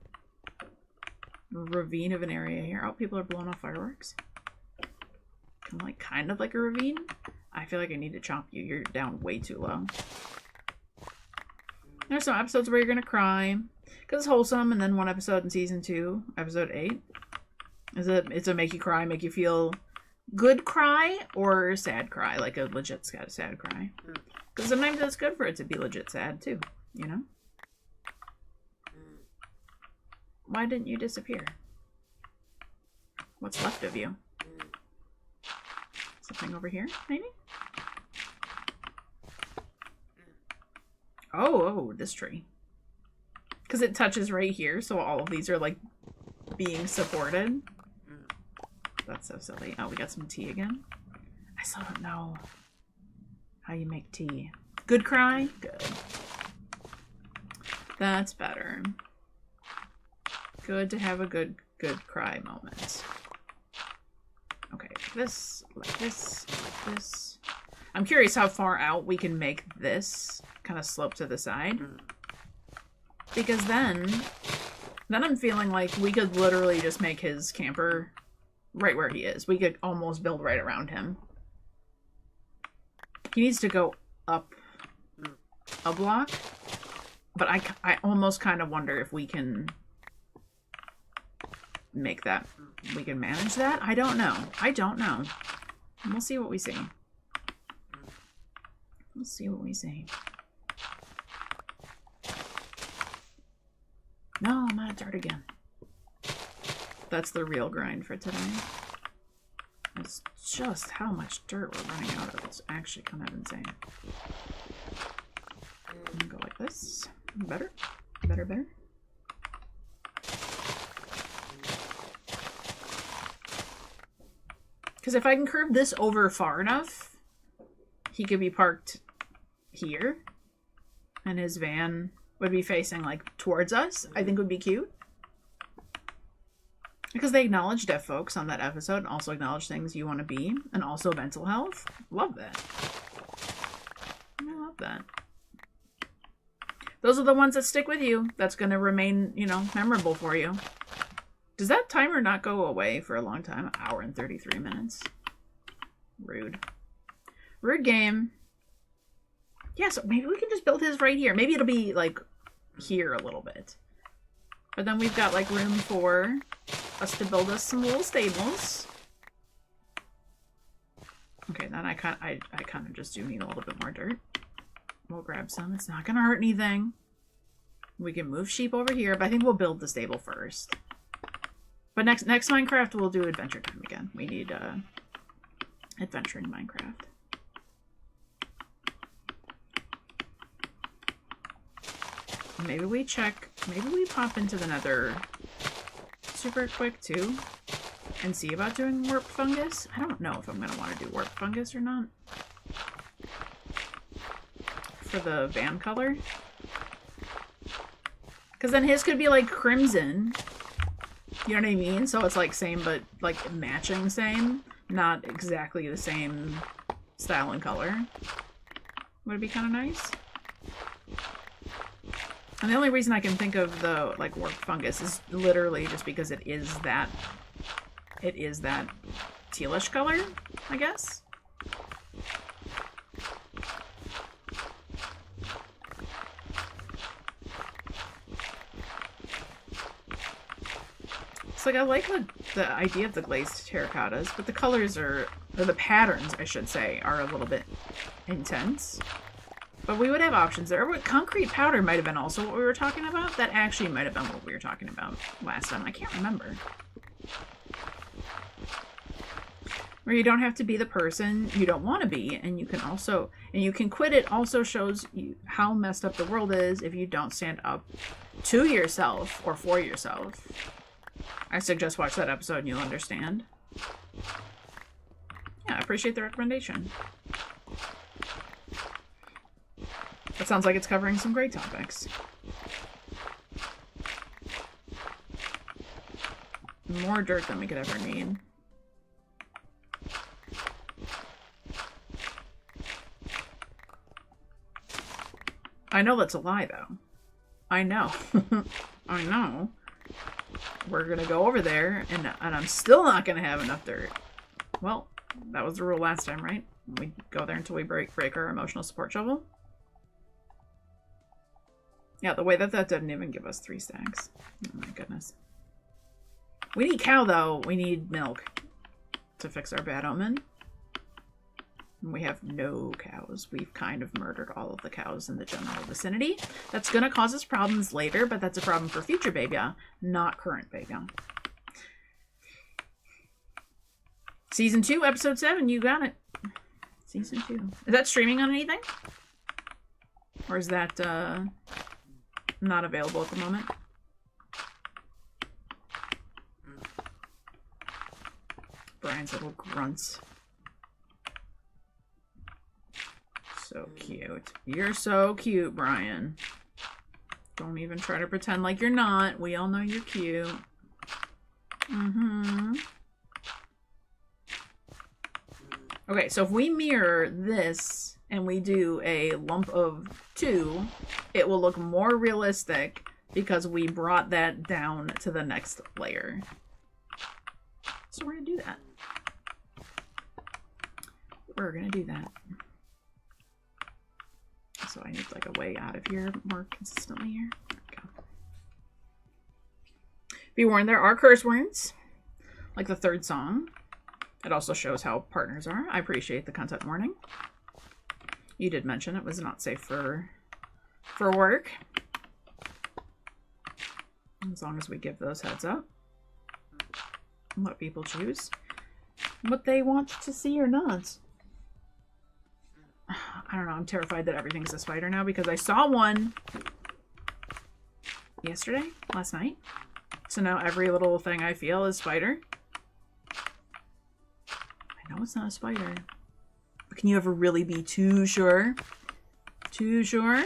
ravine of an area here. Oh, people are blowing off fireworks. Kind of like a ravine. I feel like I need to chomp you. You're down way too low. There's some episodes where you're gonna cry because it's wholesome, and then one episode in season 2, episode 8, it's a make you cry, make you feel good cry or sad cry, like a legit sad cry. Because sometimes that's good for it to be legit sad too, you know. Why didn't you disappear? What's left of you? Something over here, maybe? Oh, this tree. Because it touches right here, so all of these are, like, being supported. That's so silly. Oh, we got some tea again. I still don't know how you make tea. Good cry? Good. That's better. Good to have a good cry moment. Okay, like this, like this, like this. I'm curious how far out we can make this kind of slope to the side. Because then I'm feeling like we could literally just make his camper right where he is. We could almost build right around him. He needs to go up a block. But I almost kind of wonder if we can make that, we can manage that. I don't know. I don't know. We'll see what we see. We'll see what we see. No, I'm out of dirt again. That's the real grind for today. It's just how much dirt we're running out of. It's actually kind of insane. I'm gonna go like this. Better. Better, better. Because if I can curve this over far enough, he could be parked here. And his van would be facing, like, towards us. I think would be cute. Because they acknowledge deaf folks on that episode and also acknowledge things you want to be. And also mental health. Love that. I love that. Those are the ones that stick with you. That's going to remain, you know, memorable for you. Does that timer not go away for a long time? An hour and 33 minutes. Rude. Rude game. Yeah, so maybe we can just build his right here. Maybe it'll be, like, here a little bit. But then we've got, like, room for us to build us some little stables. Okay, then I kind of just do need a little bit more dirt. We'll grab some. It's not going to hurt anything. We can move sheep over here, but I think we'll build the stable first. But next Minecraft, we'll do Adventure Time again. We need adventure in Minecraft. Maybe we pop into the Nether super quick too and see about doing warp fungus. I don't know if I'm going to want to do warp fungus or not. For the van color. Because then his could be like crimson. You know what I mean? So it's like same, but like matching same. Not exactly the same style and color. Would it be kind of nice? And the only reason I can think of the like warped fungus is literally just because it is that tealish color, I guess. It's like I like the idea of the glazed terracottas, but the colors or the patterns, I should say, are a little bit intense. But we would have options there. Concrete powder might have been also what we were talking about. That actually might have been what we were talking about last time. I can't remember. Where you don't have to be the person you don't want to be, and you can quit. It also shows you how messed up the world is if you don't stand up to yourself or for yourself. I suggest watch that episode and you'll understand. Yeah, I appreciate the recommendation. It sounds like it's covering some great topics. More dirt than we could ever need. I know that's a lie, though. I know. I know. We're gonna go over there, and I'm still not gonna have enough dirt. Well, that was the rule last time, right? We go there until we break our emotional support shovel. Yeah, the way that didn't even give us 3 stacks. Oh my goodness. We need cow, though. We need milk to fix our bad omen. And we have no cows. We've kind of murdered all of the cows in the general vicinity. That's going to cause us problems later, but that's a problem for future BabeYaa, not current BabeYaa. Season 2, Episode 7, you got it. Season 2. Is that streaming on anything? Or is that not available at the moment? Brian's little grunts. So cute. You're so cute, Brian. Don't even try to pretend like you're not. We all know you're cute. Okay, so if we mirror this and we do a lump of 2, it will look more realistic because we brought that down to the next layer. So we're gonna do that. We're gonna do that. So I need like a way out of here more consistently here. There we go. Be warned, there are curse words, like the 3rd song. It also shows how partners are. I appreciate the content warning. You did mention it was not safe for work. As long as we give those heads up. And let people choose what they want to see or not. I don't know, I'm terrified that everything's a spider now because I saw one last night. So now every little thing I feel is spider. I know it's not a spider. But can you ever really be too sure? Too sure?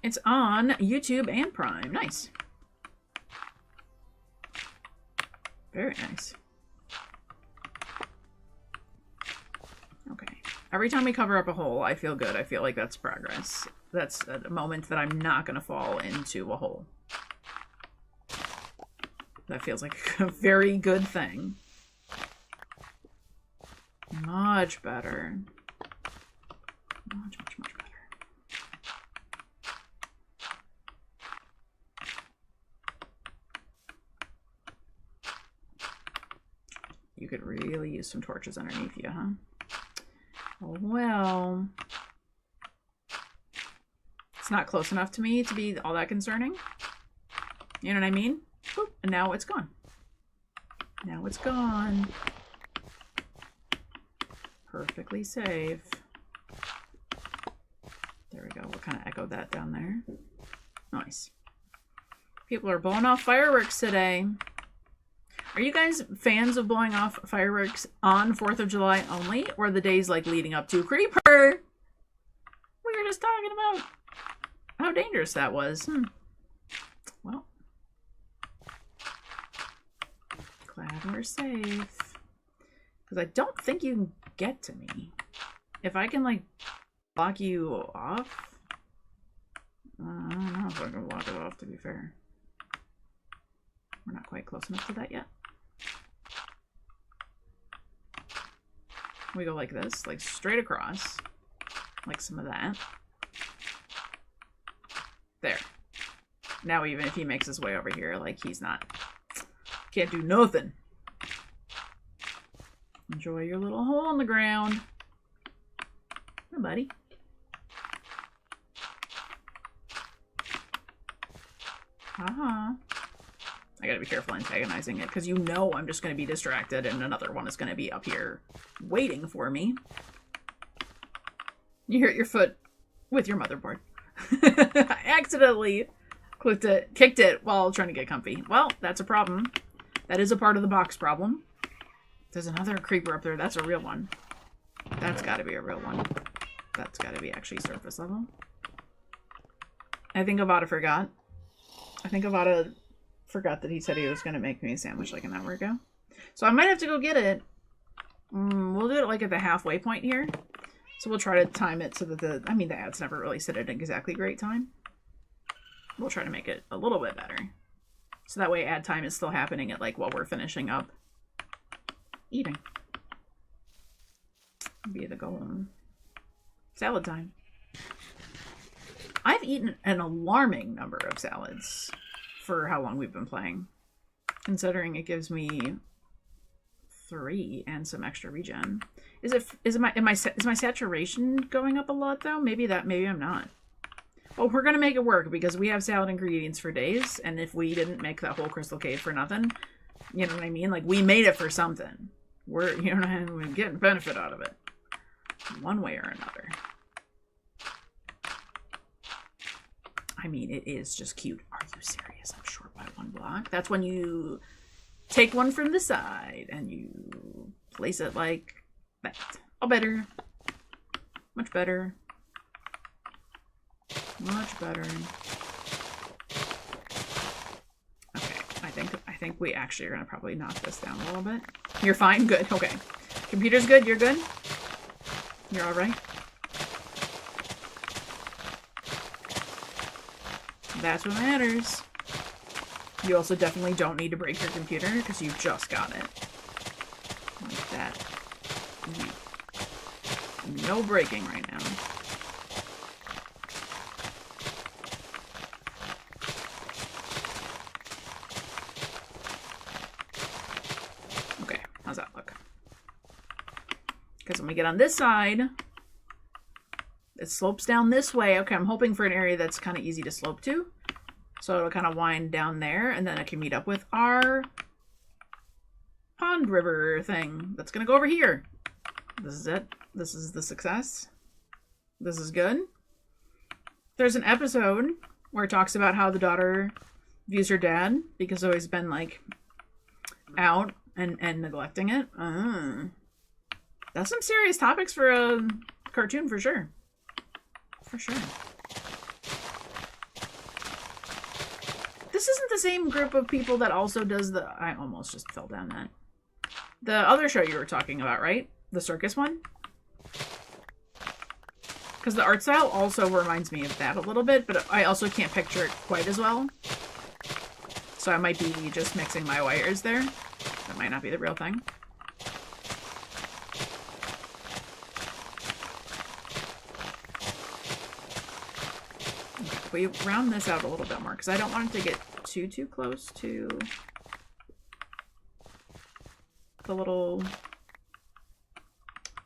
It's on YouTube and Prime. Nice. Very nice. Okay. Every time we cover up a hole, I feel good. I feel like that's progress. That's a moment that I'm not going to fall into a hole. That feels like a very good thing. Much better. Much, much, much better. You could really use some torches underneath you, huh? Oh, well. It's not close enough to me to be all that concerning. You know what I mean? Boop, and now it's gone. Now it's gone. Perfectly safe. There we go. We'll kind of echo that down there. Nice. People are blowing off fireworks today. Are you guys fans of blowing off fireworks on 4th of July only? Or the days like leading up to Creeper? We were just talking about how dangerous that was. Well. Glad we're safe. Because I don't think you can get to me. If I can, like, block you off... I don't know if I can block it off, to be fair. We're not quite close enough to that yet. We go like this, like straight across. Like some of that. There. Now even if he makes his way over here, like he's not... Can't do nothing. Enjoy your little hole in the ground. Hi, buddy. Haha. I gotta be careful antagonizing it, because you know I'm just gonna be distracted and another one is gonna be up here waiting for me. You hurt your foot with your motherboard. I accidentally kicked it while trying to get comfy. Well, that's a problem. That is a part of the box problem. There's another creeper up there. That's a real one. That's gotta be a real one. That's gotta be actually surface level. I think Avada forgot. I think Avada forgot that he said he was going to make me a sandwich like an hour ago. So I might have to go get it. We'll do it like at the halfway point here. So we'll try to time it so that the ads never really set at an exactly great time. We'll try to make it a little bit better. So that way ad time is still happening at like while we're finishing up eating. Be the goal. Salad time. I've eaten an alarming number of salads for how long we've been playing, considering it gives me 3 and some extra regen. Is my saturation going up a lot though? Maybe I'm not. Well, we're gonna make it work because we have salad ingredients for days, and if we didn't make that whole crystal cave for nothing, you know what I mean? Like we made it for something. We're getting benefit out of it, one way or another. I mean, it is just cute. Are you serious? I'm short by 1 block. That's when you take one from the side and you place it like that. Oh, better. Much better. Much better. Okay, I think we actually are gonna probably knock this down a little bit. You're fine? Good. Okay. Computer's good? You're good? You're alright? That's what matters. You also definitely don't need to break your computer because you just got it. Like that. No breaking right now. Okay, how's that look? Because when we get on this side, it slopes down this way. Okay, I'm hoping for an area that's kind of easy to slope to. So it'll kind of wind down there, and then I can meet up with our pond river thing that's going to go over here. This is it. This is the success. This is good. There's an episode where it talks about how the daughter views her dad because he's always been, like, out and neglecting it. That's some serious topics for a cartoon, for sure. For sure. This isn't the same group of people that also does the... I almost just fell down that. The other show you were talking about, right? The circus one? Because the art style also reminds me of that a little bit, but I also can't picture it quite as well. So I might be just mixing my wires there. That might not be the real thing. We round this out a little bit more because I don't want it to get too close to the little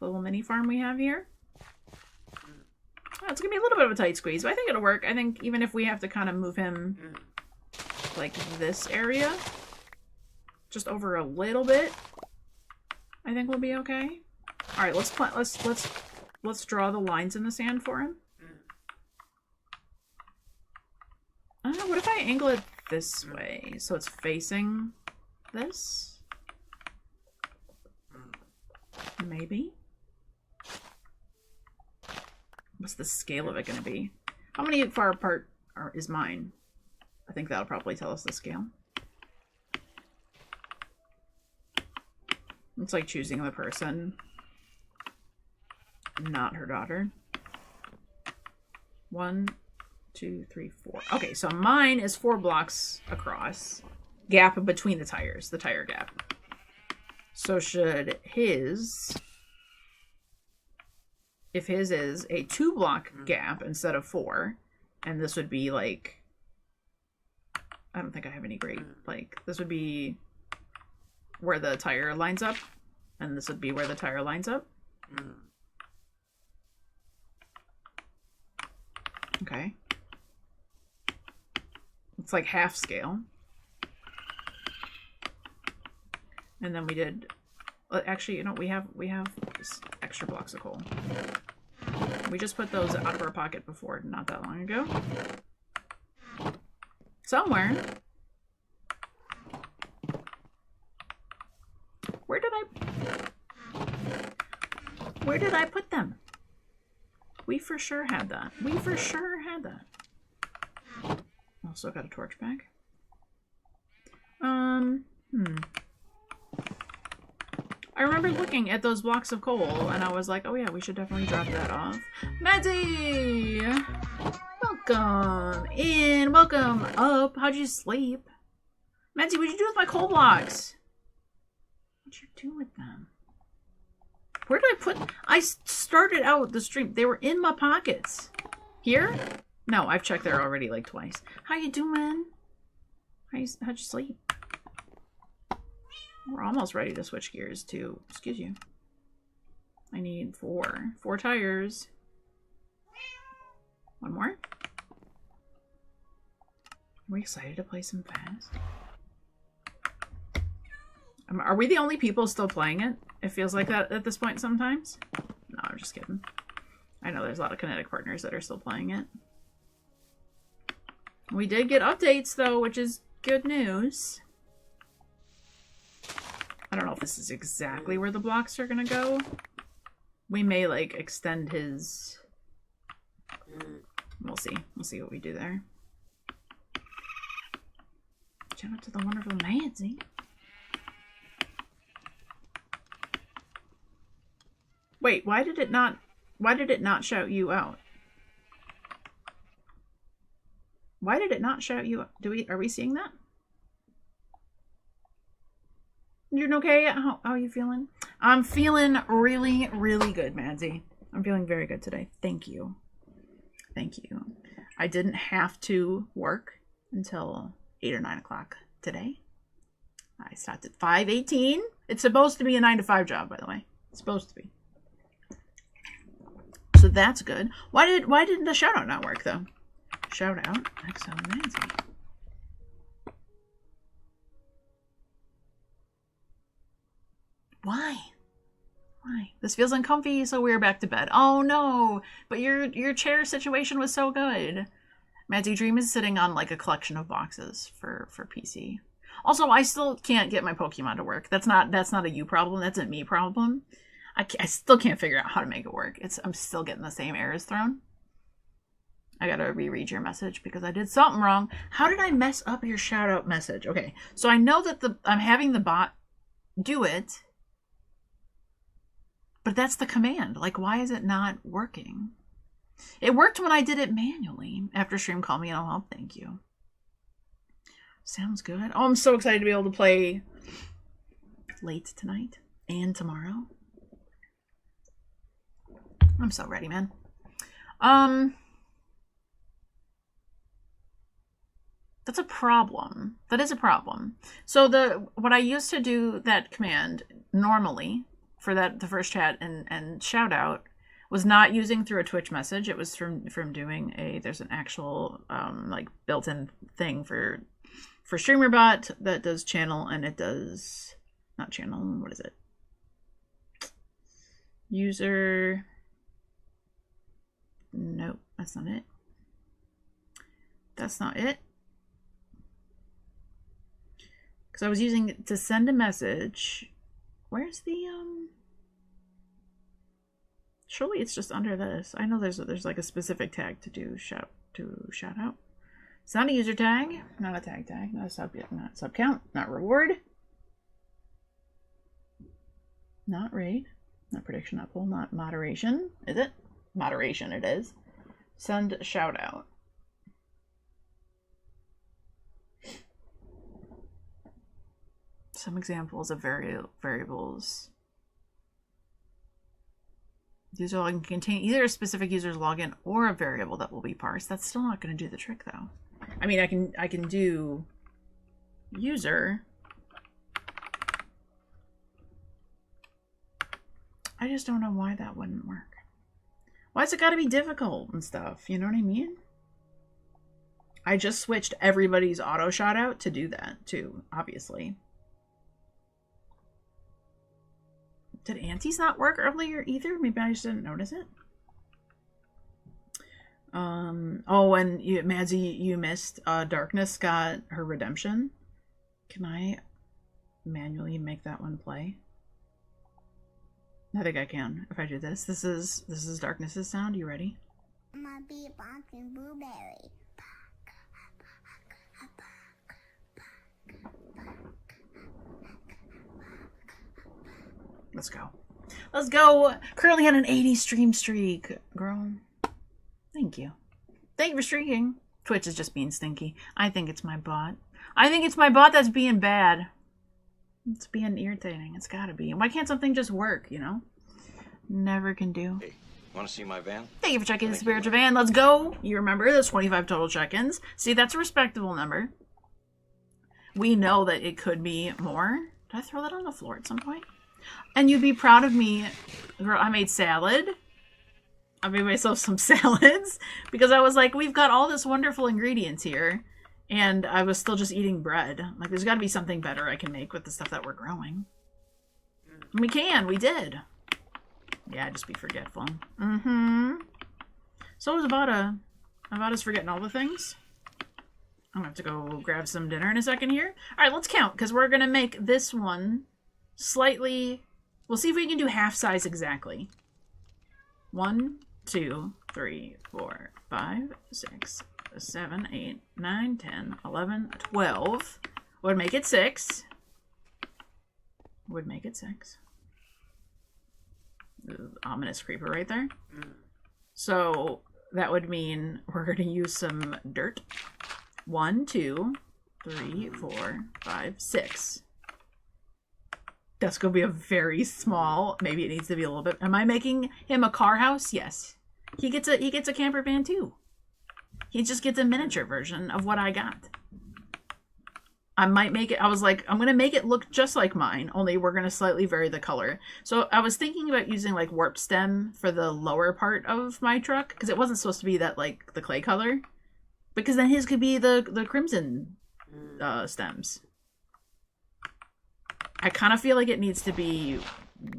mini farm we have here. Oh, it's gonna be a little bit of a tight squeeze, but I think it'll work. I think even if we have to kind of move him like this area just over a little bit, I think we'll be okay. All right, let's draw the lines in the sand for him. What if I angle it this way? So it's facing this? Maybe? What's the scale of it going to be? How many far apart is mine? I think that'll probably tell us the scale. It's like choosing the person, not her daughter. 1, 2, 3, 4. Okay, so mine is 4 blocks across. Gap between the tires, the tire gap. So should his, if his is a 2-block gap instead of 4, and this would be like, I don't think I have any great, like, this would be where the tire lines up, and this would be where the tire lines up. Okay. It's like half scale. And then we did, actually, you know, we have extra blocks of coal. We just put those out of our pocket before, not that long ago. Somewhere. Where did I put them? We for sure had that. We for sure had that. Also got a torch back. I remember looking at those blocks of coal and I was like, oh yeah, we should definitely drop that off. Maddie! Welcome in. Welcome up. How'd you sleep? Maddie, what'd you do with my coal blocks? What'd you do with them? Where did I put... I started out the stream. They were in my pockets. Here? No, I've checked there already like twice. How you doing? How'd you sleep? We're almost ready to switch gears to... Excuse you. I need 4. 4 tires. 1 more. Are we excited to play some fast? Are we the only people still playing it? It feels like that at this point sometimes. No, I'm just kidding. I know there's a lot of Kinetic partners that are still playing it. We did get updates though, which is good news. I don't know if this is exactly where the blocks are gonna go. We may like extend his... We'll see. We'll see what we do there. Shout out to the wonderful Nancy. Wait, why did it not shout you out? Why did it not shout you out? Are we seeing that? You're okay? How are you feeling? I'm feeling really, really good, Madsy. I'm feeling very good today. Thank you. Thank you. I didn't have to work until 8 or 9 o'clock today. I stopped at 5:18. It's supposed to be a 9 to 5 job, by the way. It's supposed to be. So that's good. Why didn't the shout out not work though? Shout out XO Nancy. Why? Why? This feels uncomfy, so we're back to bed. Oh no! But your chair situation was so good. Madsy Dream is sitting on like a collection of boxes for PC. Also, I still can't get my Pokemon to work. That's not a you problem. That's a me problem. I still can't figure out how to make it work. I'm still getting the same errors thrown. I gotta reread your message because I did something wrong. How did I mess up your shout out message? Okay, so I know that I'm having the bot do it, but that's the command. Like, why is it not working? It worked when I did it manually. After stream, call me and I'll help. Thank you. Sounds good. Oh, I'm so excited to be able to play late tonight and tomorrow. I'm so ready, man. That's a problem. That is a problem. So what I used to do that command normally for the first chat and shout out was not using through a Twitch message. It was from doing there's an actual like built-in thing for StreamerBot that does channel, and it does not channel. What is it? User. Nope, that's not it. That's not it. Because I was using it to send a message. Where's the Surely it's just under this. I know there's like a specific tag to do shout out. It's not a user tag, not a tag, not a sub count, not reward. Not raid. Not prediction, not poll, not moderation. Is it? Moderation it is. Send shout out. Some examples of variables. User login can contain either a specific user's login or a variable that will be parsed. That's still not going to do the trick though. I mean, I can do user. I just don't know why that wouldn't work. Why's it got to be difficult and stuff? You know what I mean? I just switched everybody's auto shout out to do that too, obviously. Did Auntie's not work earlier either? Maybe I just didn't notice it. Oh, and you, Madzy, you missed. Darkness got her redemption. Can I manually make that one play? I think I can if I do this. This is Darkness's sound. You ready? I'm gonna be a boxing blueberry. Let's go. Let's go. Currently on an 80 stream streak. Girl. Thank you. Thank you for streaking. Twitch is just being stinky. I think it's my bot. I think it's my bot that's being bad. It's being irritating. It's gotta be. Why can't something just work, you know? Never can do. Hey, want to see my van? Thank you for checking the spiritual van. Let's go. You remember there's 25 total check-ins. See, that's a respectable number. We know that it could be more. Did I throw that on the floor at some point? And you'd be proud of me. Girl, I made salad. I made myself some salads because I was like, we've got all this wonderful ingredients here. And I was still just eating bread. Like, there's got to be something better I can make with the stuff that we're growing. And we can. We did. Yeah, just be forgetful. Mm-hmm. So it was about us forgetting all the things. I'm going to have to go grab some dinner in a second here. All right, let's count because we're going to make this one slightly... We'll see if we can do half size exactly. 1, 2, 3, 4, 5, 6, 7, 8, 9, 10, 11, 12. Would make it 6. Would make it 6. Ominous creeper right there. So that would mean we're going to use some dirt. 1, 2, 3, 4, 5, 6. That's going to be a very small, maybe it needs to be a little bit. Am I making him a car house? Yes. He gets a camper van too. He just gets a miniature version of what I got. I might make it, I was like, I'm going to make it look just like mine, only we're going to slightly vary the color. So I was thinking about using like warp stem for the lower part of my truck, because it wasn't supposed to be that like the clay color. Because then his could be the crimson stems. I kind of feel like it needs to be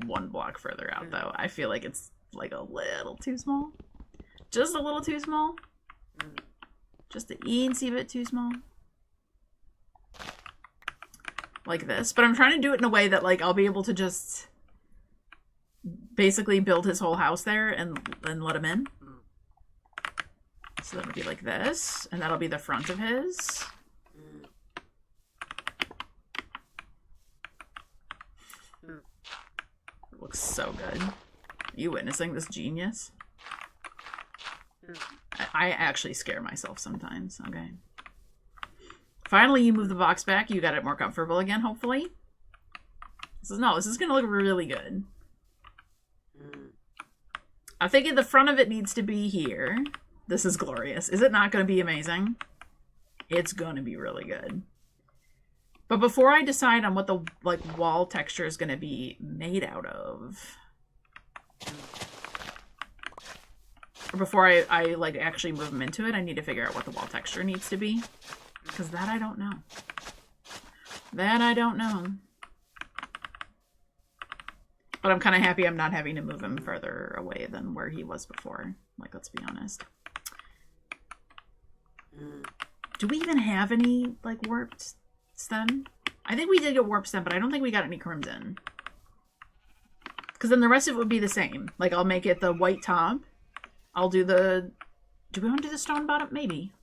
one block further out though. I feel like it's like a little too small. Just a little too small. Just a eensy bit too small. Like this. But I'm trying to do it in a way that like I'll be able to just basically build his whole house there and let him in. So that would be like this. And that'll be the front of his. It looks so good. Are you witnessing this genius? I actually scare myself sometimes. Okay. Finally, you move the box back. You got it more comfortable again, hopefully. This is going to look really good. I think the front of it needs to be here. This is glorious. Is it not going to be amazing? It's going to be really good. But before I decide on what the like wall texture is going to be made out of, or before I like actually move them into it, I need to figure out what the wall texture needs to be. Because that I don't know. That I don't know. But I'm kind of happy I'm not having to move him further away than where he was before. Like, let's be honest. Do we even have any, like, warped stem? I think we did get warped stem, but I don't think we got any crimson. Because then the rest of it would be the same. Like, I'll make it the white top. I'll do the... Do we want to do the stone bottom? Maybe.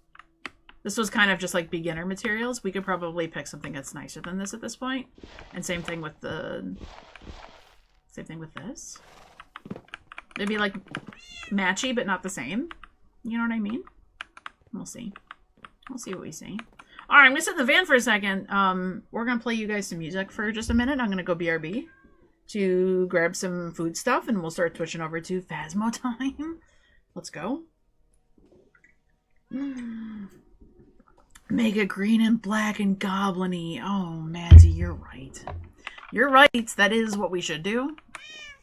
This was kind of just like beginner materials. We could probably pick something that's nicer than this at this point. And same thing with the Same thing with this. They'd be like matchy, but not the same. You know what I mean? We'll see. We'll see what we see. All right, I'm gonna sit in the van for a second. We're gonna play you guys some music for just a minute. I'm gonna go BRB to grab some food stuff, and we'll start switching over to Phasmo time. Let's go. Make it green and black and goblin-y. Oh, Madsy, you're right. You're right. That is what we should do.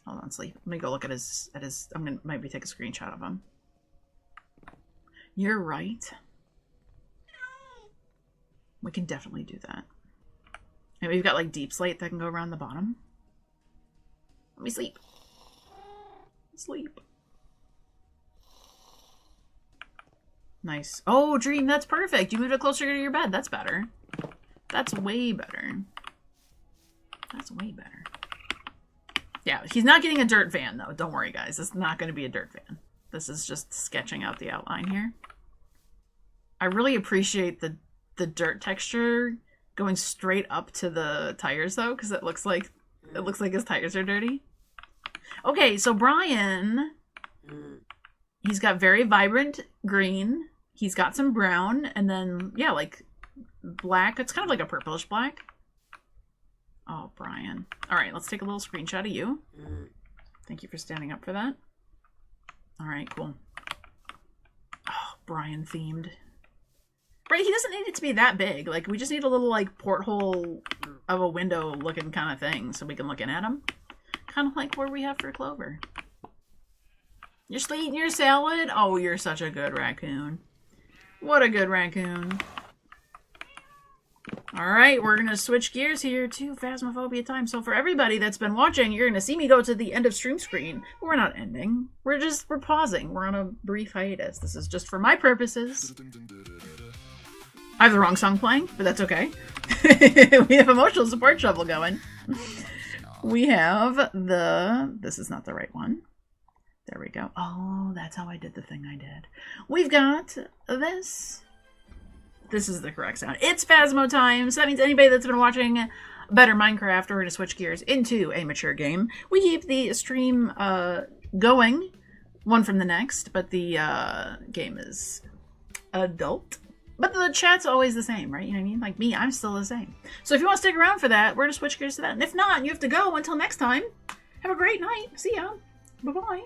Hold on, sleep. Let me go look at his. I'm gonna maybe take a screenshot of him. You're right. We can definitely do that. And we've got like deep slate that can go around the bottom. Let me sleep. Sleep. Nice. Oh, Dream, that's perfect. You moved it closer to your bed. That's better. That's way better. That's way better. Yeah, he's not getting a dirt van, though. Don't worry, guys. It's not going to be a dirt van. This is just sketching out the outline here. I really appreciate the dirt texture going straight up to the tires, though, because it looks like his tires are dirty. Okay, so Brian, he's got very vibrant green. He's got some brown, and then, yeah, like black. It's kind of like a purplish black. Oh, Brian. All right, let's take a little screenshot of you. Thank you for standing up for that. All right, cool. Oh, Brian themed. Right, he doesn't need it to be that big. Like, we just need a little, like, porthole of a window looking kind of thing so we can look in at him. Kind of like what we have for Clover. You're still eating your salad? Oh, you're such a good raccoon. What a good raccoon. Alright, we're going to switch gears here to Phasmophobia time. So for everybody that's been watching, you're going to see me go to the end of stream screen. But we're not ending. We're pausing. We're on a brief hiatus. This is just for my purposes. I have the wrong song playing, but that's okay. We have Emotional Support Shovel going. We have this is not the right one. There we go. Oh, that's how I did the thing I did. We've got this. This is the correct sound. It's Phasmo time. So that means anybody that's been watching Better Minecraft, we're going to switch gears into a mature game. We keep the stream going one from the next, but the game is adult. But the chat's always the same, right? You know what I mean? Like me, I'm still the same. So if you want to stick around for that, we're going to switch gears to that. And if not, you have to go until next time. Have a great night. See ya. Bye-bye.